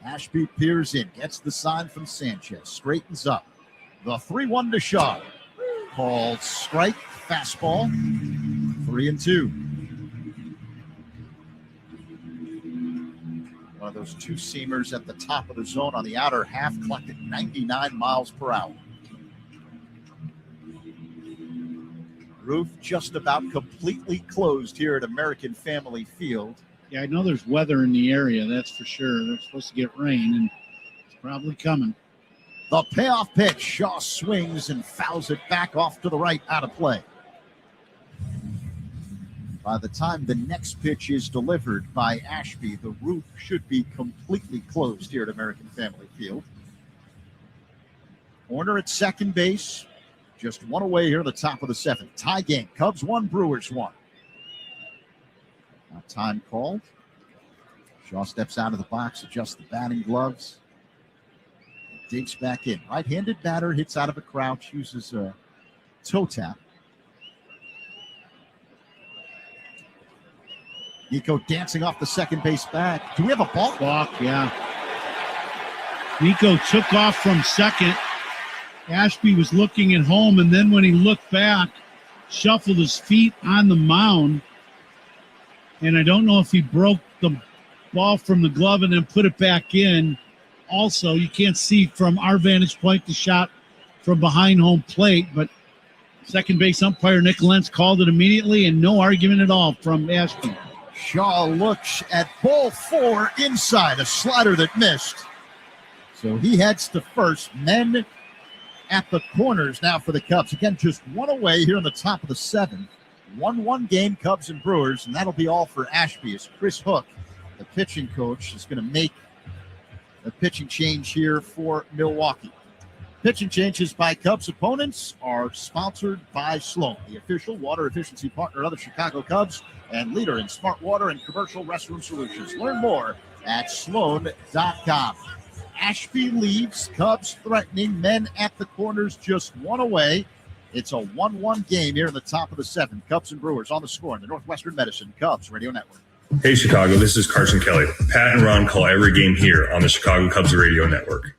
Ashby peers in, gets the sign from Sanchez, straightens up. The 3-1 to Shaw. Called strike, fastball, 3-2. One of those two-seamers at the top of the zone on the outer half, clocked at 99 miles per hour. Roof just about completely closed here at American Family Field. Yeah, I know there's weather in the area, that's for sure. They're supposed to get rain, and it's probably coming. The payoff pitch. Shaw swings and fouls it back off to the right, out of play. By the time the next pitch is delivered by Ashby, the roof should be completely closed here at American Family Field. Horner at second base. Just one away here at the top of the 7th. Tie game. Cubs 1, Brewers 1. Now time called. Shaw steps out of the box, adjusts the batting gloves. Digs back in. Right-handed batter hits out of a crouch, uses a toe tap. Nico dancing off the second base back. Do we have a balk? Balk, yeah. Nico took off from second. Ashby was looking at home, and then when he looked back, shuffled his feet on the mound. And I don't know if he broke the ball from the glove and then put it back in. Also, you can't see from our vantage point the shot from behind home plate, but second base umpire Nick Lentz called it immediately, and no argument at all from Ashby. Shaw looks at ball 4 inside, a slider that missed. So he heads to first. Men at the corners now for the Cubs. Again, just one away here in the top of the 7th. 1-1 game, Cubs and Brewers, and that'll be all for Ashby as Chris Hook, the pitching coach, is going to make a pitching change here for Milwaukee. Pitching changes by Cubs opponents are sponsored by Sloan, the official water efficiency partner of the Chicago Cubs and leader in smart water and commercial restroom solutions. Learn more at sloan.com. Ashby leaves, Cubs threatening, men at the corners just one away. It's a 1-1 game here in the top of the 7th. Cubs and Brewers on the score in the Northwestern Medicine Cubs Radio Network. Hey, Chicago, this is Carson Kelly. Pat and Ron call every game here on the Chicago Cubs Radio Network.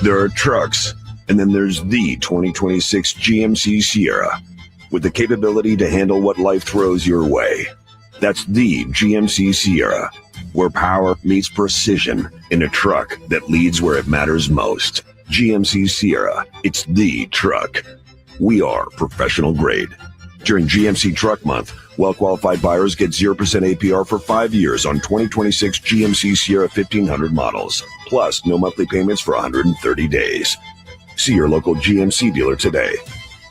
There are trucks, and then there's the 2026 GMC Sierra with the capability to handle what life throws your way. That's the GMC Sierra, where power meets precision in a truck that leads where it matters most. GMC Sierra, it's the truck. We are professional grade. During GMC Truck Month, well-qualified buyers get 0% APR for 5 years on 2026 GMC Sierra 1500 models, plus no monthly payments for 130 days. See your local GMC dealer today.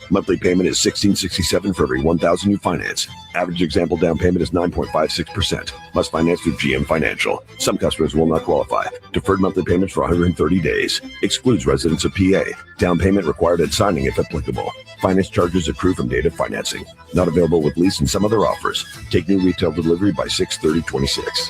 Monthly payment is $1,667 for every $1,000 you finance. Average example down payment is 9.56%. Must finance through GM Financial. Some customers will not qualify. Deferred monthly payments for 130 days. Excludes residents of PA. Down payment required at signing if applicable. Finance charges accrue from date of financing. Not available with lease and some other offers. Take new retail delivery by 6/30/26.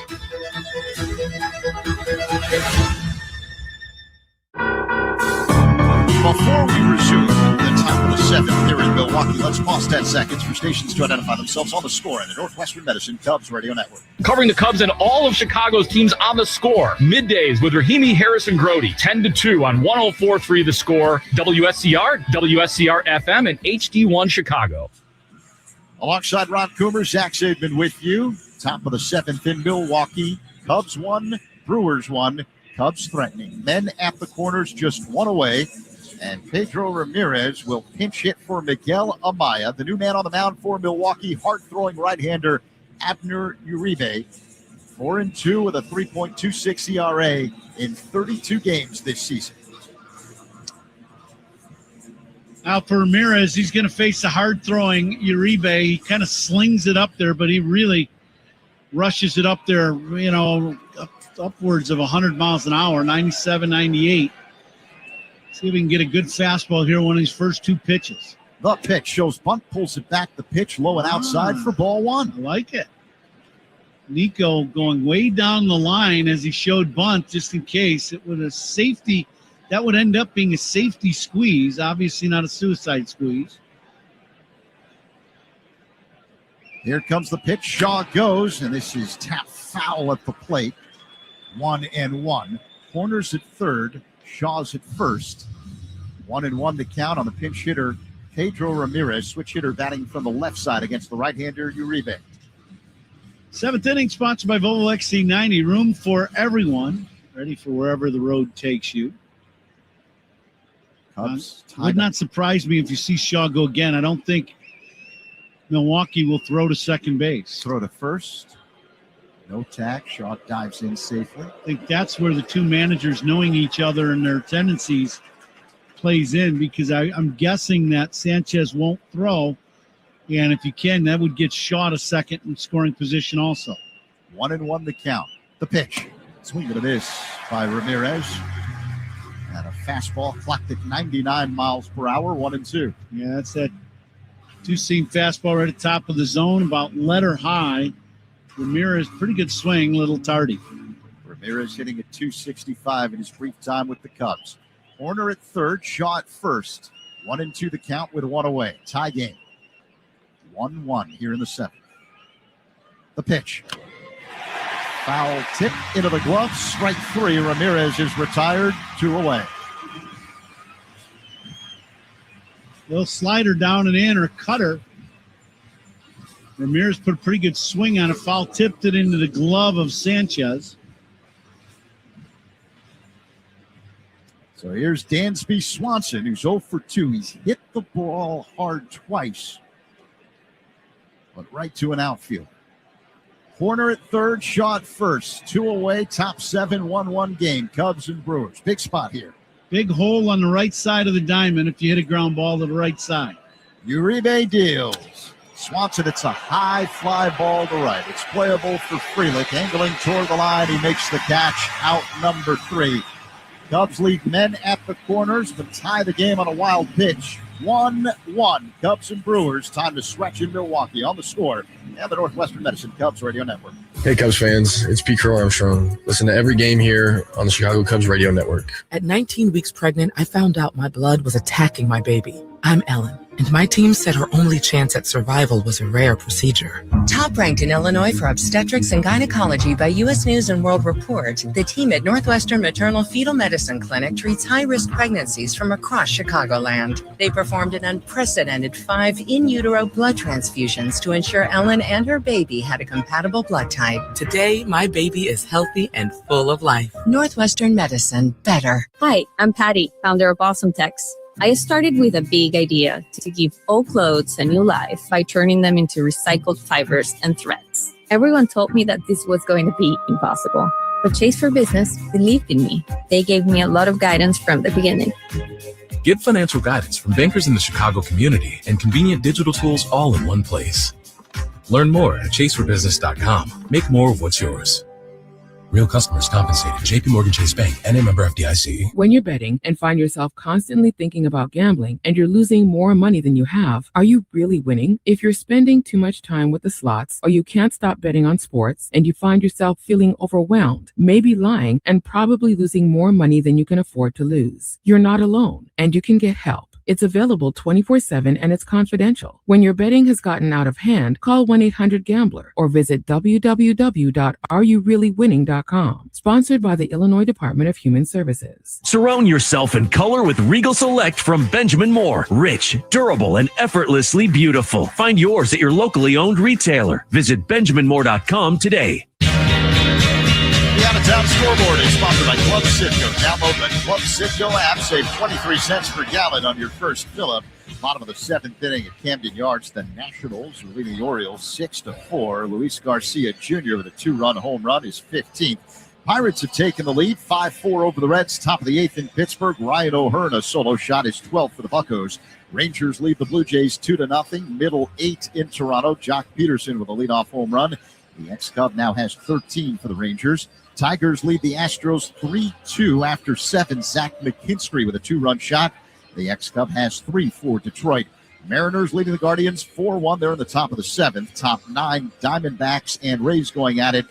Before we resume the top of the 7th here in Milwaukee, let's pause 10 seconds for stations to identify themselves on the score in the Northwestern Medicine Cubs Radio Network. Covering the Cubs and all of Chicago's teams on the score. Middays with Rahimi Harrison Grody, 10 to 2 on 104.3 The Score, WSCR, WSCR FM, and HD1 Chicago. Alongside Ron Coomer, Zach Zaidman with you. Top of the 7th in Milwaukee. Cubs 1, Brewers 1. Cubs threatening. Men at the corners, just one away. And Pedro Ramirez will pinch hit for Miguel Amaya. The new man on the mound for Milwaukee, hard-throwing right-hander Abner Uribe. 4-2 with a 3.26 ERA in 32 games this season. Now for Ramirez, he's going to face a hard-throwing Uribe. He kind of slings it up there, but he really rushes it up there, upwards of 100 miles an hour, 97, 98. See if we can get a good fastball here, one of these first two pitches. The pitch shows bunt, pulls it back, the pitch low and outside for ball one. I like it. Nico going way down the line as he showed bunt just in case. It was a safety. That would end up being a safety squeeze, obviously not a suicide squeeze. Here comes the pitch. Shaw goes, and this is tap foul at the plate. 1-1. Corners at third. Shaw's at first. 1-1 the count on the pinch hitter, Pedro Ramirez. Switch hitter batting from the left side against the right-hander, Uribe. Seventh inning, sponsored by Volvo XC90. Room for everyone. Ready for wherever the road takes you. Cubs would not surprise me if you see Shaw go again. I don't think Milwaukee will throw to second base. Throw to first. No tack. Shaw dives in safely. I think that's where the two managers knowing each other and their tendencies plays in, because I'm guessing that Sanchez won't throw. And if you can, that would get Shaw to second in scoring position also. 1-1 the count. The pitch. Swing and a miss by Ramirez. And a fastball clocked at 99 miles per hour, 1-2. Yeah, that's that two-seam fastball right at the top of the zone, about letter high. Ramirez, pretty good swing, little tardy. Ramirez hitting at 265 in his brief time with the Cubs. Horner at third, Shaw at first. 1-2 the count with one away. Tie game. 1-1 here in the seventh. The pitch. Foul tip into the glove. Strike three. Ramirez is retired. 2 away. Little slider down and in, or a cutter. Ramirez put a pretty good swing on it. Foul tipped it into the glove of Sanchez. So here's Dansby Swanson, who's 0 for 2. He's hit the ball hard twice, but right to an outfielder. Horner at third, Shaw at first. 2 away, top 7, 1-1 game. Cubs and Brewers. Big spot here. Big hole on the right side of the diamond if you hit a ground ball to the right side. Uribe deals. Swanson, it's a high fly ball to right. It's playable for Frelick. Angling toward the line. He makes the catch. Out number 3. Cubs lead men at the corners, but tie the game on a wild pitch. 1-1. Cubs and Brewers. Time to stretch in Milwaukee on the Score and the Northwestern Medicine Cubs Radio Network. Hey, Cubs fans. It's Pete Crow Armstrong. Listen to every game here on the Chicago Cubs Radio Network. At 19 weeks pregnant, I found out my blood was attacking my baby. I'm Ellen, and my team said her only chance at survival was a rare procedure. Top ranked in Illinois for obstetrics and gynecology by U.S. News and World Report, the team at Northwestern Maternal Fetal Medicine Clinic treats high-risk pregnancies from across Chicagoland. They performed an unprecedented 5 in utero blood transfusions to ensure Ellen and her baby had a compatible blood type. Today, my baby is healthy and full of life. Northwestern Medicine, better. Hi, I'm Patty, founder of Awesome Tex. I started with a big idea to give old clothes a new life by turning them into recycled fibers and threads. Everyone told me that this was going to be impossible, but Chase for Business believed in me. They gave me a lot of guidance from the beginning. Get financial guidance from bankers in the Chicago community and convenient digital tools all in one place. Learn more at chaseforbusiness.com. Make more of what's yours. Real customers compensated. JP Morgan Chase Bank, and a member FDIC. When you're betting and find yourself constantly thinking about gambling and you're losing more money than you have, are you really winning? If you're spending too much time with the slots, or you can't stop betting on sports and you find yourself feeling overwhelmed, maybe lying, and probably losing more money than you can afford to lose, you're not alone, and you can get help. It's available 24/7 and it's confidential. When your betting has gotten out of hand, call 1-800-GAMBLER or visit www.areyoureallywinning.com. Sponsored by the Illinois Department of Human Services. Surround yourself in color with Regal Select from Benjamin Moore. Rich, durable, and effortlessly beautiful. Find yours at your locally owned retailer. Visit benjaminmoore.com today. The out-of-town scoreboard is sponsored by Club Citgo. Download the Club Citgo app. Save 23 cents per gallon on your first fill-up. Bottom of the seventh inning at Camden Yards. The Nationals are leading the Orioles 6-4. Luis Garcia Jr. with a 2-run home run is 15th. Pirates have taken the lead 5-4 over the Reds. Top of the eighth in Pittsburgh. Ryan O'Hearn, a solo shot, is 12th for the Buccos. Rangers lead the Blue Jays 2-0. Middle 8 in Toronto. Jock Peterson with a leadoff home run. The ex-Cub now has 13 for the Rangers. Tigers lead the Astros 3-2 after 7. Zach McKinstry with a 2-run shot. The ex-Cub has 3 for Detroit. Mariners leading the Guardians 4-1. They're in the top of the seventh. Top 9, Diamondbacks and Rays going at it.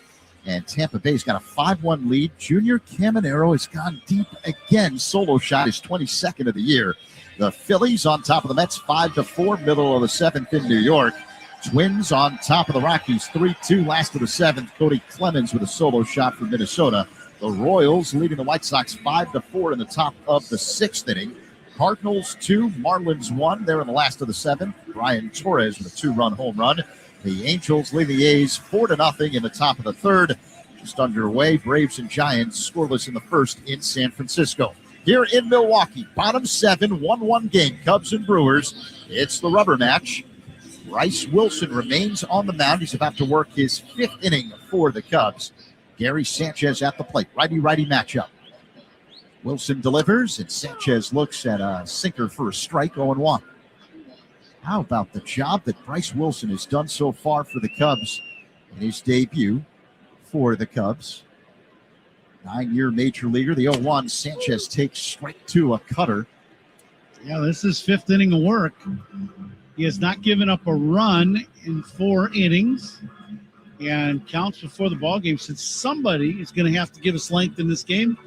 And Tampa Bay's got a 5-1 lead. Junior Caminero has gone deep again. Solo shot is 22nd of the year. The Phillies on top of the Mets 5-4. Middle of the seventh in New York. Twins on top of the Rockies 3-2. Last of the seventh. Cody Clemens with a solo shot for Minnesota. The Royals leading the White Sox 5-4 in the top of the sixth inning. Cardinals 2, Marlins 1. They're in the last of the seventh. Brian Torres with a 2-run home run. The Angels lead the A's 4-0 in the top of the third. Just underway, Braves and Giants scoreless in the first in San Francisco. Here in Milwaukee, bottom 7, 1-1 game, Cubs and Brewers. It's the rubber match. Bryce Wilson remains on the mound. He's about to work his 5th inning for the Cubs. Gary Sanchez at the plate. Righty-righty matchup. Wilson delivers, and Sanchez looks at a sinker for a strike, 0-1. How about the job that Bryce Wilson has done so far for the Cubs in his debut for the Cubs? 9-year major leaguer, the 0-1. Sanchez takes strike 2, a cutter. Yeah, this is 5th inning of work. He has not given up a run in 4 innings and counts before the ballgame. Since somebody is going to have to give us length in this game,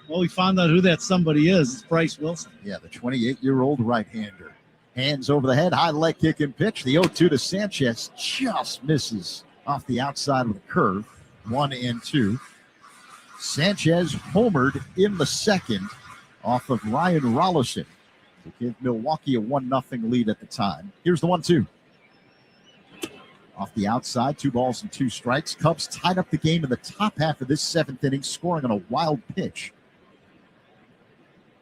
well, we found out who that somebody is. It's Bryce Wilson. Yeah, the 28-year-old right-hander. Hands over the head, high leg kick and pitch. The 0-2 to Sanchez just misses off the outside with a curve. 1-2. Sanchez homered in the second off of Ryan Rollison to give Milwaukee a 1-0 lead at the time. Here's the 1-2. Off the outside, 2 balls and 2 strikes. Cubs tied up the game in the top half of this 7th inning, scoring on a wild pitch.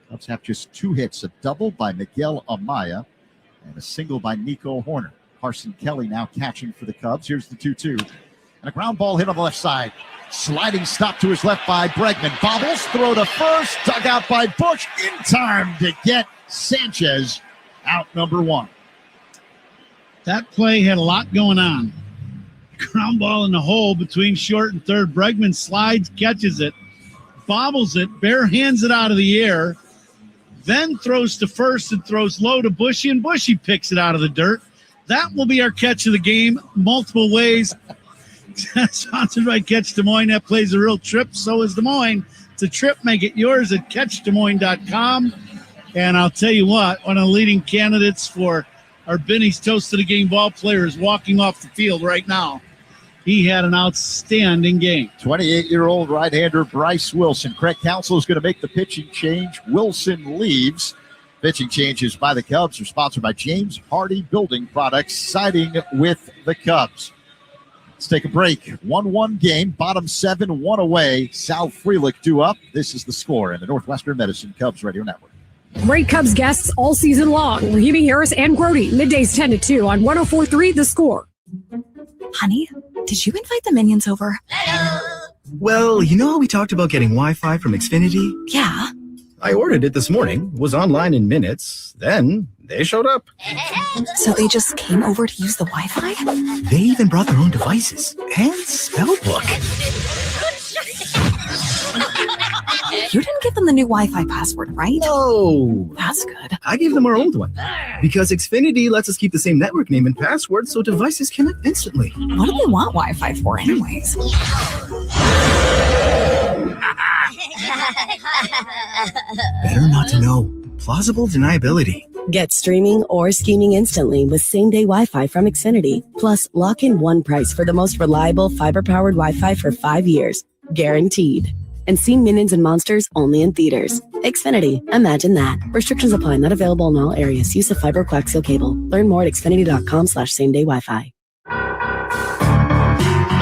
Cubs have just 2 hits, a double by Miguel Amaya and a single by Nico Horner. Carson Kelly now catching for the Cubs. Here's the 2-2. And a ground ball hit on the left side. Sliding stop to his left by Bregman. Bobbles, throw to first. Dug out by Bush in time to get Sanchez out number 1. That play had a lot going on. Ground ball in the hole between short and third. Bregman slides, catches it, bobbles it, bare hands it out of the air, then throws to first and throws low to Bushy, and Bushy picks it out of the dirt. That will be our catch of the game multiple ways. Sponsored by Catch Des Moines. That plays a real trip. So is Des Moines. It's a trip. Make it yours at CatchDesMoines.com. And I'll tell you what, one of the leading candidates for our Benny's Toast of the Game ball player is walking off the field right now. He had an outstanding game. 28-year-old right-hander Bryce Wilson. Craig Counsell is going to make the pitching change. Wilson leaves. Pitching changes by the Cubs are sponsored by James Hardy Building Products, siding with the Cubs. Let's take a break. 1-1 game, bottom 7, 1 away. Sal Frelick due up. This is the score in the Northwestern Medicine Cubs Radio Network. Great Cubs guests all season long. Rahimi, Harris, and Grody. Middays 10 to 2 on 104.3 The Score. Honey, did you invite the minions over? Well, you know how we talked about getting Wi-Fi from Xfinity? Yeah. I ordered it this morning, was online in minutes, then they showed up. So they just came over to use the Wi-Fi? They even brought their own devices and spell book. You didn't give them the new Wi-Fi password, right? No. That's good. I gave them our old one because Xfinity lets us keep the same network name and password so devices connect instantly. What do they want Wi-Fi for anyways? Better not to know. Plausible deniability. Get streaming or scheming instantly with same-day Wi-Fi from Xfinity. Plus, lock in one price for the most reliable fiber-powered Wi-Fi for 5 years. Guaranteed. And see Minions and Monsters only in theaters. Xfinity. Imagine that. Restrictions apply. Not available in all areas. Use of fiber coaxial cable. Learn more at xfinity.com/same-day Wi-Fi.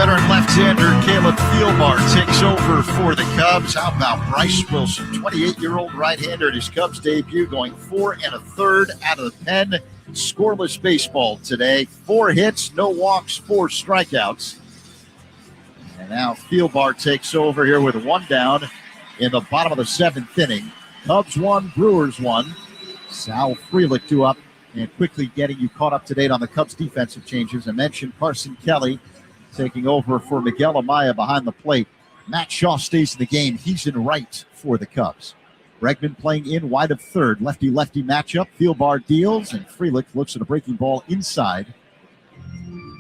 Veteran left-hander Caleb Thielbar takes over for the Cubs. How about Bryce Wilson, 28-year-old right-hander in his Cubs debut, going 4 1/3 out of the pen. Scoreless baseball today. 4 hits, no walks, 4 strikeouts. And now Thielbar takes over here with 1 down in the bottom of the 7th inning. Cubs 1, Brewers 1. Sal Frelick 2 up, and quickly getting you caught up to date on the Cubs defensive changes. I mentioned Carson Kelly taking over for Miguel Amaya behind the plate. Matt Shaw stays in the game. He's in right for the Cubs. Bregman playing in wide of third. Lefty-lefty matchup. Thielbar deals, and Frelick looks at a breaking ball inside.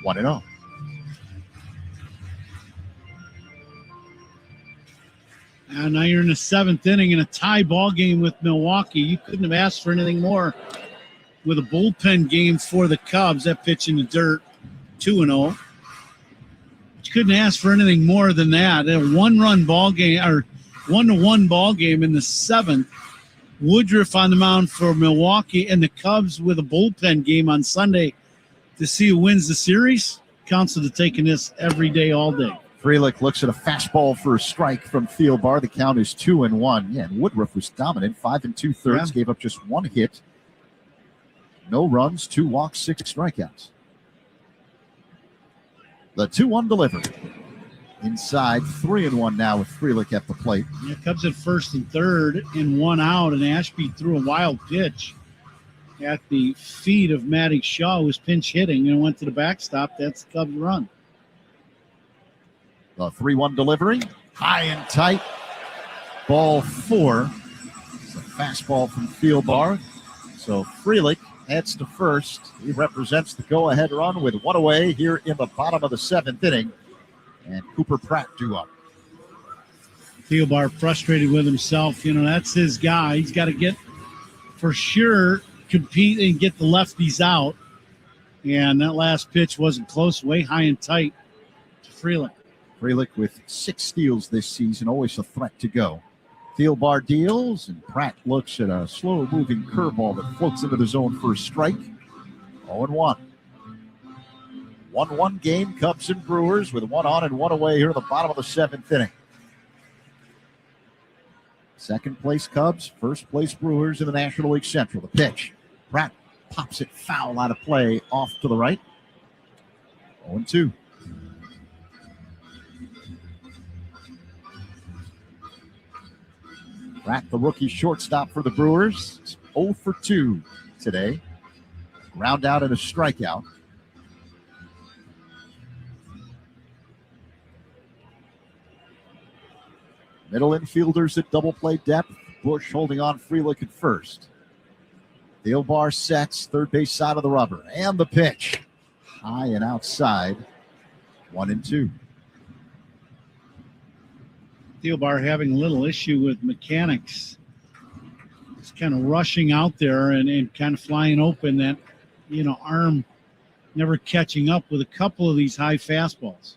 1-0. And now you're in the 7th inning in a tie ball game with Milwaukee. You couldn't have asked for anything more with a bullpen game for the Cubs. That pitch in the dirt, 2-0. You couldn't ask for anything more than that. A 1-run ball game, or 1-1 ball game in the 7th. Woodruff on the mound for Milwaukee, and the Cubs with a bullpen game on Sunday to see who wins the series. Council to taking this every day, all day. Frelick looks at a fastball for a strike from Thielbar. The count is 2-1. Yeah, and Woodruff was dominant. 5 2/3, gave up just 1 hit. No runs, 2 walks, 6 strikeouts. The 2-1 delivery. Inside, 3-1 now with Frelick at the plate. Yeah, Cubs at first and third and 1 out, and Ashby threw a wild pitch at the feet of Matty Shaw, who was pinch hitting and went to the backstop. That's the Cubs run. The 3-1 delivery, high and tight. Ball 4. It's a fastball from Thielbar. So Frelick heads to first. He represents the go-ahead run with 1 away here in the bottom of the 7th inning. And Cooper Pratt due up. Thielbar frustrated with himself. You know, that's his guy. He's got to get, for sure, compete and get the lefties out. And that last pitch wasn't close, way high and tight to Frelick. Frelick with 6 steals this season, always a threat to go. Thielbar deals, and Pratt looks at a slow-moving curveball that floats into the zone for a strike. 0-1. 1-1 game, Cubs and Brewers with 1 on and 1 away here at the bottom of the 7th inning. Second place Cubs, first place Brewers in the National League Central. The pitch. Pratt pops it foul out of play off to the right. 0-2. Pratt, the rookie shortstop for the Brewers, is 0 for 2 today. Ground out and a strikeout. Middle infielders at double play depth. Bush holding on Frelick at first. Thielbar sets, third base side of the rubber. And the pitch. High and outside. 1-2. Thielbar having a little issue with mechanics. He's kind of rushing out there and kind of flying open. That, you know, arm never catching up with a couple of these high fastballs.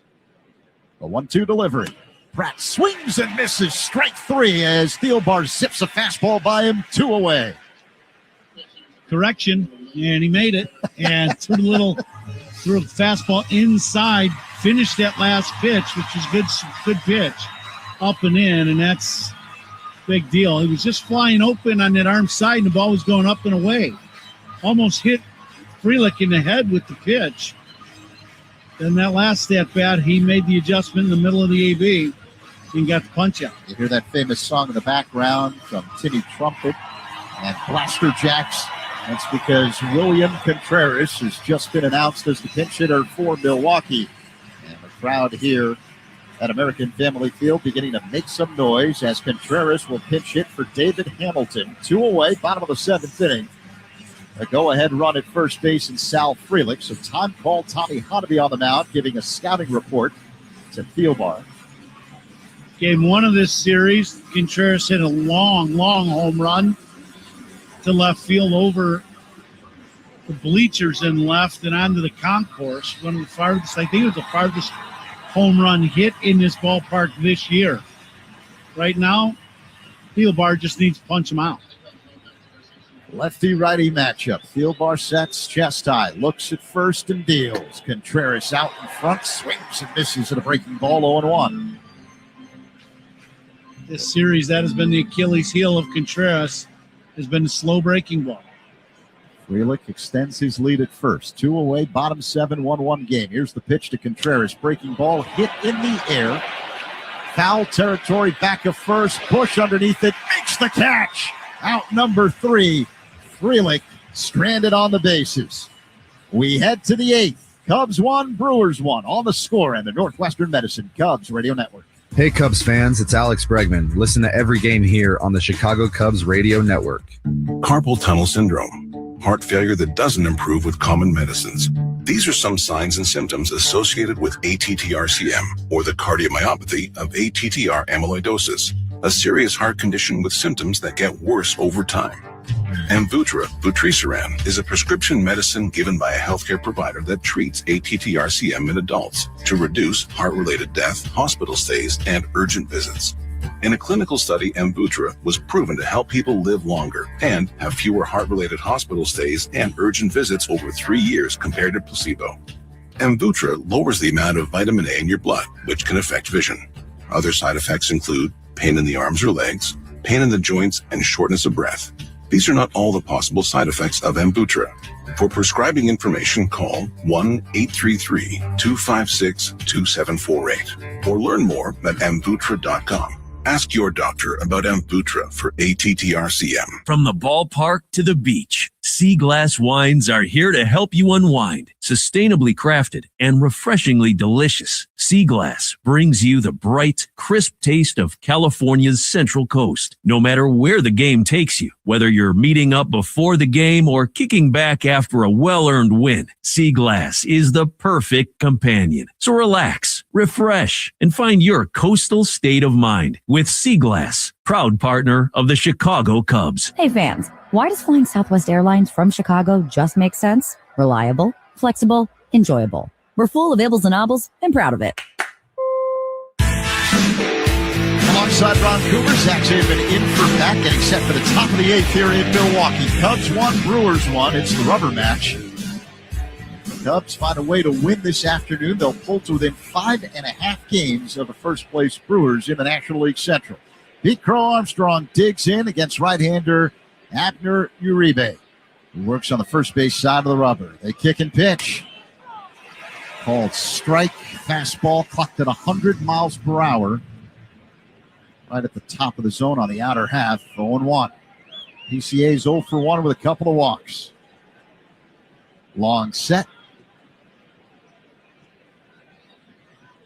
A 1-2 delivery. Pratt swings and misses. Strike 3 as Thielbar zips a fastball by him. 2 away. Correction, and he made it. And threw a fastball inside. Finished that last pitch, which was good pitch. Up and in, and that's big deal. He was just flying open on that arm side, and the ball was going up and away. Almost hit Frelick in the head with the pitch. Then that last at-bat, he made the adjustment in the middle of the AB and got the punch out. You hear that famous song in the background from Tinny Trumpet and Blaster Jacks. That's because William Contreras has just been announced as the pinch hitter for Milwaukee. And the crowd here at American Family Field beginning to make some noise as Contreras will pinch hit for David Hamilton. 2 away, bottom of the 7th inning. A go-ahead run at first base in Sal Frelick. So time called Tommy Honaby on the mound, giving a scouting report to Thielbar. Game 1 of this series, Contreras hit a long home run to left field over the bleachers and left and onto the concourse. One of the farthest, I think it was the farthest home run hit in this ballpark this year. Right now, Thielbar just needs to punch him out. Lefty-righty matchup. Field bar sets, chest high, looks at first and deals. Contreras out in front, swings and misses at a breaking ball, 0-1. This series, that has been the Achilles heel of Contreras, has been the slow breaking ball. Frelick extends his lead at first. 2 away, bottom 7, 1-1 game. Here's the pitch to Contreras. Breaking ball hit in the air. Foul territory, back of first. Bush underneath it, makes the catch. Out number 3. Frelick stranded on the bases. We head to the 8th. Cubs 1, Brewers 1 on the score and the Northwestern Medicine Cubs Radio Network. Hey Cubs fans, it's Alex Bregman. Listen to every game here on the Chicago Cubs Radio Network. Carpal tunnel syndrome, heart failure that doesn't improve with common medicines. These are some signs and symptoms associated with ATTR-CM, or the cardiomyopathy of ATTR amyloidosis, a serious heart condition with symptoms that get worse over time. Amvuttra, vutrisiran, is a prescription medicine given by a healthcare provider that treats ATTR-CM in adults to reduce heart-related death, hospital stays, and urgent visits. In a clinical study, Amvuttra was proven to help people live longer and have fewer heart-related hospital stays and urgent visits over 3 years compared to placebo. Amvuttra lowers the amount of vitamin A in your blood, which can affect vision. Other side effects include pain in the arms or legs, pain in the joints, and shortness of breath. These are not all the possible side effects of Amvuttra. For prescribing information, call 1-833-256-2748 or learn more at amvuttra.com. Ask your doctor about Amvuttra for ATTR-CM. From the ballpark to the beach, Sea Glass wines are here to help you unwind. Sustainably crafted and refreshingly delicious, Sea Glass brings you the bright, crisp taste of California's Central Coast. No matter where the game takes you, whether you're meeting up before the game or kicking back after a well-earned win, Sea Glass is the perfect companion. So relax, refresh, and find your coastal state of mind with Sea Glass, proud partner of the Chicago Cubs. Hey fans, why does flying Southwest Airlines from Chicago just make sense? Reliable, flexible, enjoyable. We're full of ibbles and obbles and proud of it. Alongside Ron Coomer, Zach Zaidman in for Pat, getting set for the top of the 8th here in Milwaukee. Cubs 1, Brewers 1. It's the rubber match. The Cubs find a way to win this afternoon. They'll pull to within 5.5 games of the first place Brewers in the National League Central. Pete Crow Armstrong digs in against right-hander Abner Uribe, who works on the first base side of the rubber. They kick and pitch. Called strike. Fastball clocked at 100 miles per hour. Right at the top of the zone on the outer half. 0-1. PCA's 0 for 1 with a couple of walks. Long set.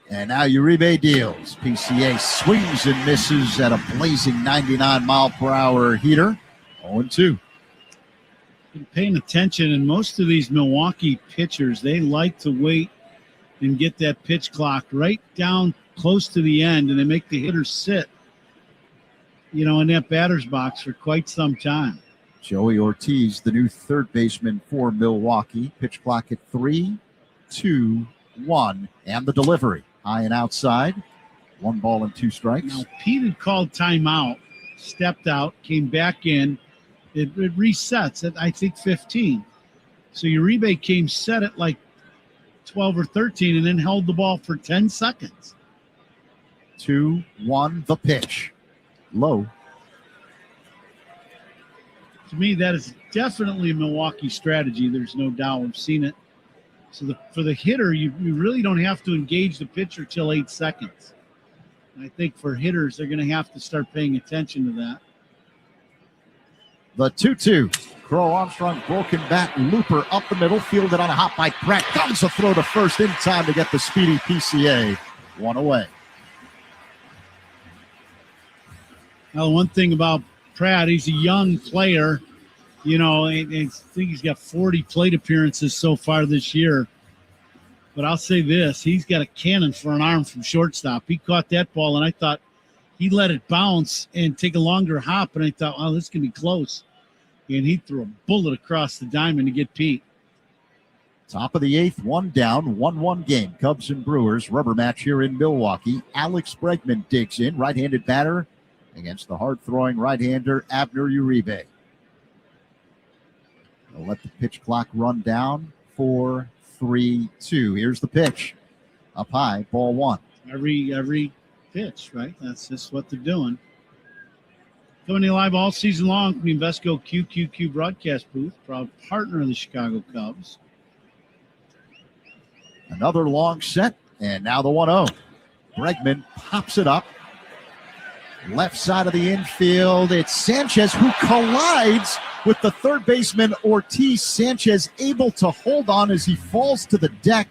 And now Uribe deals. PCA swings and misses at a blazing 99 mile per hour heater. 0-2. Been paying attention, and most of these Milwaukee pitchers, they like to wait and get that pitch clock right down close to the end, and they make the hitters sit, in that batter's box for quite some time. Joey Ortiz, the new third baseman for Milwaukee. Pitch clock at 3, 2, 1, and the delivery. High and outside. 1 ball and 2 strikes. Now, Pete had called timeout, stepped out, came back in. It resets at, I think, 15. So Uribe came set at like 12 or 13 and then held the ball for 10 seconds. 2-1, the pitch. Low. To me, that is definitely a Milwaukee strategy. There's no doubt. We've seen it. So for the hitter, you really don't have to engage the pitcher till 8 seconds. And I think for hitters, they're going to have to start paying attention to that. The 2-2. Crow Armstrong, broken bat, looper up the middle, fielded on a hop by Pratt. Comes a throw to first in time to get the speedy PCA. 1 away. Now, one thing about Pratt, he's a young player. And I think he's got 40 plate appearances so far this year. But I'll say this, he's got a cannon for an arm from shortstop. He caught that ball, and I thought he let it bounce and take a longer hop, and I thought, oh, this can be close. And he threw a bullet across the diamond to get Pete. Top of the 8th, 1 down, 1-1 game. Cubs and Brewers, rubber match here in Milwaukee. Alex Bregman digs in, right-handed batter against the hard-throwing right-hander Abner Uribe. They'll let the pitch clock run down. 4-3-2. Here's the pitch. Up high, ball one. Every pitch, right? That's just what they're doing. Coming in live all season long from the Invesco QQQ broadcast booth, proud partner of the Chicago Cubs. Another long set, and now the 1-0. Bregman pops it up. Left side of the infield. It's Sanchez who collides with the third baseman Ortiz. Sanchez able to hold on as he falls to the deck.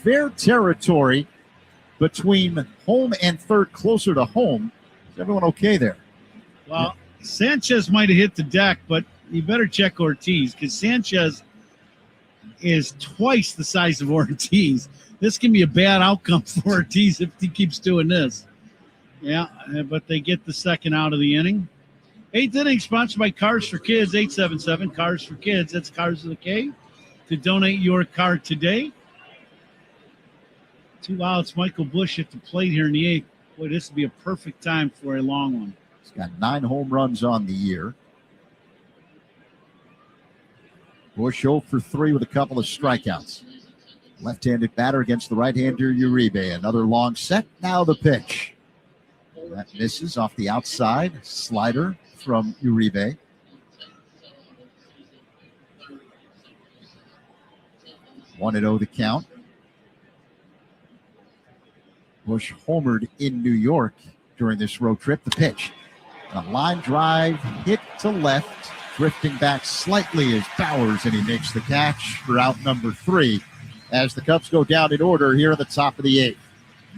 Fair territory between home and third, closer to home. Is everyone okay there? Well, Sanchez might have hit the deck, but you better check Ortiz because Sanchez is twice the size of Ortiz. This can be a bad outcome for Ortiz if he keeps doing this. Yeah, but they get the second out of the inning. Eighth inning sponsored by Cars for Kids, 877 Cars for Kids. That's Cars with a K. To donate your car today. 2 outs, Michael Busch at the plate here in the eighth. Boy, this would be a perfect time for a long one. He's got 9 home runs on the year. Busch 0 for 3 with a couple of strikeouts. Left-handed batter against the right-hander Uribe. Another long set. Now the pitch. That misses off the outside. Slider from Uribe. One and 0 the count. Busch homered in New York during this road trip. The pitch. A line drive hit to left. Drifting back slightly is Bowers, and he makes the catch for out number 3 as the Cubs go down in order here at the top of the 8th.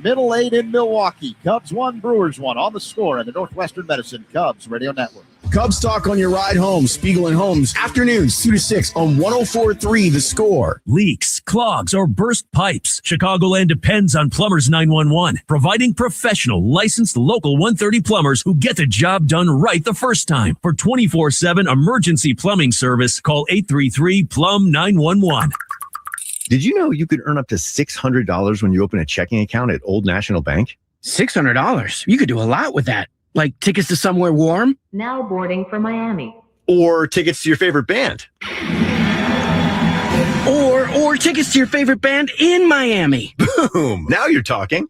Middle 8 in Milwaukee. Cubs 1, Brewers 1 on the score at the Northwestern Medicine Cubs Radio Network. Cubs talk on your ride home. Spiegel and Holmes, afternoons 2 to 6 on 104.3 The Score. Leaks, clogs, or burst pipes. Chicagoland depends on Plumbers 911, providing professional, licensed, local 130 plumbers who get the job done right the first time. For 24/7 emergency plumbing service, call 833-PLUM-911. Did you know you could earn up to $600 when you open a checking account at Old National Bank? $600? You could do a lot with that. Like tickets to somewhere warm? Now boarding for Miami. Or tickets to your favorite band? Or tickets to your favorite band in Miami. Boom! Now you're talking.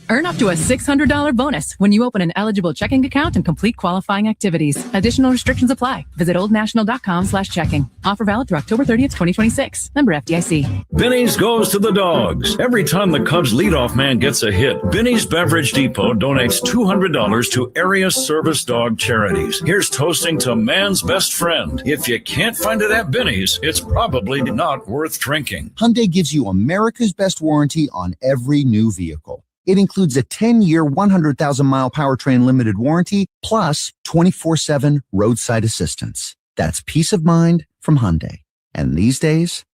Earn up to a $600 bonus when you open an eligible checking account and complete qualifying activities. Additional restrictions apply. Visit oldnational.com/checking. Offer valid through October 30th, 2026. Member FDIC. Benny's goes to the dogs. Every time the Cubs leadoff man gets a hit, Benny's Beverage Depot donates $200 to area service dog charities. Here's toasting to man's best friend. If you can't find it at Benny's, it's probably not worth drinking. Hyundai gives you America's best warranty on every new vehicle. It includes a 10-year, 100,000-mile powertrain limited warranty, plus 24/7 roadside assistance. That's peace of mind from Hyundai. And these days,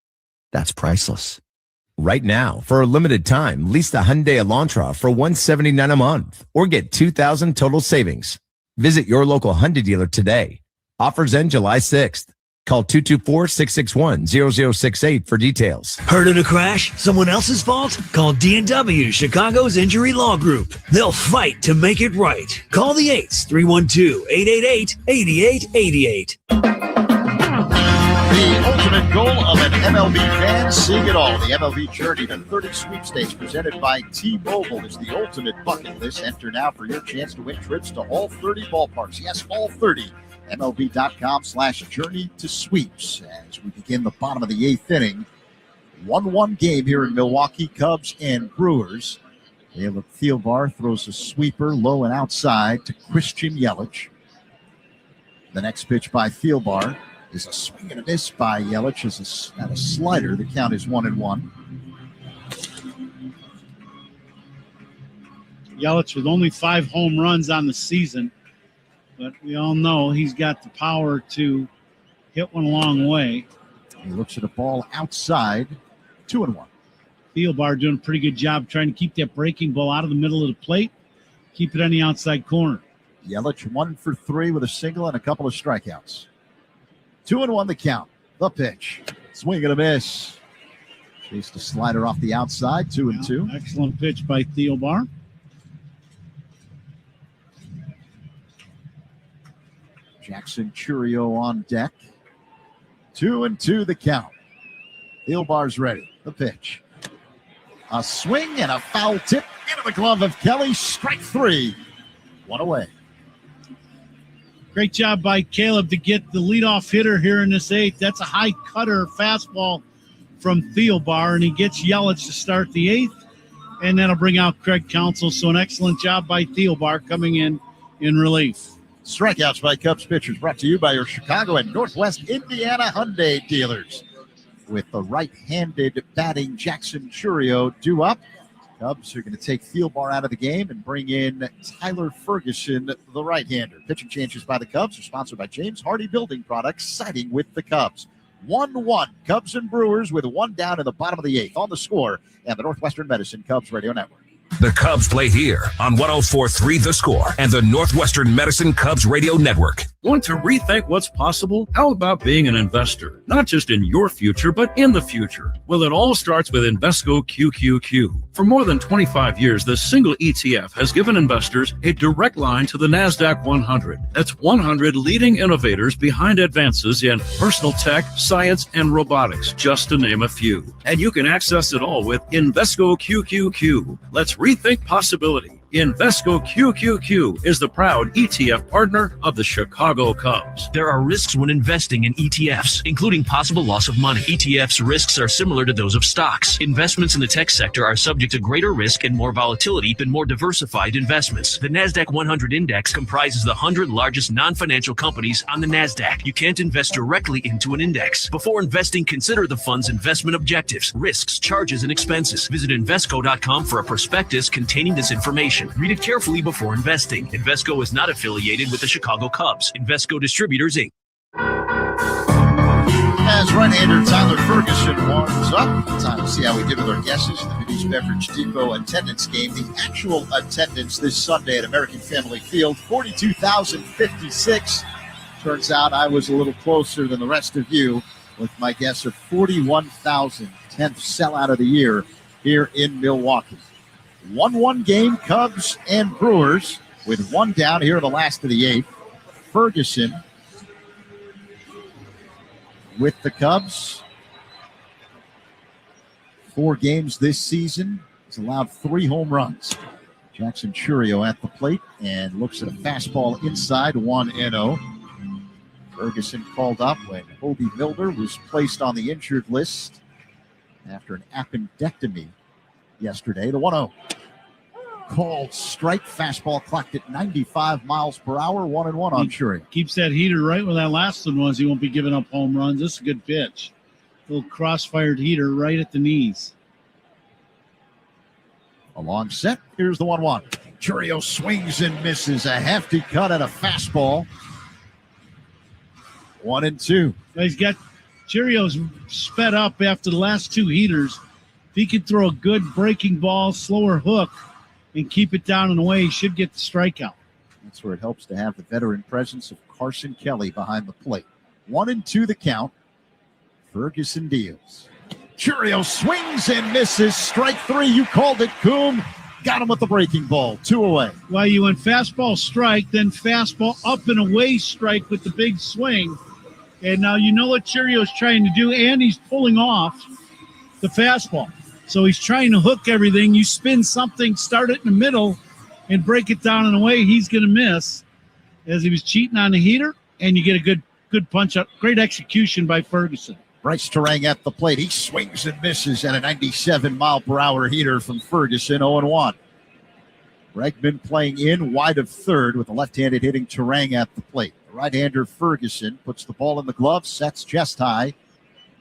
that's priceless. Right now, for a limited time, lease the Hyundai Elantra for $179 a month or get $2,000 total savings. Visit your local Hyundai dealer today. Offers end July 6th. Call 224-661-0068 for details. Heard of a crash? Someone else's fault? Call D&W, Chicago's Injury Law Group. They'll fight to make it right. Call the 8s, 312-888-8888. The ultimate goal of an MLB fan, seeing it all. The MLB Journey to 30 Sweepstakes presented by T-Mobile is the ultimate bucket list. Enter now for your chance to win trips to all 30 ballparks. Yes, all 30. MLB.com/journey to sweeps as we begin the bottom of the 8th inning. 1-1 game here in Milwaukee, Cubs and Brewers. Caleb Thielbar throws a sweeper low and outside to Christian Yelich. The next pitch by Thielbar is a swing and a miss by Yelich and a slider. The count is 1-1. Yelich with only 5 home runs on the season. But we all know he's got the power to hit one a long way. He looks at a ball outside, 2-1. Thielbar doing a pretty good job trying to keep that breaking ball out of the middle of the plate, keep it on the outside corner. Yelich 1 for 3 with a single and a couple of strikeouts. 2-1 the count. The pitch. Swing and a miss. Chased a slider off the outside, 2-2. Excellent pitch by Thielbar. Jackson Churio on deck. 2-2 the count. Thielbar's ready. The pitch. A swing and a foul tip into the glove of Kelly. Strike 3. 1 away. Great job by Caleb to get the leadoff hitter here in this 8th. That's a high cutter fastball from Thielbar, and he gets Yelich to start the 8th, and that'll bring out Craig Counsell. So an excellent job by Thielbar coming in relief. Strikeouts by Cubs pitchers brought to you by your Chicago and Northwest Indiana Hyundai dealers. With the right-handed batting Jackson Churio due up, Cubs are going to take Thielbar out of the game and bring in Tyler Ferguson, the right-hander. Pitching changes by the Cubs are sponsored by James Hardy Building Products, siding with the Cubs. 1-1, Cubs and Brewers with 1 down in the bottom of the 8th on the Score and the Northwestern Medicine Cubs Radio Network. The Cubs play here on 104.3 The Score and the Northwestern Medicine Cubs Radio Network. Want to rethink what's possible? How about being an investor? Not just in your future, but in the future. Well, it all starts with Invesco QQQ. For more than 25 years, this single ETF has given investors a direct line to the NASDAQ 100. That's 100 leading innovators behind advances in personal tech, science, and robotics, just to name a few. And you can access it all with Invesco QQQ. Let's rethink possibility. Invesco QQQ is the proud ETF partner of the Chicago Cubs. There are risks when investing in ETFs, including possible loss of money. ETFs risks are similar to those of stocks. Investments in the tech sector are subject to greater risk and more volatility than more diversified investments. The NASDAQ 100 index comprises the 100 largest non-financial companies on the NASDAQ. You can't invest directly into an index. Before investing, consider the fund's investment objectives, risks, charges, and expenses. Visit Invesco.com for a prospectus containing this information. Read it carefully before investing. Invesco is not affiliated with the Chicago Cubs. Invesco Distributors, Inc. As right-hander Tyler Ferguson warms up, time to see how we did with our guesses in the Vinny's Beverage Depot attendance game. The actual attendance this Sunday at American Family Field, 42,056. Turns out I was a little closer than the rest of you with my guess of 41,000, 10th sellout of the year here in Milwaukee. 1-1 game, Cubs and Brewers, with 1 down here in the last of the 8th. Ferguson with the Cubs. 4 games this season. He's allowed 3 home runs. Jackson Churio at the plate and looks at a fastball inside, 1-0. Ferguson called up when Hobie Milder was placed on the injured list after an appendectomy yesterday. The 1-0. Called strike. Fastball clocked at 95 miles per hour. 1-1 on Churio. Keeps that heater right where that last one was. He won't be giving up home runs. This is a good pitch. Little cross-fired heater right at the knees. A long set. Here's the 1-1. Churio swings and misses. A hefty cut at a fastball. 1-2. He's got Churio's sped up after the last 2 heaters. If he can throw a good breaking ball, slower hook, and keep it down and away, he should get the strikeout. That's where it helps to have the veteran presence of Carson Kelly behind the plate. 1-2 the count. Ferguson deals. Churio swings and misses. Strike 3. You called it, Coom. Got him with the breaking ball. 2 away. Well, you went fastball strike, then fastball up and away strike with the big swing. And now you know what Churio's trying to do, and he's pulling off the fastball. So he's trying to hook everything. You spin something, start it in the middle, and break it down and away. He's going to miss as he was cheating on the heater, and you get a good punch up. Great execution by Ferguson. Bryce Terang at the plate. He swings and misses at a 97-mile-per-hour heater from Ferguson, 0-1. Bregman playing in wide of third with the left-handed hitting Terang at the plate. The right-hander Ferguson puts the ball in the glove, sets chest high,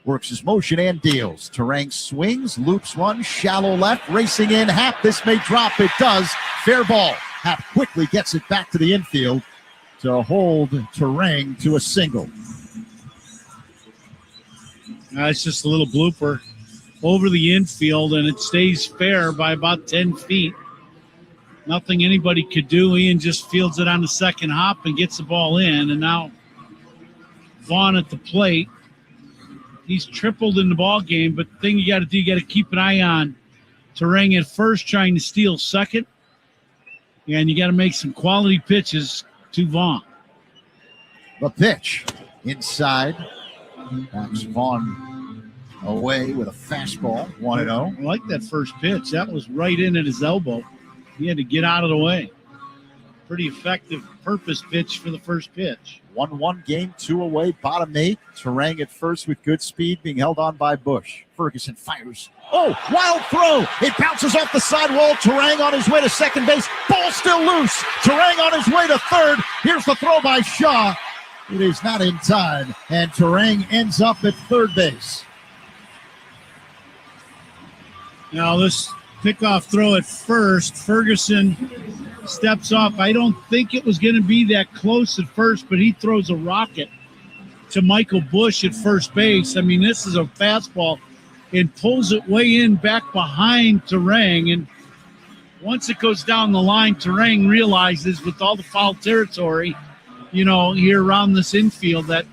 works his motion and deals. Terang swings, loops one, shallow left, racing in. Happ, this may drop. It does. Fair ball. Happ quickly gets it back to the infield to hold Terang to a single. It's just a little blooper over the infield, and it stays fair by about 10 feet. Nothing anybody could do. Ian just fields it on the second hop and gets the ball in, and now Vaughn at the plate. He's tripled in the ball game, but the thing you got to do, you got to keep an eye on Terang at first, trying to steal second, and you got to make some quality pitches to Vaughn. The pitch inside. Backs Vaughn away with a fastball, 1-0. I like that first pitch. That was right in at his elbow. He had to get out of the way. Pretty effective purpose pitch for the first pitch. 1-1 game, 2 away, bottom 8. Terang at first with good speed, being held on by Bush. Ferguson fires. Oh, wild throw. It bounces off the sidewall. Terang on his way to second base. Ball still loose. Terang on his way to third. Here's the throw by Shaw. It is not in time, and Terang ends up at third base. Now this pickoff throw at first. Ferguson steps off. I don't think it was going to be that close at first, but he throws a rocket to Michael Bush at first base. I mean, this is a fastball and pulls it way in back behind Terang. And once it goes down the line, Terang realizes with all the foul territory, here around this infield, that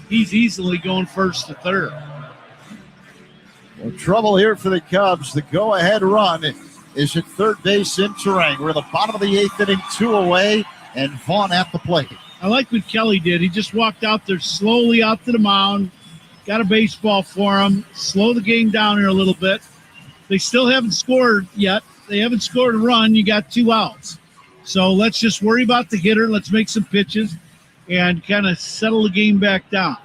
he's easily going first to third. Well, trouble here for the Cubs. The go-ahead run is at third base in Terang. We're in the bottom of the 8th inning, 2 away, and Vaughn at the plate. I like what Kelly did. He just walked out there slowly out to the mound, got a baseball for him, slow the game down here a little bit. They still haven't scored yet. They haven't scored a run. You got 2 outs. So let's just worry about the hitter. Let's make some pitches and kind of settle the game back down.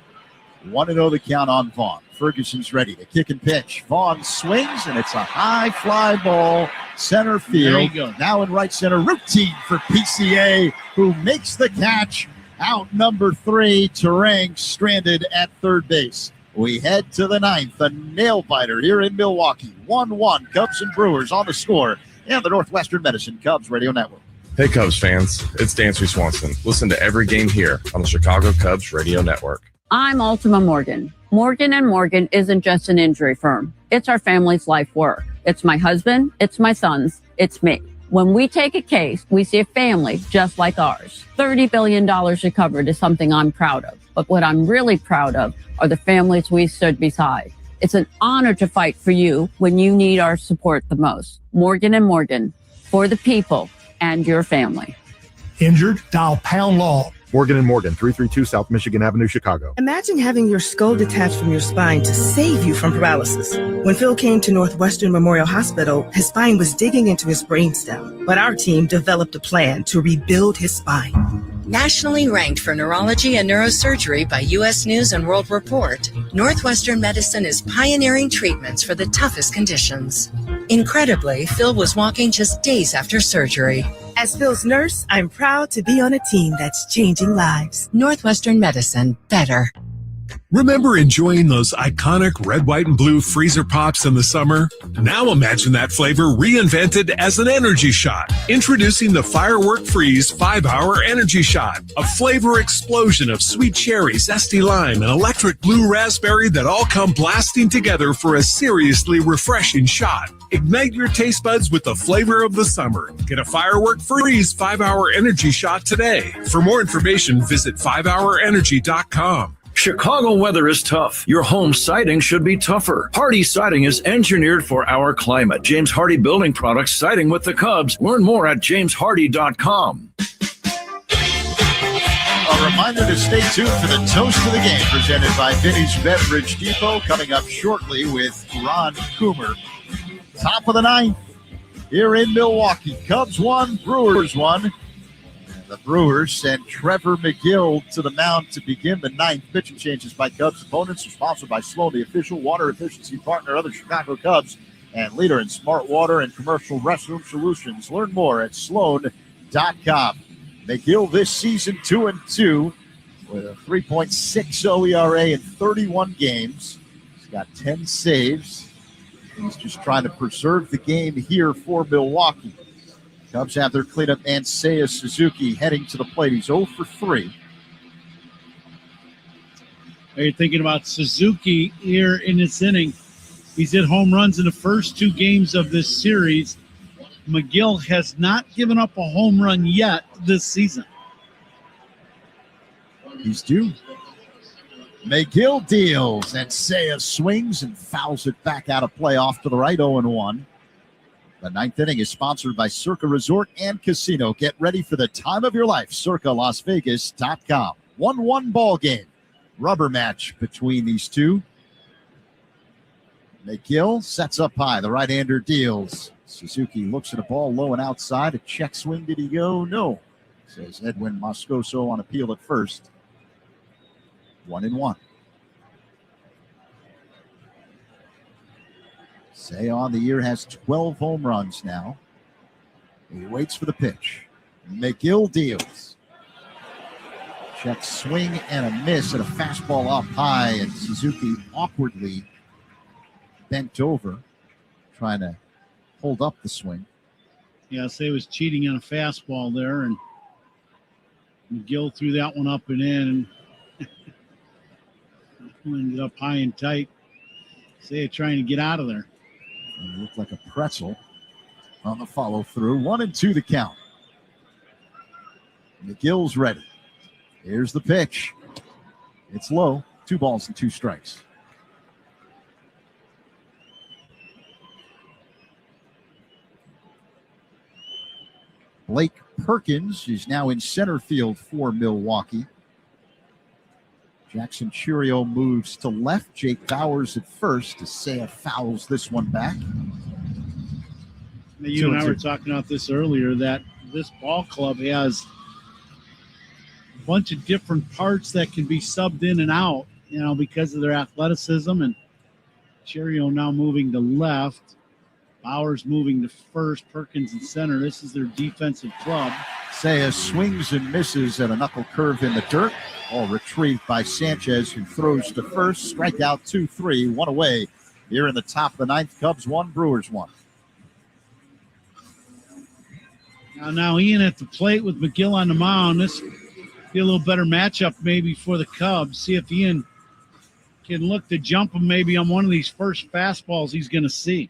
1-0 the count on Vaughn. Ferguson's ready to kick and pitch. Vaughn swings, and it's a high fly ball, center field. There you go. Now in right center, routine for PCA, who makes the catch. Out number 3, Terang stranded at third base. We head to the 9th, a nail-biter here in Milwaukee. 1-1, Cubs and Brewers on the score, and the Northwestern Medicine Cubs Radio Network. Hey, Cubs fans, it's Dancy Swanson. Listen to every game here on the Chicago Cubs Radio Network. I'm Ultima Morgan. Morgan & Morgan isn't just an injury firm. It's our family's life work. It's my husband, it's my sons, it's me. When we take a case, we see a family just like ours. $30 billion recovered is something I'm proud of. But what I'm really proud of are the families we stood beside. It's an honor to fight for you when you need our support the most. Morgan & Morgan, for the people and your family. Injured? Dial Pound Law. Morgan & Morgan, 332 South Michigan Avenue, Chicago. Imagine having your skull detached from your spine to save you from paralysis. When Phil came to Northwestern Memorial Hospital, his spine was digging into his brainstem. But our team developed a plan to rebuild his spine. Nationally ranked for neurology and neurosurgery by U.S. News and World Report, Northwestern Medicine is pioneering treatments for the toughest conditions. Incredibly, Phil was walking just days after surgery. As Phil's nurse, I'm proud to be on a team that's changing lives. Northwestern Medicine, better. Remember enjoying those iconic red, white, and blue freezer pops in the summer? Now imagine that flavor reinvented as an energy shot. Introducing the Firework Freeze 5-Hour Energy Shot. A flavor explosion of sweet cherry, zesty lime, and electric blue raspberry that all come blasting together for a seriously refreshing shot. Ignite your taste buds with the flavor of the summer. Get a Firework Freeze 5-Hour Energy Shot today. For more information, visit 5hourenergy.com. Chicago weather is tough. Your home siding should be tougher. Hardy Siding is engineered for our climate. James Hardy Building Products, siding with the Cubs. Learn more at jameshardy.com. A reminder to stay tuned for the Toast of the Game presented by Vinny's Beverage Depot, coming up shortly with Ron Coomer. Top of the 9th here in Milwaukee. Cubs 1, Brewers 1. The Brewers send Trevor McGill to the mound to begin the 9th. Pitching changes by Cubs opponents are sponsored by Sloan, the official water efficiency partner of the Chicago Cubs and leader in smart water and commercial restroom solutions. Learn more at sloan.com. McGill this season 2-2 with a 3.60 ERA in 31 games. He's got 10 saves. He's just trying to preserve the game here for Milwaukee. Cubs have their cleanup and Seiya Suzuki heading to the plate. He's 0 for 3. Are you thinking about Suzuki here in this inning? He's hit home runs in the first 2 games of this series. McGill has not given up a home run yet this season. He's due. McGill deals, and Seiya swings and fouls it back out of play off to the right, 0-1. The 9th inning is sponsored by Circa Resort and Casino. Get ready for the time of your life. CircaLasVegas.com. 1-1 ball game rubber match between these two. McGill sets up high. The right-hander deals. Suzuki looks at a ball low and outside. A check swing. Did he go? No, says Edwin Moscoso on appeal at first. 1-1. Say on the year has 12 home runs now. He waits for the pitch. McGill deals. Check swing and a miss, and a fastball up high, and Suzuki awkwardly bent over, trying to hold up the swing. Yeah, say was cheating on a fastball there, and McGill threw that one up and in. Ended up high and tight. Say trying to get out of there. It looked like a pretzel on the follow-through. 1-2 the count. McGill's ready. Here's the pitch. It's low. 2 balls and 2 strikes. Blake Perkins is now in center field for Milwaukee. Jackson Churio moves to left. Jake Bowers at first. Isaiah fouls this one back. You and I were talking about this earlier, that this ball club has a bunch of different parts that can be subbed in and out, because of their athleticism. And Churio now moving to left. Bowers moving to first. Perkins in center. This is their defensive club. Isaiah swings and misses at a knuckle curve in the dirt. All retrieved by Sanchez, who throws to first. Strikeout 2-3, 1 away. Here in the top of the 9th, Cubs 1, Brewers 1. Now Ian at the plate with McGill on the mound. This be a little better matchup maybe for the Cubs. See if Ian can look to jump him maybe on one of these first fastballs he's going to see.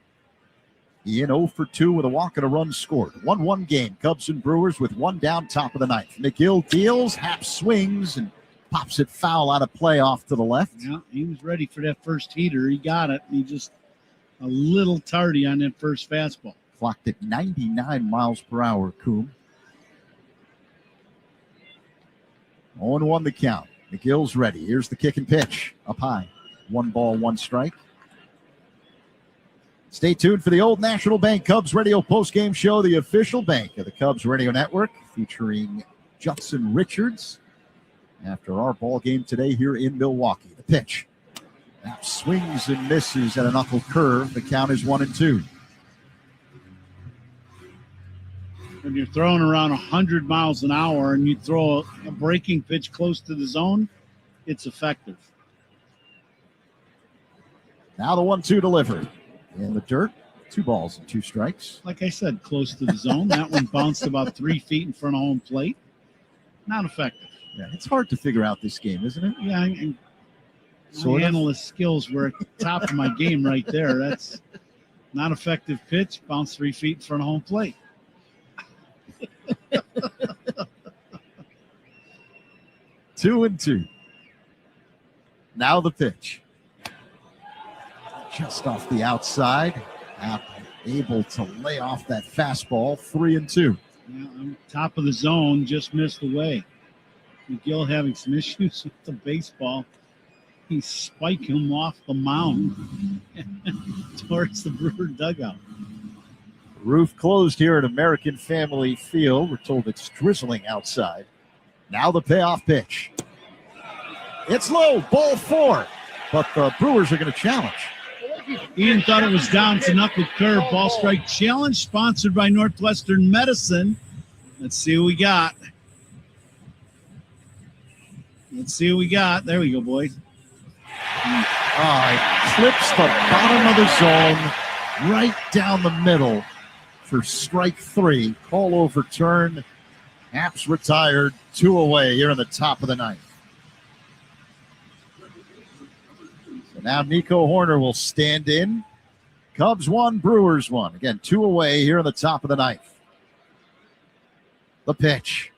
Ian 0 for 2 with a walk and a run scored. 1-1 game. Cubs and Brewers with 1 down, top of the 9th. McGill deals, Happ swings, and pops it foul out of play off to the left. Yeah, he was ready for that first heater. He got it. He just a little tardy on that first fastball. Clocked at 99 miles per hour, Coom. 0-1 the count. McGill's ready. Here's the kick and pitch. Up high. 1 ball, 1 strike. Stay tuned for the Old National Bank Cubs Radio postgame show, the official bank of the Cubs Radio Network, featuring Judson Richards after our ball game today here in Milwaukee. The pitch. That swings and misses at a knuckle curve. The count is 1-2. When you're throwing around 100 miles an hour and you throw a breaking pitch close to the zone, it's effective. Now the 1-2 delivered. In the dirt, 2 balls and 2 strikes. Like I said, close to the zone. That one bounced about 3 feet in front of home plate. Not effective. Yeah, it's hard to figure out this game, isn't it? Yeah, and my analyst skills were at the top of my game right there. That's not effective pitch. Bounced 3 feet in front of home plate. 2-2. Now the pitch. Just off the outside. Able to lay off that fastball. 3-2. Yeah, I'm top of the zone. Just missed away. McGill having some issues with the baseball. He's spiking him off the mound towards the Brewer dugout. Roof closed here at American Family Field. We're told it's drizzling outside. Now the payoff pitch. It's low, ball 4. But the Brewers are going to challenge. Ian thought it was down to knuckle curve. Ball strike challenge sponsored by Northwestern Medicine. Let's see what we got. There we go, boys. It clips the bottom of the zone right down the middle for strike 3. Call overturned. Haps retired. 2 away here in the top of the 9th. So now Nico Horner will stand in. Cubs 1, Brewers 1. Again, 2 away here in the top of the 9th. The pitch.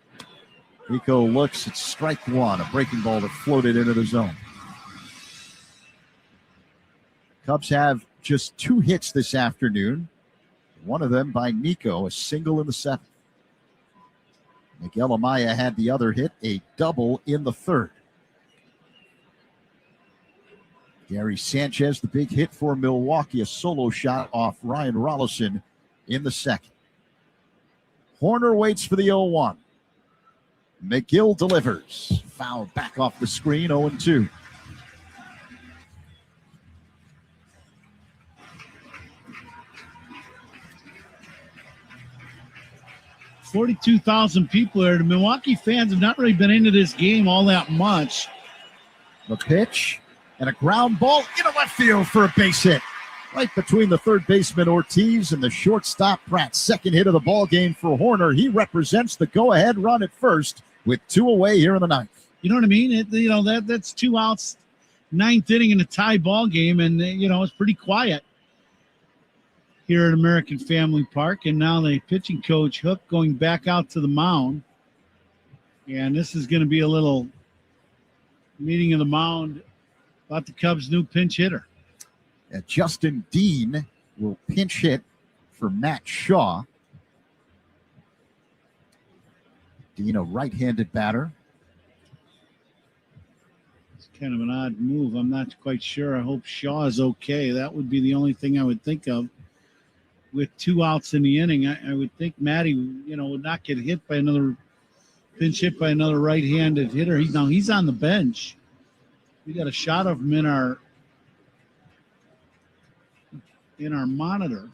Nico looks at strike 1, a breaking ball that floated into the zone. Cubs have just 2 hits this afternoon. One of them by Nico, a single in the 7th. Miguel Amaya had the other hit, a double in the 3rd. Gary Sanchez, the big hit for Milwaukee, a solo shot off Ryan Rollison in the second. Horner waits for the 0-1. McGill delivers. Foul back off the screen, 0-2. $42,000 people there. The Milwaukee fans have not really been into this game all that much. The pitch and a ground ball into left field for a base hit. Right between the third baseman Ortiz and the shortstop Pratt. Second hit of the ball game for Horner. He represents the go-ahead run at first with 2 away here in the ninth. You know what I mean? That's 2 outs, 9th inning in a tie ball game, and it's pretty quiet here at American Family Park. And now the pitching coach, Hook, going back out to the mound. And this is going to be a little meeting of the mound about the Cubs' new pinch hitter. Justin Dean will pinch hit for Matt Shaw. Dean, a right-handed batter. It's kind of an odd move. I'm not quite sure. I hope Shaw is okay. That would be the only thing I would think of. With 2 outs in the inning, I would think Matty, would not get hit by another pinch hit by another right-handed hitter. He's on the bench. We got a shot of him in our monitor.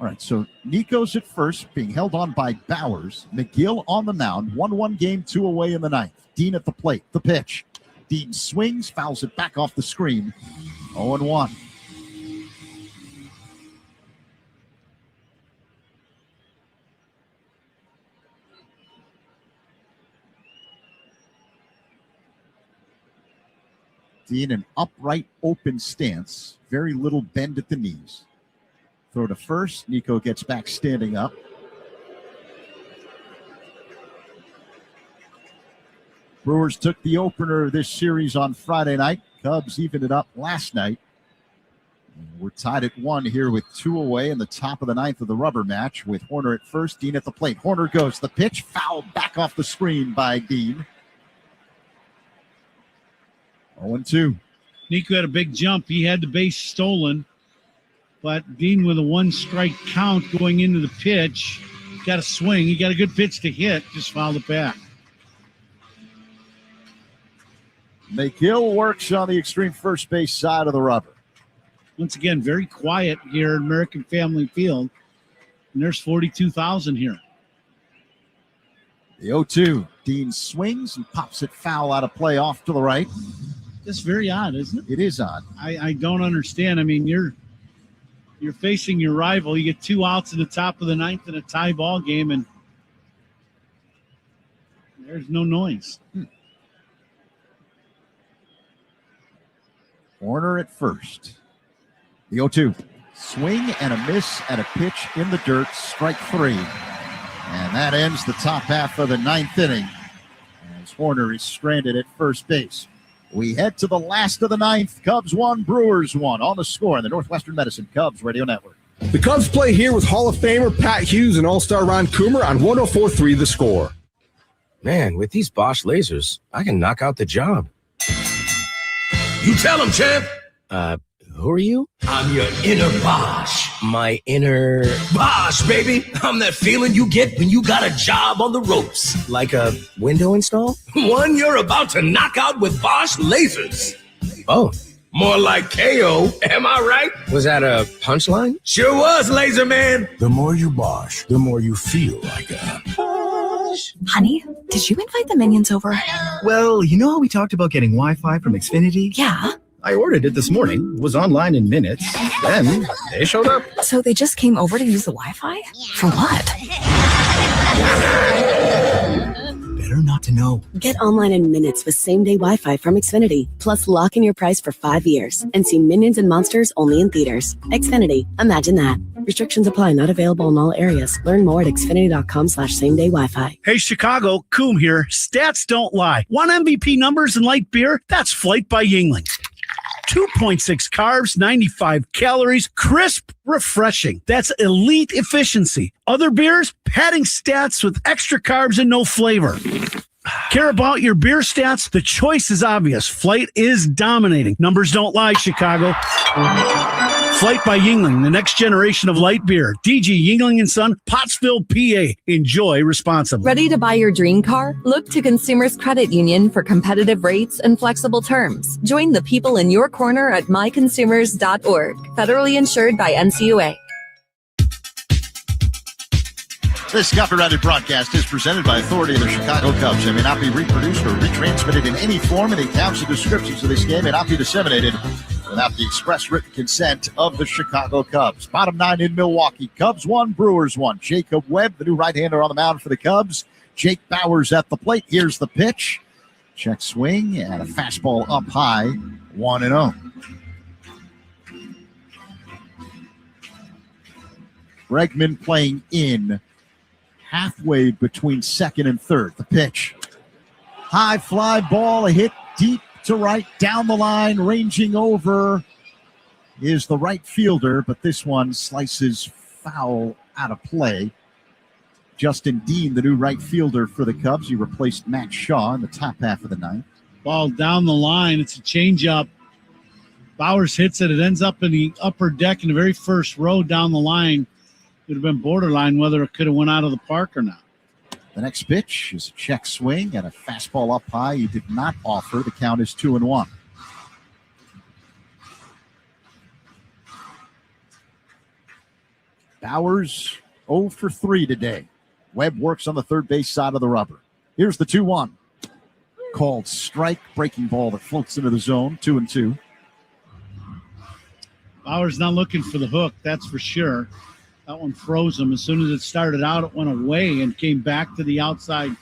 All right, so Nico's at first, being held on by Bowers. McGill on the mound, 1-1 game, 2 away in the ninth. Dean at the plate, the pitch. Dean swings, fouls it back off the screen. 0-1. Dean, an upright, open stance. Very little bend at the knees. Throw to first. Nico gets back standing up. Brewers took the opener of this series on Friday night. Cubs evened it up last night. We're tied at 1 here with 2 away in the top of the ninth of the rubber match with Horner at first, Dean at the plate. Horner goes. The pitch, foul back off the screen by Dean. 0-2. Nico had a big jump. He had the base stolen. But Dean with a 1-strike count going into the pitch. Got a swing. He got a good pitch to hit. Just fouled it back. McGill works on the extreme first base side of the rubber. Once again, very quiet here at American Family Field. And there's 42,000 here. The 0-2. Dean swings and pops it foul out of play off to the right. That's very odd, isn't it? It is odd. I don't understand. I mean, you're facing your rival. You get 2 outs in the top of the ninth in a tie ball game, and there's no noise. Horner at first. The 0-2. Swing and a miss at a pitch in the dirt. Strike 3. And that ends the top half of the ninth inning as Horner is stranded at first base. We head to the last of the ninth. Cubs 1, Brewers 1 on the score on the Northwestern Medicine Cubs Radio Network. The Cubs play here with Hall of Famer Pat Hughes and All-Star Ron Coomer on 104.3 The Score. Man, with these Bosch lasers, I can knock out the job. You tell him, champ. Who are you? I'm your inner Bosch. My inner... Bosch, baby. I'm that feeling you get when you got a job on the ropes. Like a window install? One you're about to knock out with Bosch lasers. Oh. More like KO, am I right? Was that a punchline? Sure was, Laser Man. The more you Bosch, the more you feel like a... Honey, did you invite the minions over? Well, you know how we talked about getting Wi-Fi from Xfinity? Yeah. I ordered it this morning, was online in minutes, then they showed up. So they just came over to use the Wi-Fi? For what? Better not to know. Get online in minutes with same-day Wi-Fi from Xfinity. Plus, lock in your price for 5 years and see Minions and Monsters only in theaters. Xfinity. Imagine that. Restrictions apply. Not available in all areas. Learn more at xfinity.com/same-day Wi-Fi. Hey, Chicago, Coom here. Stats don't lie. 1 MVP numbers in light beer? That's Flight by Yuengling. 2.6 carbs, 95 calories, crisp, refreshing. That's elite efficiency. Other beers, padding stats with extra carbs and no flavor. Care about your beer stats? The choice is obvious. Flight is dominating. Numbers don't lie, Chicago. Flight by Yuengling, the next generation of light beer. DG Yuengling & Son, Pottsville, PA. Enjoy responsibly. Ready to buy your dream car? Look to Consumers Credit Union for competitive rates and flexible terms. Join the people in your corner at myconsumers.org. Federally insured by NCUA. This copyrighted broadcast is presented by authority of the Chicago Cubs and may not be reproduced or retransmitted in any form. Any accounts or descriptions of this game may not be disseminated without the express written consent of the Chicago Cubs. Bottom 9 in Milwaukee. Cubs 1, Brewers 1. Jacob Webb, the new right-hander on the mound for the Cubs. Jake Bauers at the plate. Here's the pitch. Check swing and a fastball up high. 1-0. Bregman playing in. Halfway between second and third. The pitch. High fly ball, a hit deep to right, down the line, ranging over is the right fielder, but this one slices foul out of play. Justin Dean, the new right fielder for the Cubs. He replaced Matt Shaw in the top half of the ninth. Ball down the line. It's a changeup. Bauers hits it. It ends up in the upper deck in the very first row down the line. It would have been borderline whether it could have went out of the park or not. The next pitch is a check swing and a fastball up high. He did not offer. The count is 2-1. Bauers 0 for 3 today. Webb works on the third base side of the rubber. Here's the 2-1. Called strike, breaking ball that floats into the zone. 2-2. Bauers not looking for the hook, that's for sure. That one froze him. As soon as it started out, it went away and came back to the outside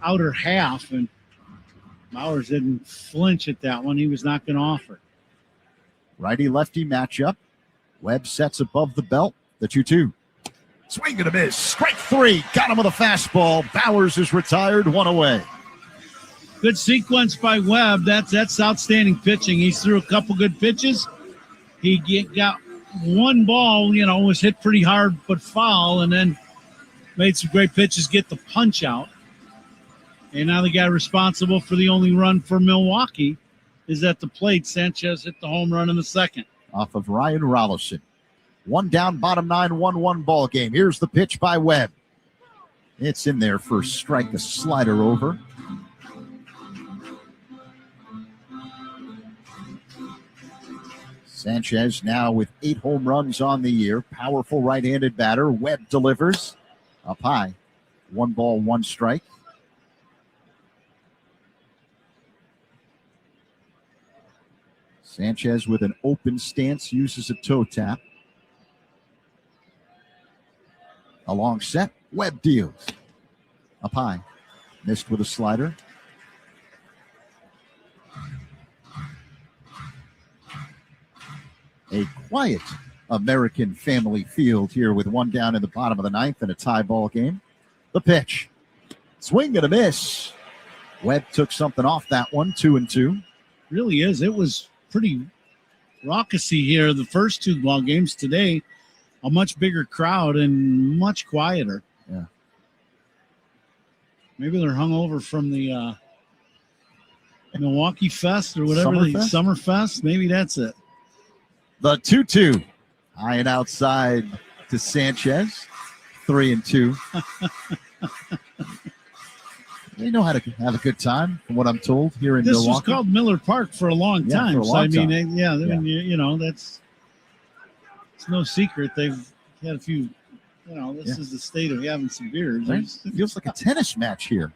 outer half. And Bauers didn't flinch at that one. He was not going to offer. Righty-lefty matchup. Webb sets above the belt. The 2-2. Swing and a miss. Strike 3. Got him with a fastball. Bauers is retired. 1 away. Good sequence by Webb. That's outstanding pitching. He threw a couple good pitches. He got one ball, was hit pretty hard but foul, and then made some great pitches, get the punch out. And now the guy responsible for the only run for Milwaukee is at the plate. Sanchez hit the home run in the second. Off of Ryan Rollison. 1 down, bottom 9, 1-1 ball game. Here's the pitch by Webb. It's in there for a strike, a slider over. Sanchez now with 8 home runs on the year. Powerful right-handed batter. Webb delivers up high. 1 ball, 1 strike. Sanchez with an open stance uses a toe tap. A long set. Webb deals. Up high. Missed with a slider. A quiet American family field here with 1 down in the bottom of the ninth and a tie ball game. The pitch. Swing and a miss. Webb took something off that one. 2-2. Really is. It was pretty raucousy here the first 2 ball games. Today, a much bigger crowd and much quieter. Yeah. Maybe they're hungover from the Milwaukee Fest or whatever. Summerfest. Maybe that's it. The 2-2. High and outside to Sanchez. 3-2. They know how to have a good time, from what I'm told, here in Milwaukee. This was called Miller Park for a long time. For a long time. That's it's no secret. They've had a few, this is the state of having some beers. Right? It feels like a tennis match here.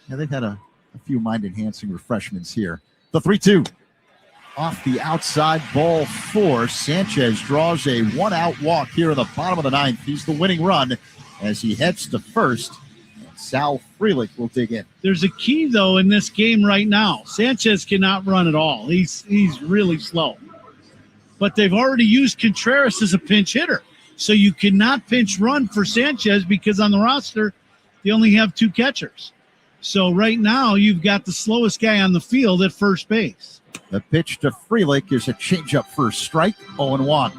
Yeah, they've had a few mind-enhancing refreshments here. The 3-2. Off the outside, ball 4. Sanchez draws a 1-out walk here in the bottom of the ninth. He's the winning run as he heads to first. And Sal Frelick will dig in. There's a key, though, in this game right now. Sanchez cannot run at all. He's really slow. But they've already used Contreras as a pinch hitter. So you cannot pinch run for Sanchez because on the roster, they only have 2 catchers. So right now, you've got the slowest guy on the field at first base. The pitch to Frelick is a changeup for strike, 0-1.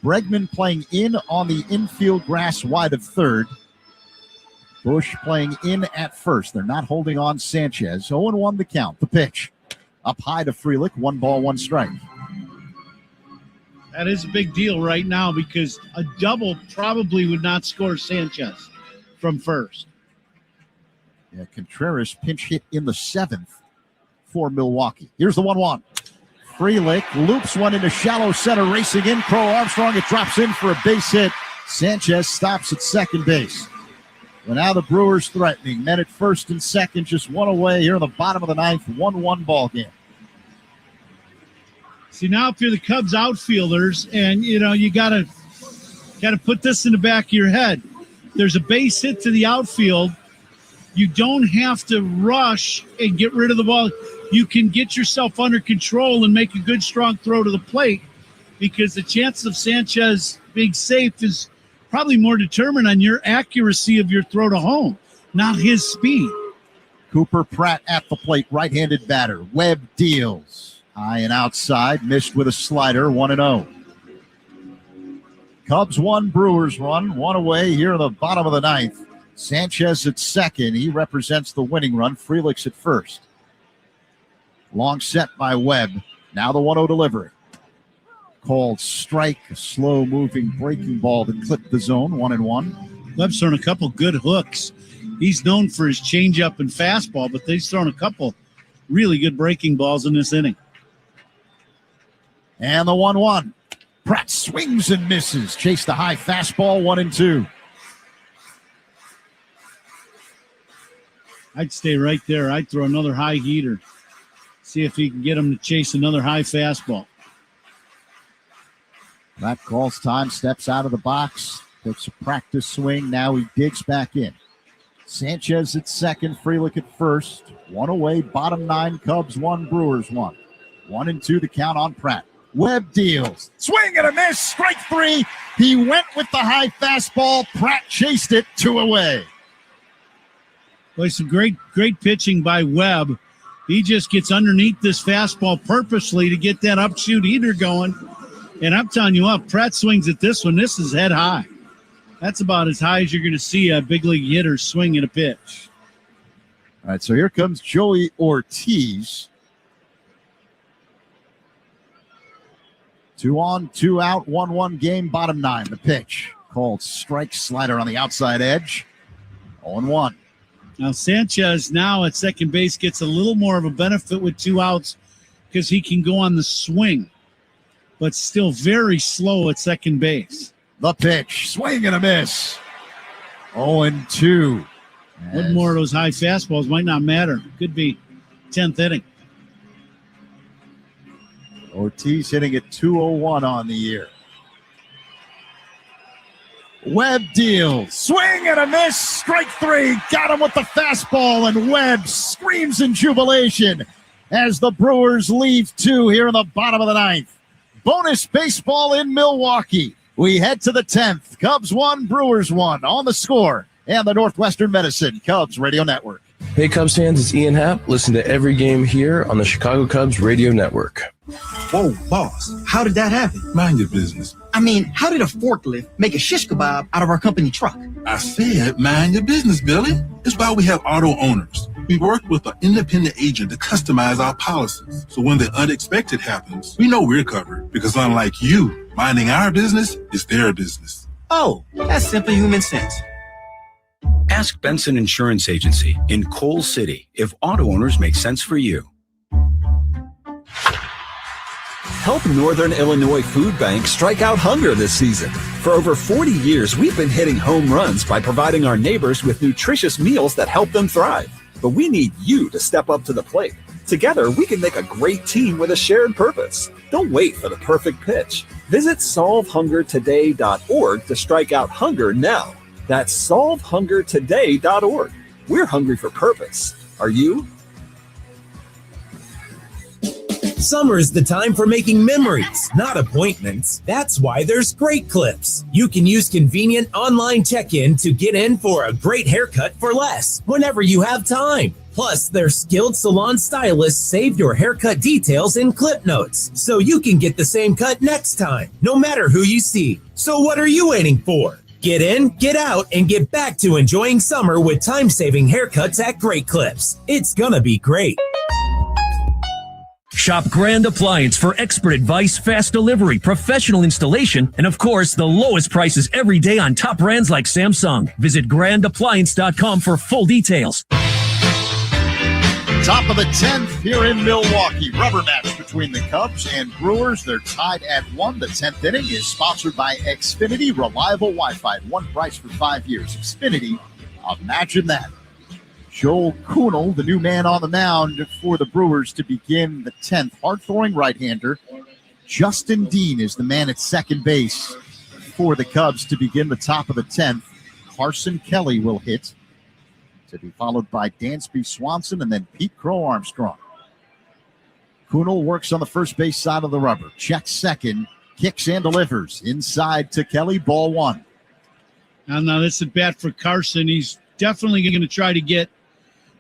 Bregman playing in on the infield grass wide of third. Bush playing in at first. They're not holding on Sanchez. 0-1 the count. The pitch. Up high to Frelick. 1 ball, 1 strike. That is a big deal right now because a double probably would not score Sanchez from first. Yeah, Contreras pinch hit in the 7th for Milwaukee. Here's the 1-1. Frelick loops one into shallow center, racing in. Crow Armstrong, it drops in for a base hit. Sanchez stops at second base. Well, now the Brewers threatening. Men at first and second, just one away here in the bottom of the 9th, 1-1 ball game. See, now if you're the Cubs outfielders, and you gotta put this in the back of your head. There's a base hit to the outfield. You don't have to rush and get rid of the ball. You can get yourself under control and make a good, strong throw to the plate because the chances of Sanchez being safe is probably more determined on your accuracy of your throw to home, not his speed. Cooper Pratt at the plate, right-handed batter. Webb deals. High and outside, missed with a slider, 1-0. Cubs 1, Brewers 1, 1 away here in the bottom of the 9th. Sanchez at second. He represents the winning run. Frelick's at first. Long set by Webb. Now the 1-0 delivery. Called strike, a slow-moving breaking ball that clipped the zone, 1-1. Webb's thrown a couple good hooks. He's known for his changeup and fastball, but he's thrown a couple really good breaking balls in this inning. And the 1-1. Pratt swings and misses. Chase the high fastball, 1-2. I'd stay right there. I'd throw another high heater. See if he can get him to chase another high fastball. Pratt calls time, steps out of the box, takes a practice swing. Now he digs back in. Sanchez at second, Frelick at first. 1 away, bottom 9, Cubs 1, Brewers 1. 1-2 the count on Pratt. Webb deals. Swing and a miss, strike 3. He went with the high fastball. Pratt chased it, 2 away. Boy, some great pitching by Webb. He just gets underneath this fastball purposely to get that upshoot heater going. And I'm telling you what, Pratt swings at this one. This is head high. That's about as high as you're going to see a big league hitter swing at a pitch. All right, so here comes Joey Ortiz. 2 on, 2 out, 1-1 game, bottom 9. The pitch called strike, slider on the outside edge. 0-1. Now Sanchez now at second base gets a little more of a benefit with 2 outs because he can go on the swing, but still very slow at second base. The pitch, swing and a miss. 0-2. One more of those high fastballs might not matter. Could be 10th inning. Ortiz hitting at 201 on the year. Webb deals. Swing and a miss. Strike 3. Got him with the fastball, and Webb screams in jubilation as the Brewers leave 2 here in the bottom of the 9th. Bonus baseball in Milwaukee. We head to the 10th. Cubs 1, Brewers 1 on the Score and the Northwestern Medicine Cubs Radio Network. Hey, Cubs fans, it's Ian Happ. Listen to every game here on the Chicago Cubs Radio Network. Whoa, boss, how did that happen? Mind your business. I mean, how did a forklift make a shish kebab out of our company truck? I said mind your business, Billy. That's why we have auto owners. We work with an independent agent to customize our policies. So when the unexpected happens, we know we're covered because unlike you, minding our business is their business. Oh, that's simple human sense. Ask Benson Insurance Agency in Coal City if auto owners make sense for you. Help Northern Illinois Food Bank strike out hunger this season. For over 40 years, we've been hitting home runs by providing our neighbors with nutritious meals that help them thrive. But we need you to step up to the plate. Together, we can make a great team with a shared purpose. Don't wait for the perfect pitch. Visit solvehungertoday.org to strike out hunger now. That's solvehungertoday.org. We're hungry for purpose. Are you? Summer's the time for making memories, not appointments. That's why there's Great Clips. You can use convenient online check-in to get in for a great haircut for less whenever you have time. Plus, their skilled salon stylists save your haircut details in clip notes, so you can get the same cut next time, no matter who you see. So what are you waiting for? Get in, get out, and get back to enjoying summer with time-saving haircuts at Great Clips. It's gonna be great. Shop Grand Appliance for expert advice, fast delivery, professional installation, and of course, the lowest prices every day on top brands like Samsung. Visit grandappliance.com for full details. Top of the 10th here in Milwaukee. Rubber match between the Cubs and Brewers. They're tied at 1. The 10th inning is sponsored by Xfinity. Reliable Wi-Fi at one price for 5 years. Xfinity, imagine that. Joel Kuhnel, the new man on the mound for the Brewers to begin the 10th. Hard-throwing right-hander. Justin Dean is the man at second base for the Cubs to begin the top of the 10th. Carson Kelly will hit, to be followed by Dansby Swanson and then Pete Crow Armstrong. Kuhnel works on the first base side of the rubber. Checks second, kicks and delivers. Inside to Kelly, ball 1. Now this is bat for Carson. He's definitely going to try to get,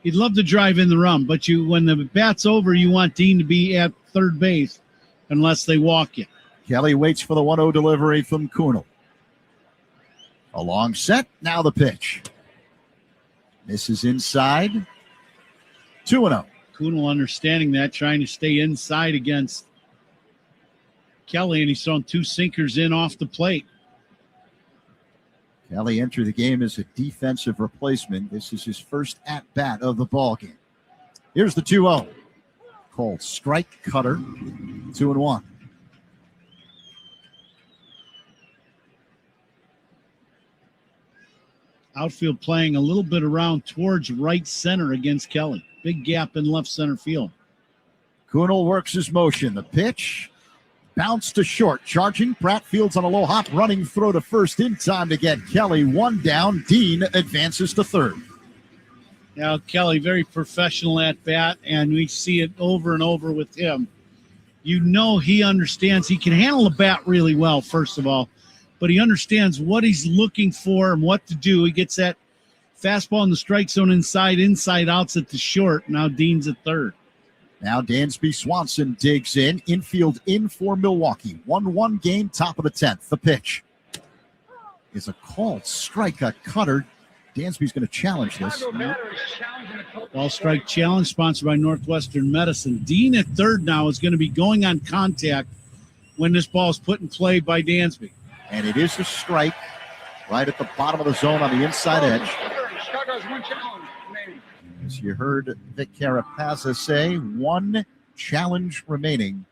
he'd love to drive in the run, but when the bat's over, you want Dean to be at third base unless they walk you. Kelly waits for the 1-0 delivery from Kuhnel. A long set, now the pitch. This is inside. 2-0. Kuhnel understanding that, trying to stay inside against Kelly, and he's thrown 2 sinkers in off the plate. Kelly entered the game as a defensive replacement. This is his first at-bat of the ball game. Here's the 2-0. Called strike cutter. 2-1. Outfield playing a little bit around towards right center against Kelly. Big gap in left center field. Kuhnel works his motion. The pitch. Bounce to short. Charging. Pratt fields on a low hop. Running throw to first in time to get Kelly. 1 down. Dean advances to third. Now Kelly, very professional at bat, and we see it over and over with him. You know he understands. He can handle the bat really well, first of all. But he understands what he's looking for and what to do. He gets that fastball in the strike zone inside outs at the short. Now Dean's at third. Now Dansby Swanson digs in. Infield in for Milwaukee. 1-1 game, top of the 10th. The pitch is a called strike, a cutter. Dansby's going to challenge this. Ball strike challenge sponsored by Northwestern Medicine. Dean at third now is going to be going on contact when this ball is put in play by Dansby. And it is a strike right at the bottom of the zone on the inside edge. As you heard Vic Carapazza say, 1 challenge remaining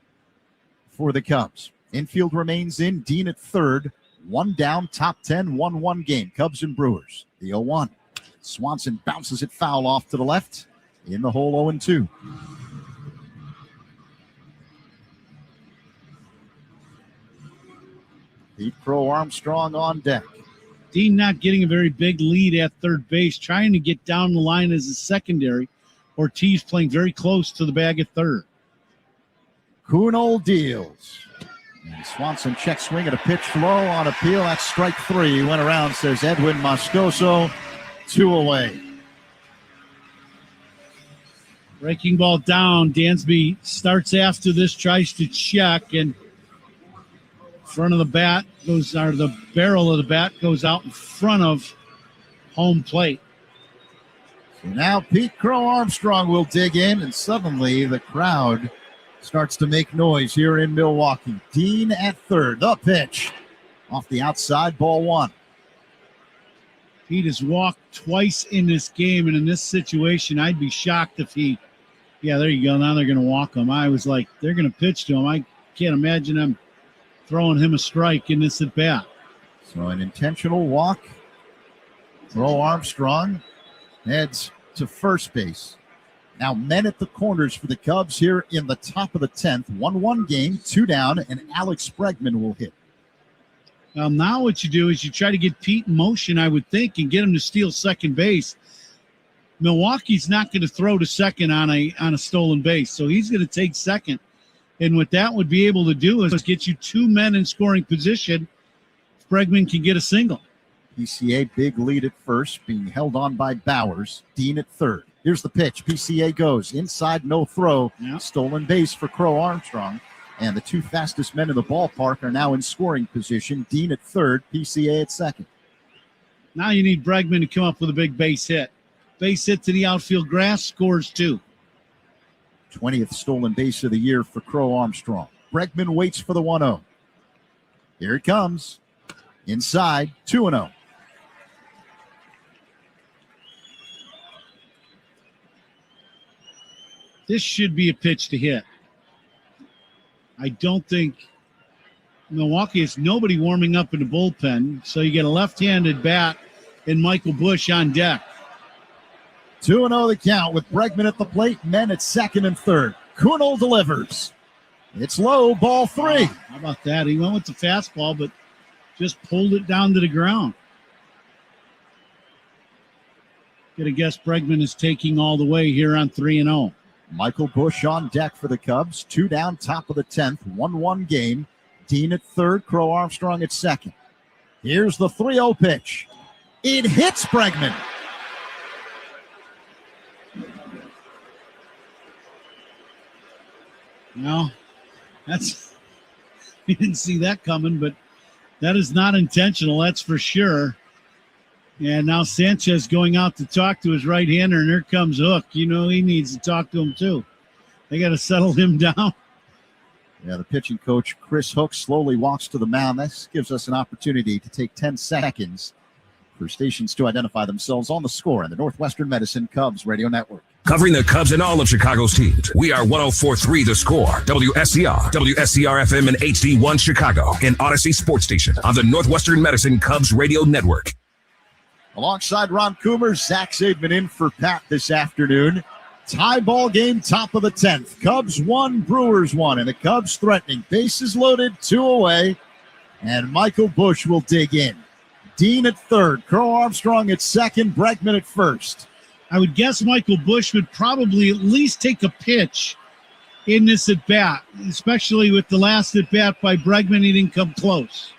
for the Cubs. Infield remains in. Dean at third. 1 down, top 10, 1-1 game. Cubs and Brewers. The 0-1. Swanson bounces it foul off to the left. In the hole 0-2. Pete Crow Armstrong on deck. Dean not getting a very big lead at third base, trying to get down the line as a secondary. Ortiz playing very close to the bag at third. Kuhnel deals. And Swanson check swing at a pitch low on appeal. That's strike 3. He went around, says Edwin Moscoso. 2 away. Breaking ball down. Dansby starts after this, tries to check, and front of the bat goes, or the barrel of the bat goes out in front of home plate. So now Pete Crow Armstrong will dig in, and suddenly the crowd starts to make noise here in Milwaukee. Dean at third. The pitch off the outside, ball 1. Pete has walked twice in this game, and in this situation, I'd be shocked if yeah, there you go. Now they're going to walk him. I was like, they're going to pitch to him. I can't imagine them throwing him a strike in this at bat. So an intentional walk. Crow Armstrong heads to first base. Now men at the corners for the Cubs here in the top of the 10th. 1-1 game, 2 down, and Alex Bregman will hit. Now what you do is you try to get Pete in motion, I would think, and get him to steal second base. Milwaukee's not going to throw to second on a stolen base, so he's going to take second. And what that would be able to do is get you 2 men in scoring position. Bregman can get a single. PCA big lead at first, being held on by Bowers. Dean at third. Here's the pitch. PCA goes inside, no throw. Yep. Stolen base for Crow Armstrong. And the 2 fastest men in the ballpark are now in scoring position. Dean at third, PCA at second. Now you need Bregman to come up with a big base hit. Base hit to the outfield grass, scores 2. 20th stolen base of the year for Crow Armstrong. Bregman waits for the 1-0. Here it comes. Inside, 2-0. This should be a pitch to hit. I don't think Milwaukee has nobody warming up in the bullpen, so you get a left-handed bat and Michael Busch on deck. 2-0 the count with Bregman at the plate, men at second and third. Kunal delivers. It's low, ball 3. How about that? He went with the fastball, but just pulled it down to the ground. Get a guess Bregman is taking all the way here on 3-0. Michael Busch on deck for the Cubs. 2 down, top of the 10th. 1-1 game. Dean at third, Crow Armstrong at second. Here's the 3-0 pitch. It hits Bregman. No, we didn't see that coming, but that is not intentional, that's for sure. And now Sanchez going out to talk to his right-hander, and here comes Hook. You know he needs to talk to him too. They got to settle him down. Yeah, the pitching coach, Chris Hook, slowly walks to the mound. This gives us an opportunity to take 10 seconds for stations to identify themselves on the score in the Northwestern Medicine Cubs Radio Network. Covering the Cubs and all of Chicago's teams, we are 104.3 The Score, WSCR, WSCR-FM and HD1 Chicago, and Odyssey Sports Station on the Northwestern Medicine Cubs Radio Network. Alongside Ron Coomer, Zach Zaidman in for Pat this afternoon. Tie ball game, top of the 10th. Cubs 1, Brewers 1, and the Cubs threatening. Bases loaded, 2 away, and Michael Busch will dig in. Dean at third, Crow Armstrong at second, Bregman at first. I would guess Michael Busch would probably at least take a pitch in this at-bat, especially with the last at-bat by Bregman. He didn't come close.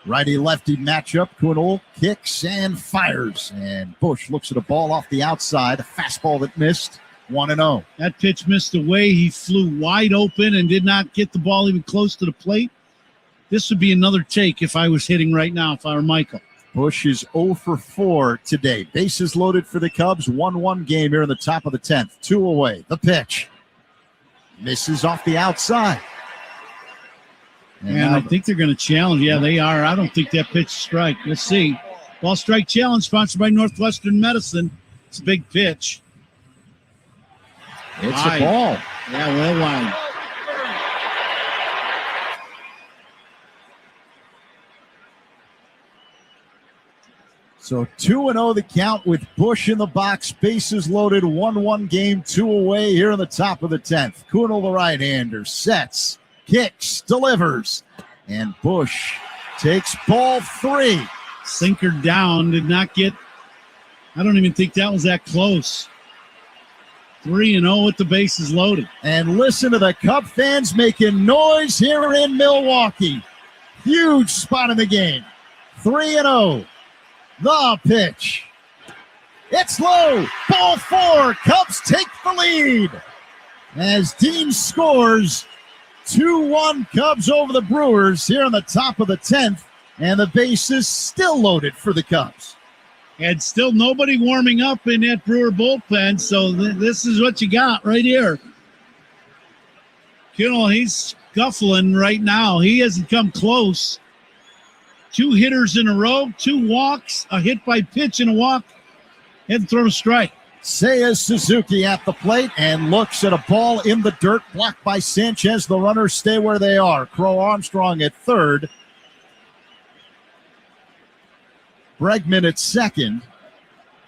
Righty-lefty matchup. Kunal kicks and fires. And Busch looks at a ball off the outside, a fastball that missed. 1-0. That pitch missed away. He flew wide open and did not get the ball even close to the plate. This would be another take if I was hitting right now, if I were Michael. Busch is 0 for 4 today. Bases loaded for the Cubs. 1-1 game here in the top of the 10th. 2 away. The pitch. Misses off the outside. And I think they're going to challenge. Yeah, they are. I don't think that pitch is strike. Let's see. Ball strike challenge sponsored by Northwestern Medicine. It's a big pitch. It's a ball. Yeah, well wide. So 2-0 the count with Busch in the box. Bases loaded. 1-1 game. 2 away here in the top of the 10th. Kunal, the right-hander, sets, kicks, delivers. And Busch takes ball 3. Sinker down. Did not get. I don't even think that was that close. 3-0 with the bases loaded. And listen to the Cub fans making noise here in Milwaukee. Huge spot in the game. 3-0. The pitch. It's low. Ball 4. Cubs take the lead. As Dean scores 2-1 Cubs over the Brewers here on the top of the 10th. And the bases still loaded for the Cubs. And still nobody warming up in that Brewer bullpen, so this is what you got right here. You know, he's scuffling right now. He hasn't come close. 2 hitters in a row, 2 walks, a hit by pitch and a walk, and throw a strike. Seiya Suzuki at the plate and looks at a ball in the dirt, blocked by Sanchez. The runners stay where they are. Crow Armstrong at third. Bregman at second,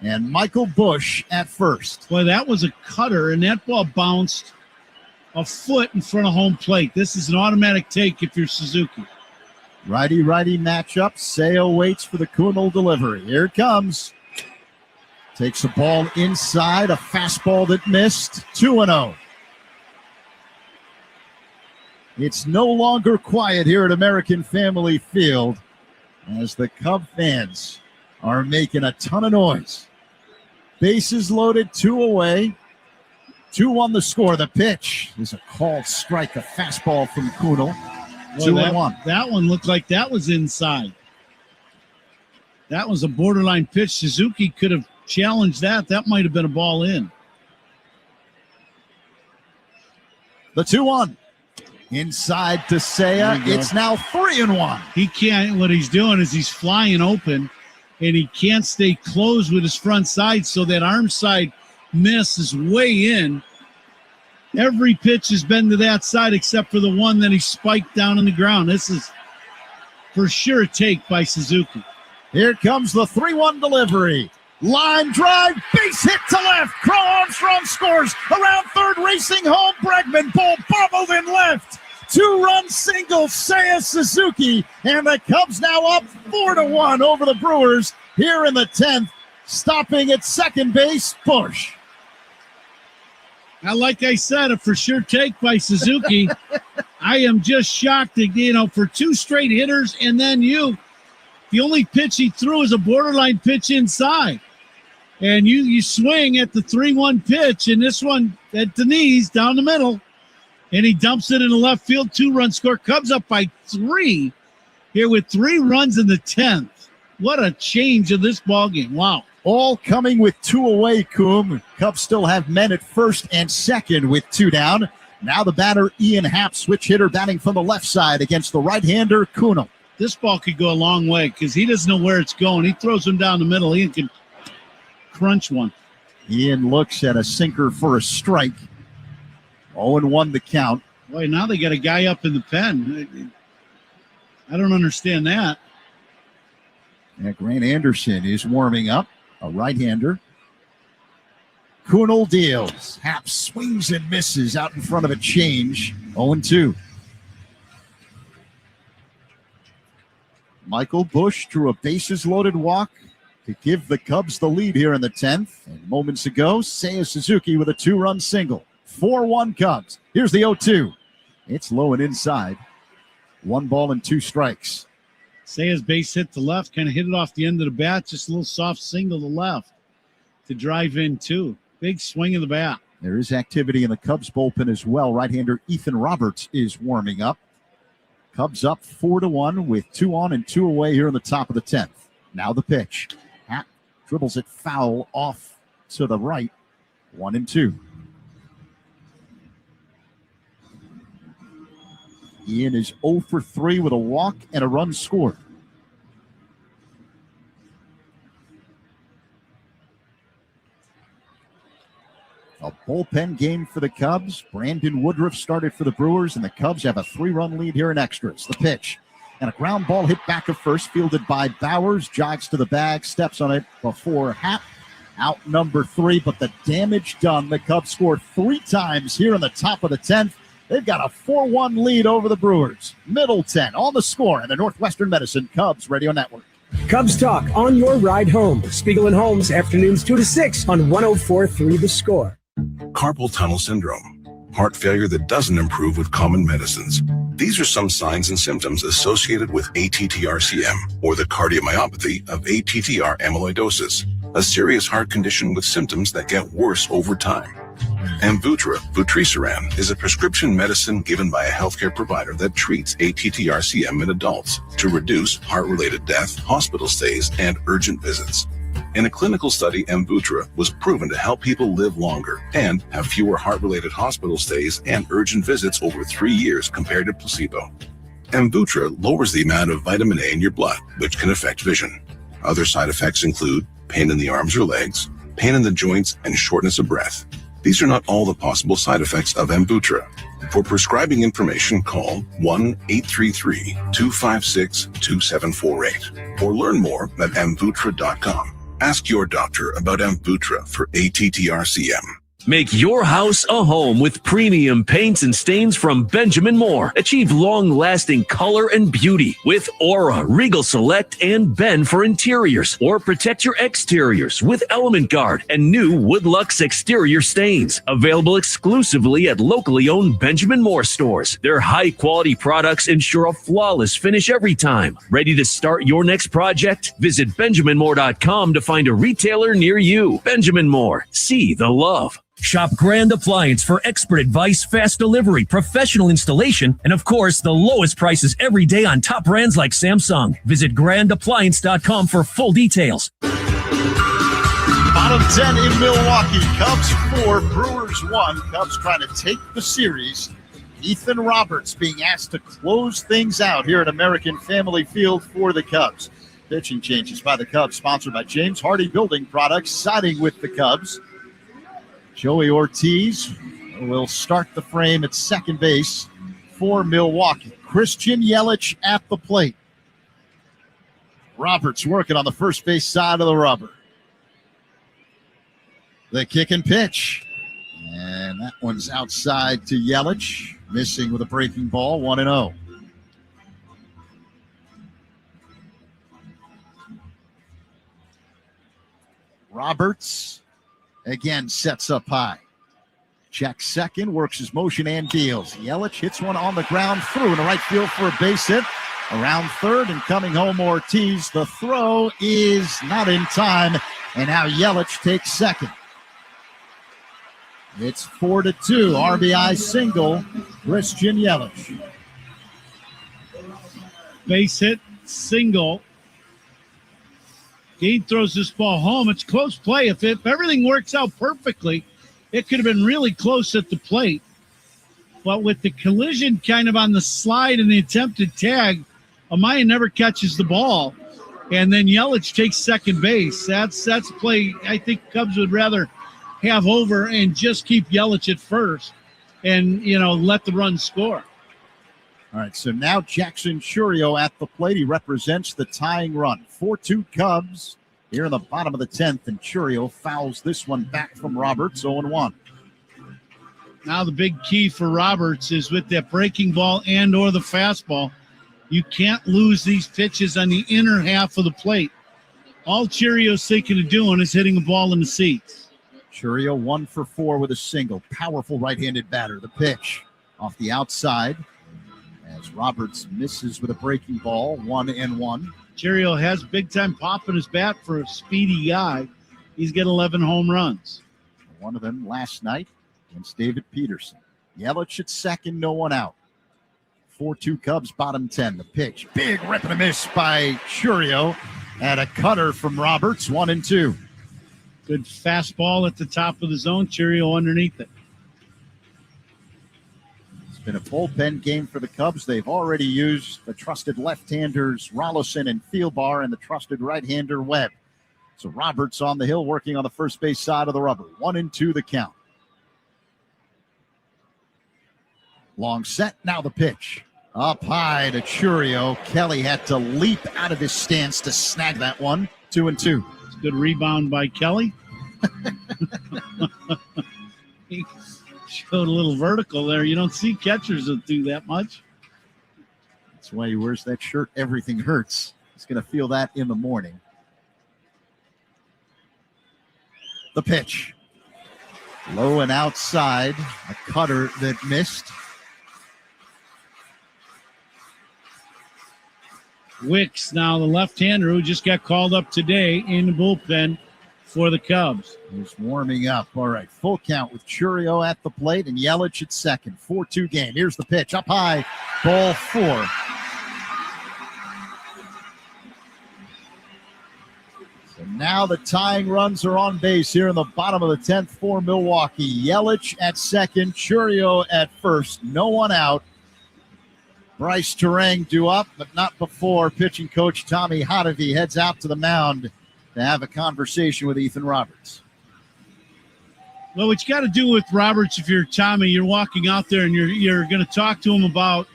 and Michael Busch at first. Boy, that was a cutter, and that ball bounced a foot in front of home plate. This is an automatic take if you're Suzuki. Righty-righty matchup. Seiya waits for the Kunal delivery. Here it comes. Takes a ball inside, a fastball that missed. 2-0. It's no longer quiet here at American Family Field, as the Cub fans are making a ton of noise. Bases loaded, 2 away. 2-1 the score. The pitch is a called strike, a fastball from Kunal. 2-1. That one looked like that was inside. That was a borderline pitch. Suzuki could have challenged that. That might have been a ball in. The 2-1. Inside to Seiya. It's now 3-1. He can't. What he's doing is he's flying open, and he can't stay closed with his front side, so that arm side miss is way in. Every pitch has been to that side except for the one that he spiked down on the ground. This is for sure a take by Suzuki. Here comes the 3-1 delivery. Line drive, base hit to left. Crow Armstrong scores. Around third, racing home. Bregman, ball bobbled in left. 2-run single, Seiya Suzuki. And the Cubs now up 4-1 over the Brewers here in the 10th. Stopping at second base, Bush. Now, like I said, a for sure take by Suzuki. I am just shocked that, for two straight hitters, and then the only pitch he threw is a borderline pitch inside. And you swing at the 3-1 pitch, and this one at the knees down the middle, and he dumps it in the left field, 2-run score. Cubs up by 3 here with 3 runs in the 10th. What a change of this ballgame. Wow. All coming with 2 away, Coom. Cubs still have men at first and second with 2 down. Now the batter, Ian Happ, switch hitter, batting from the left side against the right-hander, Kunal. This ball could go a long way because he doesn't know where it's going. He throws him down the middle. Ian can crunch one. Ian looks at a sinker for a strike. 0-1 the count. Boy, now they got a guy up in the pen. I don't understand that. Yeah, Grant Anderson is warming up, a right-hander. Kunal deals. Happ swings and misses out in front of a change. 0-2. Michael Bush drew a bases-loaded walk to give the Cubs the lead here in the 10th. And moments ago, Seiya Suzuki with a 2-run single. 4-1 Cubs. Here's the 0-2. It's low and inside. 1 ball and 2 strikes. Seiya's base hit to left, kind of hit it off the end of the bat, just a little soft single to left to drive in, too. Big swing of the bat. There is activity in the Cubs bullpen as well. Right-hander Ethan Roberts is warming up. Cubs up 4-1 with 2 on and 2 away here in the top of the 10th. Now the pitch. Happ dribbles it foul off to the right. 1-2. Ian is 0 for 3 with a walk and a run scored. A bullpen game for the Cubs. Brandon Woodruff started for the Brewers, and the Cubs have a 3-run lead here in extras. The pitch. And a ground ball hit back of first, fielded by Bowers. Jogs to the bag, steps on it before Happ. Out number 3, but the damage done. The Cubs scored 3 times here in the top of the 10th. They've got a 4-1 lead over the Brewers. Middleton on the score in the Northwestern Medicine Cubs Radio Network. Cubs Talk on your ride home. Spiegel and Holmes, afternoons 2 to 6 on 104.3 The Score. Carpal tunnel syndrome, heart failure that doesn't improve with common medicines. These are some signs and symptoms associated with ATTR-CM, or the cardiomyopathy of ATTR amyloidosis, a serious heart condition with symptoms that get worse over time. Amvuttra, vutrisiran, is a prescription medicine given by a healthcare provider that treats ATTR-CM in adults to reduce heart-related death, hospital stays, and urgent visits. In a clinical study, Amvuttra was proven to help people live longer and have fewer heart-related hospital stays and urgent visits over 3 years compared to placebo. Amvuttra lowers the amount of vitamin A in your blood, which can affect vision. Other side effects include pain in the arms or legs, pain in the joints, and shortness of breath. These are not all the possible side effects of Amvuttra. For prescribing information, call 1-833-256-2748 or learn more at amvuttra.com. Ask your doctor about Amvuttra for ATTR-CM. Make your house a home with premium paints and stains from Benjamin Moore. Achieve long-lasting color and beauty with Aura, Regal Select, and Ben for interiors. Or protect your exteriors with Element Guard and new Woodlux exterior stains. Available exclusively at locally owned Benjamin Moore stores. Their high-quality products ensure a flawless finish every time. Ready to start your next project? Visit BenjaminMoore.com to find a retailer near you. Benjamin Moore. See the love. Shop Grand Appliance for expert advice, fast delivery, professional installation, and of course, the lowest prices every day on top brands like Samsung. Visit grandappliance.com for full details. Bottom 10 in Milwaukee. Cubs 4, Brewers 1. Cubs trying to take the series. Ethan Roberts being asked to close things out here at American Family Field for the Cubs. Pitching changes by the Cubs, sponsored by James Hardy Building Products, siding with the Cubs. Joey Ortiz will start the frame at second base for Milwaukee. Christian Yelich at the plate. Roberts working on the first base side of the rubber. The kick and pitch. And that one's outside to Yelich. Missing with a breaking ball, 1-0. Roberts again sets up high. Checks second, works his motion and deals. Yelich hits one on the ground through in the right field for a base hit. Around third and coming home Ortiz. The throw is not in time. And now Yelich takes second. It's 4-2. RBI single, Christian Yelich. Base hit, single. Dean throws this ball home. It's close play. If everything works out perfectly, it could have been really close at the plate. But with the collision kind of on the slide and the attempted tag, Amaya never catches the ball. And then Yelich takes second base. That's a play I think Cubs would rather have over and just keep Yelich at first and, let the run score. All right, so now Jackson Churio at the plate. He represents the tying run. 4-2 Cubs here in the bottom of the 10th, and Churio fouls this one back from Roberts, 0-1. Now the big key for Roberts is with that breaking ball and or the fastball, you can't lose these pitches on the inner half of the plate. All Churio's thinking of doing is hitting a ball in the seats. Churio 1 for 4 with a single. Powerful right-handed batter. The pitch off the outside as Roberts misses with a breaking ball, 1-1. Churio has big-time pop in his bat for a speedy guy. He's got 11 home runs. One of them last night against David Peterson. Yelich at second, no one out. 4-2 Cubs, bottom 10. The pitch, big rip and a miss by Churio. And a cutter from Roberts, 1-2. Good fastball at the top of the zone. Churio underneath it. It's been a bullpen game for the Cubs. They've already used the trusted left-handers Rolison and Fieldbar and the trusted right-hander Webb. So Roberts on the hill working on the first base side of the rubber. 1-2 the count. Long set. Now the pitch. Up high to Churio. Kelly had to leap out of his stance to snag that one. 2-2. Good rebound by Kelly. He showed a little vertical there. You don't see catchers that do that much. That's why he wears that shirt. Everything hurts. He's going to feel that in the morning. The pitch. Low and outside. A cutter that missed. Wicks, now the left-hander who just got called up today in the bullpen for the Cubs. He's warming up. All right, full count with Churio at the plate and Yelich at second. 4-2 game. Here's the pitch. Up high, ball 4. So now the tying runs are on base here in the bottom of the 10th for Milwaukee. Yelich at second, Churio at first. No one out. Bryce Terang due up, but not before pitching coach Tommy Hotovy heads out to the mound to have a conversation with Ethan Roberts. Well, what you got to do with Roberts, if you're Tommy, you're walking out there and you're going to talk to him about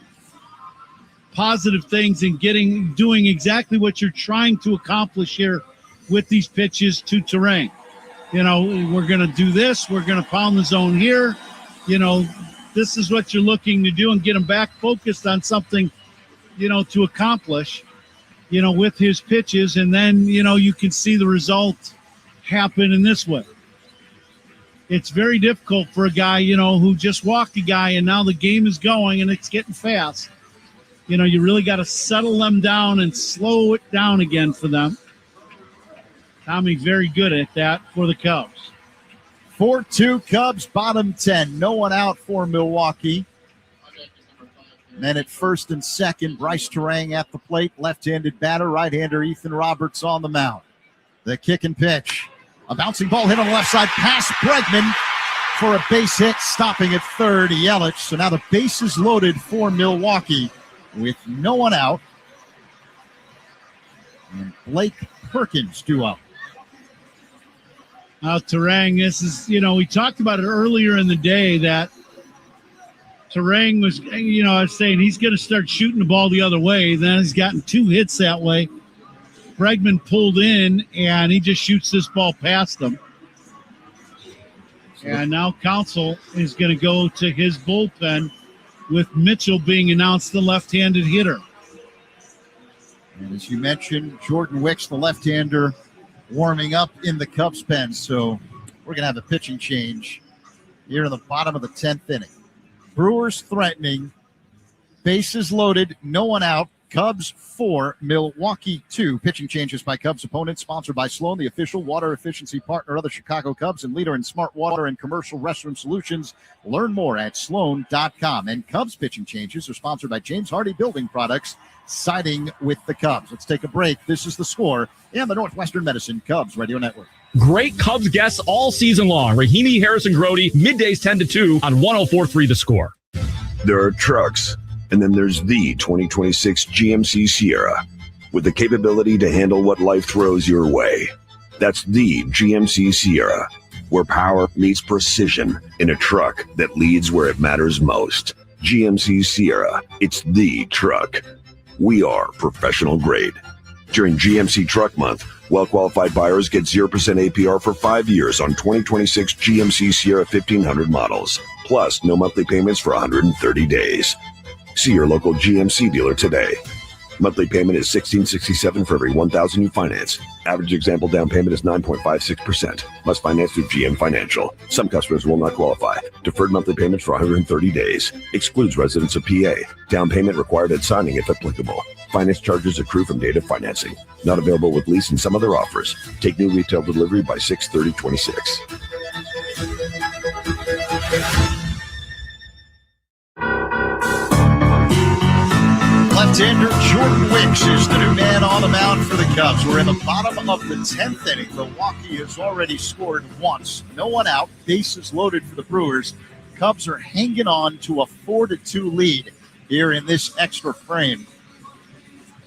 positive things and doing exactly what you're trying to accomplish here with these pitches to Terang. We're going to do this. We're going to pound the zone here. This is what you're looking to do and get him back focused on something, to accomplish, with his pitches. And then, you can see the result happen in this way. It's very difficult for a guy, who just walked a guy and now the game is going and it's getting fast. You really got to settle them down and slow it down again for them. Tommy's very good at that for the Cubs. 4-2 Cubs, bottom 10. No one out for Milwaukee. Then at first and second, Bryce Terang at the plate. Left-handed batter, right-hander Ethan Roberts on the mound. The kick and pitch. A bouncing ball hit on the left side past Bregman for a base hit, stopping at third, Yelich. So now the base is loaded for Milwaukee with no one out. And Blake Perkins due up. Terang, this is, we talked about it earlier in the day that Terang was, I was saying he's going to start shooting the ball the other way. Then he's gotten 2 hits that way. Bregman pulled in, and he just shoots this ball past him. And now Council is going to go to his bullpen with Mitchell being announced the left-handed hitter. And as you mentioned, Jordan Wicks, the left-hander, warming up in the Cubs pen. So we're going to have a pitching change here in the bottom of the 10th inning. Brewers threatening. Bases loaded. No one out. Cubs 4, Milwaukee 2. Pitching changes by Cubs opponents, sponsored by Sloan, the official water efficiency partner of the Chicago Cubs and leader in smart water and commercial restroom solutions. Learn more at sloan.com. And Cubs pitching changes are sponsored by James Hardy Building Products, siding with the Cubs. Let's take a break. This is The Score and the Northwestern Medicine Cubs Radio Network. Great Cubs guests all season long. Rahimi, Harrison, Grody, middays 10 to 2 on 104.3 The Score. There are trucks, and then there's the 2026 GMC Sierra with the capability to handle what life throws your way. That's the GMC Sierra, where power meets precision in a truck that leads where it matters most. GMC Sierra, it's the truck. We are professional grade. During GMC Truck Month, well-qualified buyers get 0% APR for 5 years on 2026 GMC Sierra 1500 models, plus no monthly payments for 130 days. See your local GMC dealer today. Monthly payment is $1,667 for every $1,000 you finance. Average example down payment is 9.56%. Must finance through GM Financial. Some customers will not qualify. Deferred monthly payments for 130 days. Excludes residents of PA. Down payment required at signing if applicable. Finance charges accrue from date of financing. Not available with lease and some other offers. Take new retail delivery by 6/30/26. Left-hander Jordan Wicks is the new man on the mound for the Cubs. We're in the bottom of the 10th inning. Milwaukee has already scored once. No one out. Bases loaded for the Brewers. Cubs are hanging on to a 4-2 lead here in this extra frame.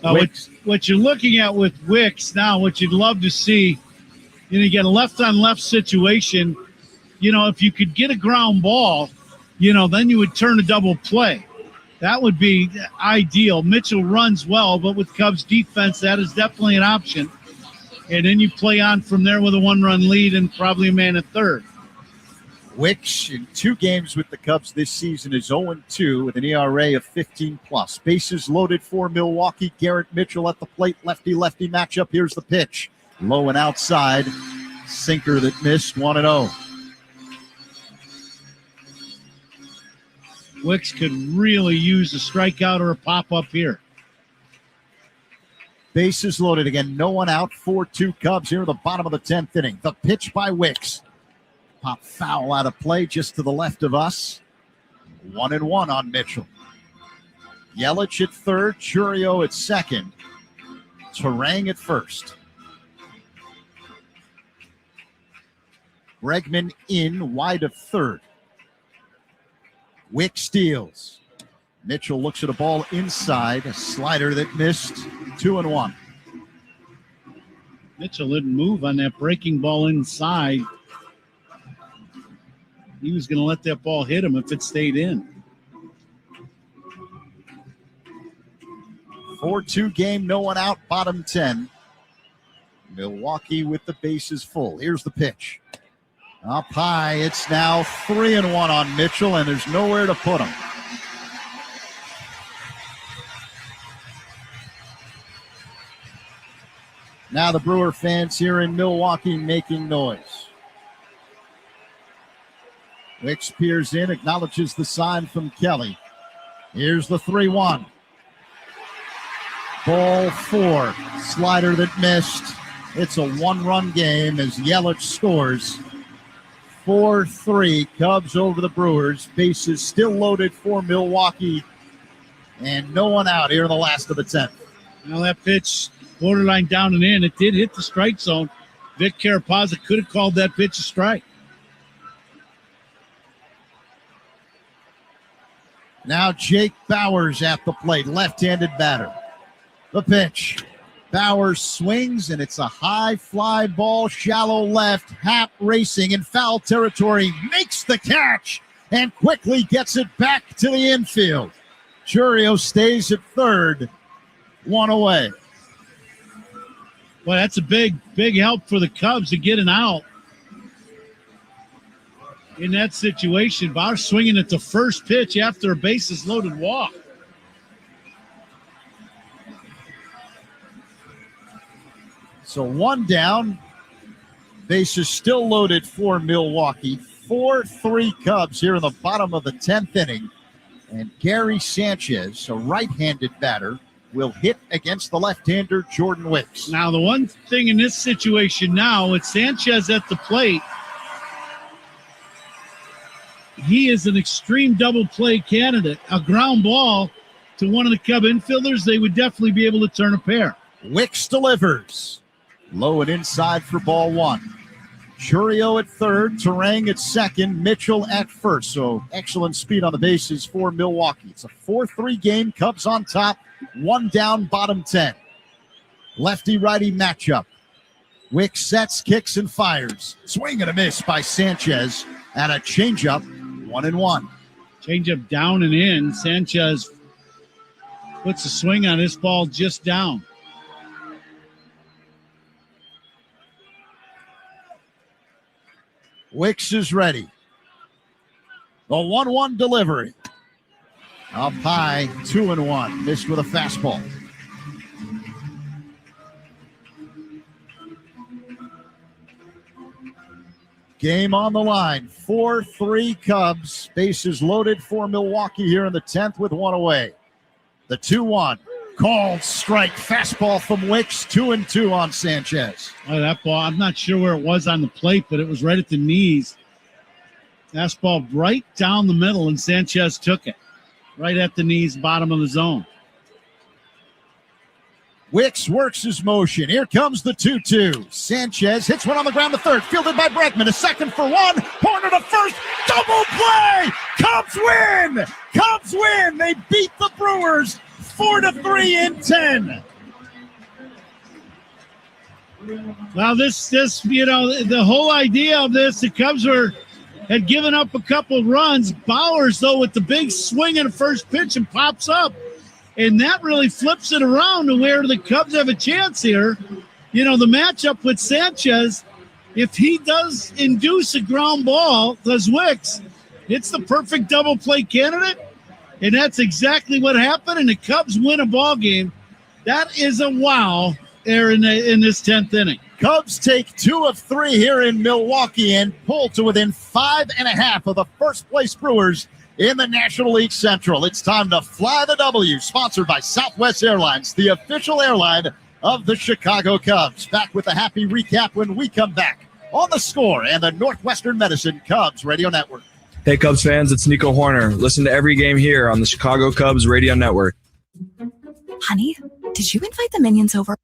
What you're looking at with Wicks now, what you'd love to see, you get a left-on-left situation. If you could get a ground ball, then you would turn a double play. That would be ideal. Mitchell runs well, but with Cubs defense, that is definitely an option. And then you play on from there with a 1-run lead and probably a man at third. Wicks in 2 games with the Cubs this season is 0-2 with an ERA of 15+. Bases loaded for Milwaukee. Garrett Mitchell at the plate. Lefty-lefty matchup. Here's the pitch. Low and outside. Sinker that missed 1-0. Wicks could really use a strikeout or a pop-up here. Bases loaded again. No one out. 4-2 Cubs here at the bottom of the 10th inning. The pitch by Wicks. Pop foul out of play just to the left of us. 1-1 on Mitchell. Yelich at third. Churio at second. Terang at first. Bregman in wide of third. Wick steals. Mitchell looks at a ball inside. A slider that missed. 2-1. Mitchell didn't move on that breaking ball inside. He was going to let that ball hit him if it stayed in. 4-2 game, no one out, bottom 10. Milwaukee with the bases full. Here's the pitch. Up high, it's now 3-1 on Mitchell, and there's nowhere to put him. Now the Brewer fans here in Milwaukee making noise. Wicks peers in, acknowledges the sign from Kelly. Here's the 3-1. Ball 4. Slider that missed. It's a 1-run game as Yelich scores. 4-3, Cubs over the Brewers. Bases still loaded for Milwaukee, and no one out here in the last of the 10th. Now that pitch, borderline down and in, it did hit the strike zone. Vic Carapazza could have called that pitch a strike. Now Jake Bauers at the plate, left-handed batter. The pitch. Bauers swings, and it's a high fly ball, shallow left. Happ racing in foul territory, makes the catch, and quickly gets it back to the infield. Churio stays at third, one away. Well, that's a big help for the Cubs to get an out. In that situation, Bauer swinging at the first pitch after a bases loaded walk. So one down. Bases still loaded for Milwaukee. 4-3 Cubs here in the bottom of the 10th inning. And Gary Sanchez, a right-handed batter, will hit against the left-hander Jordan Wicks. Now, the one thing in this situation now, it's Sanchez at the plate. He is an extreme double play candidate. A ground ball to one of the Cub infielders, they would definitely be able to turn a pair. Wicks delivers. Low and inside for ball one. Churio at third, Terang at second, Mitchell at first. So excellent speed on the bases for Milwaukee. It's a 4-3 game. Cubs on top. One down, bottom 10. Lefty-righty matchup. Wicks sets, kicks, and fires. Swing and a miss by Sanchez. And a changeup, 1-1. Changeup down and in. Sanchez puts a swing on this ball just down. Wicks is ready. The 1-1 delivery. Up high, 2-1. Missed with a fastball. Game on the line. 4-3 Cubs. Bases loaded for Milwaukee here in the 10th with one away. The 2-1. Called strike. Fastball from Wicks. 2-2 on Sanchez. Oh, that ball, I'm not sure where it was on the plate, but it was right at the knees. Fastball right down the middle, and Sanchez took it. Right at the knees, bottom of the zone. Wicks works his motion. Here comes the 2-2. Sanchez hits one on the ground to third. Fielded by Bregman. A second for one. Corner to first. Double play. Cubs win. Cubs win. They beat the Brewers 4-3 in 10. Well, this, the whole idea of this, the Cubs had given up a couple runs. Bauers, though, with the big swing at the first pitch and pops up. And that really flips it around to where the Cubs have a chance here. The matchup with Sanchez, if he does induce a ground ball, does Wicks, it's the perfect double play candidate. And that's exactly what happened. And the Cubs win a ball game. That is a wow there in this 10th inning. Cubs take 2 of 3 here in Milwaukee and pull to within 5.5 of the first place Brewers in the National League Central. It's time to fly the W, sponsored by Southwest Airlines, the official airline of the Chicago Cubs. Back with a happy recap when we come back on The Score and the Northwestern Medicine Cubs Radio Network. Hey, Cubs fans, it's Nico Horner. Listen to every game here on the Chicago Cubs Radio Network. Honey, did you invite the Minions over?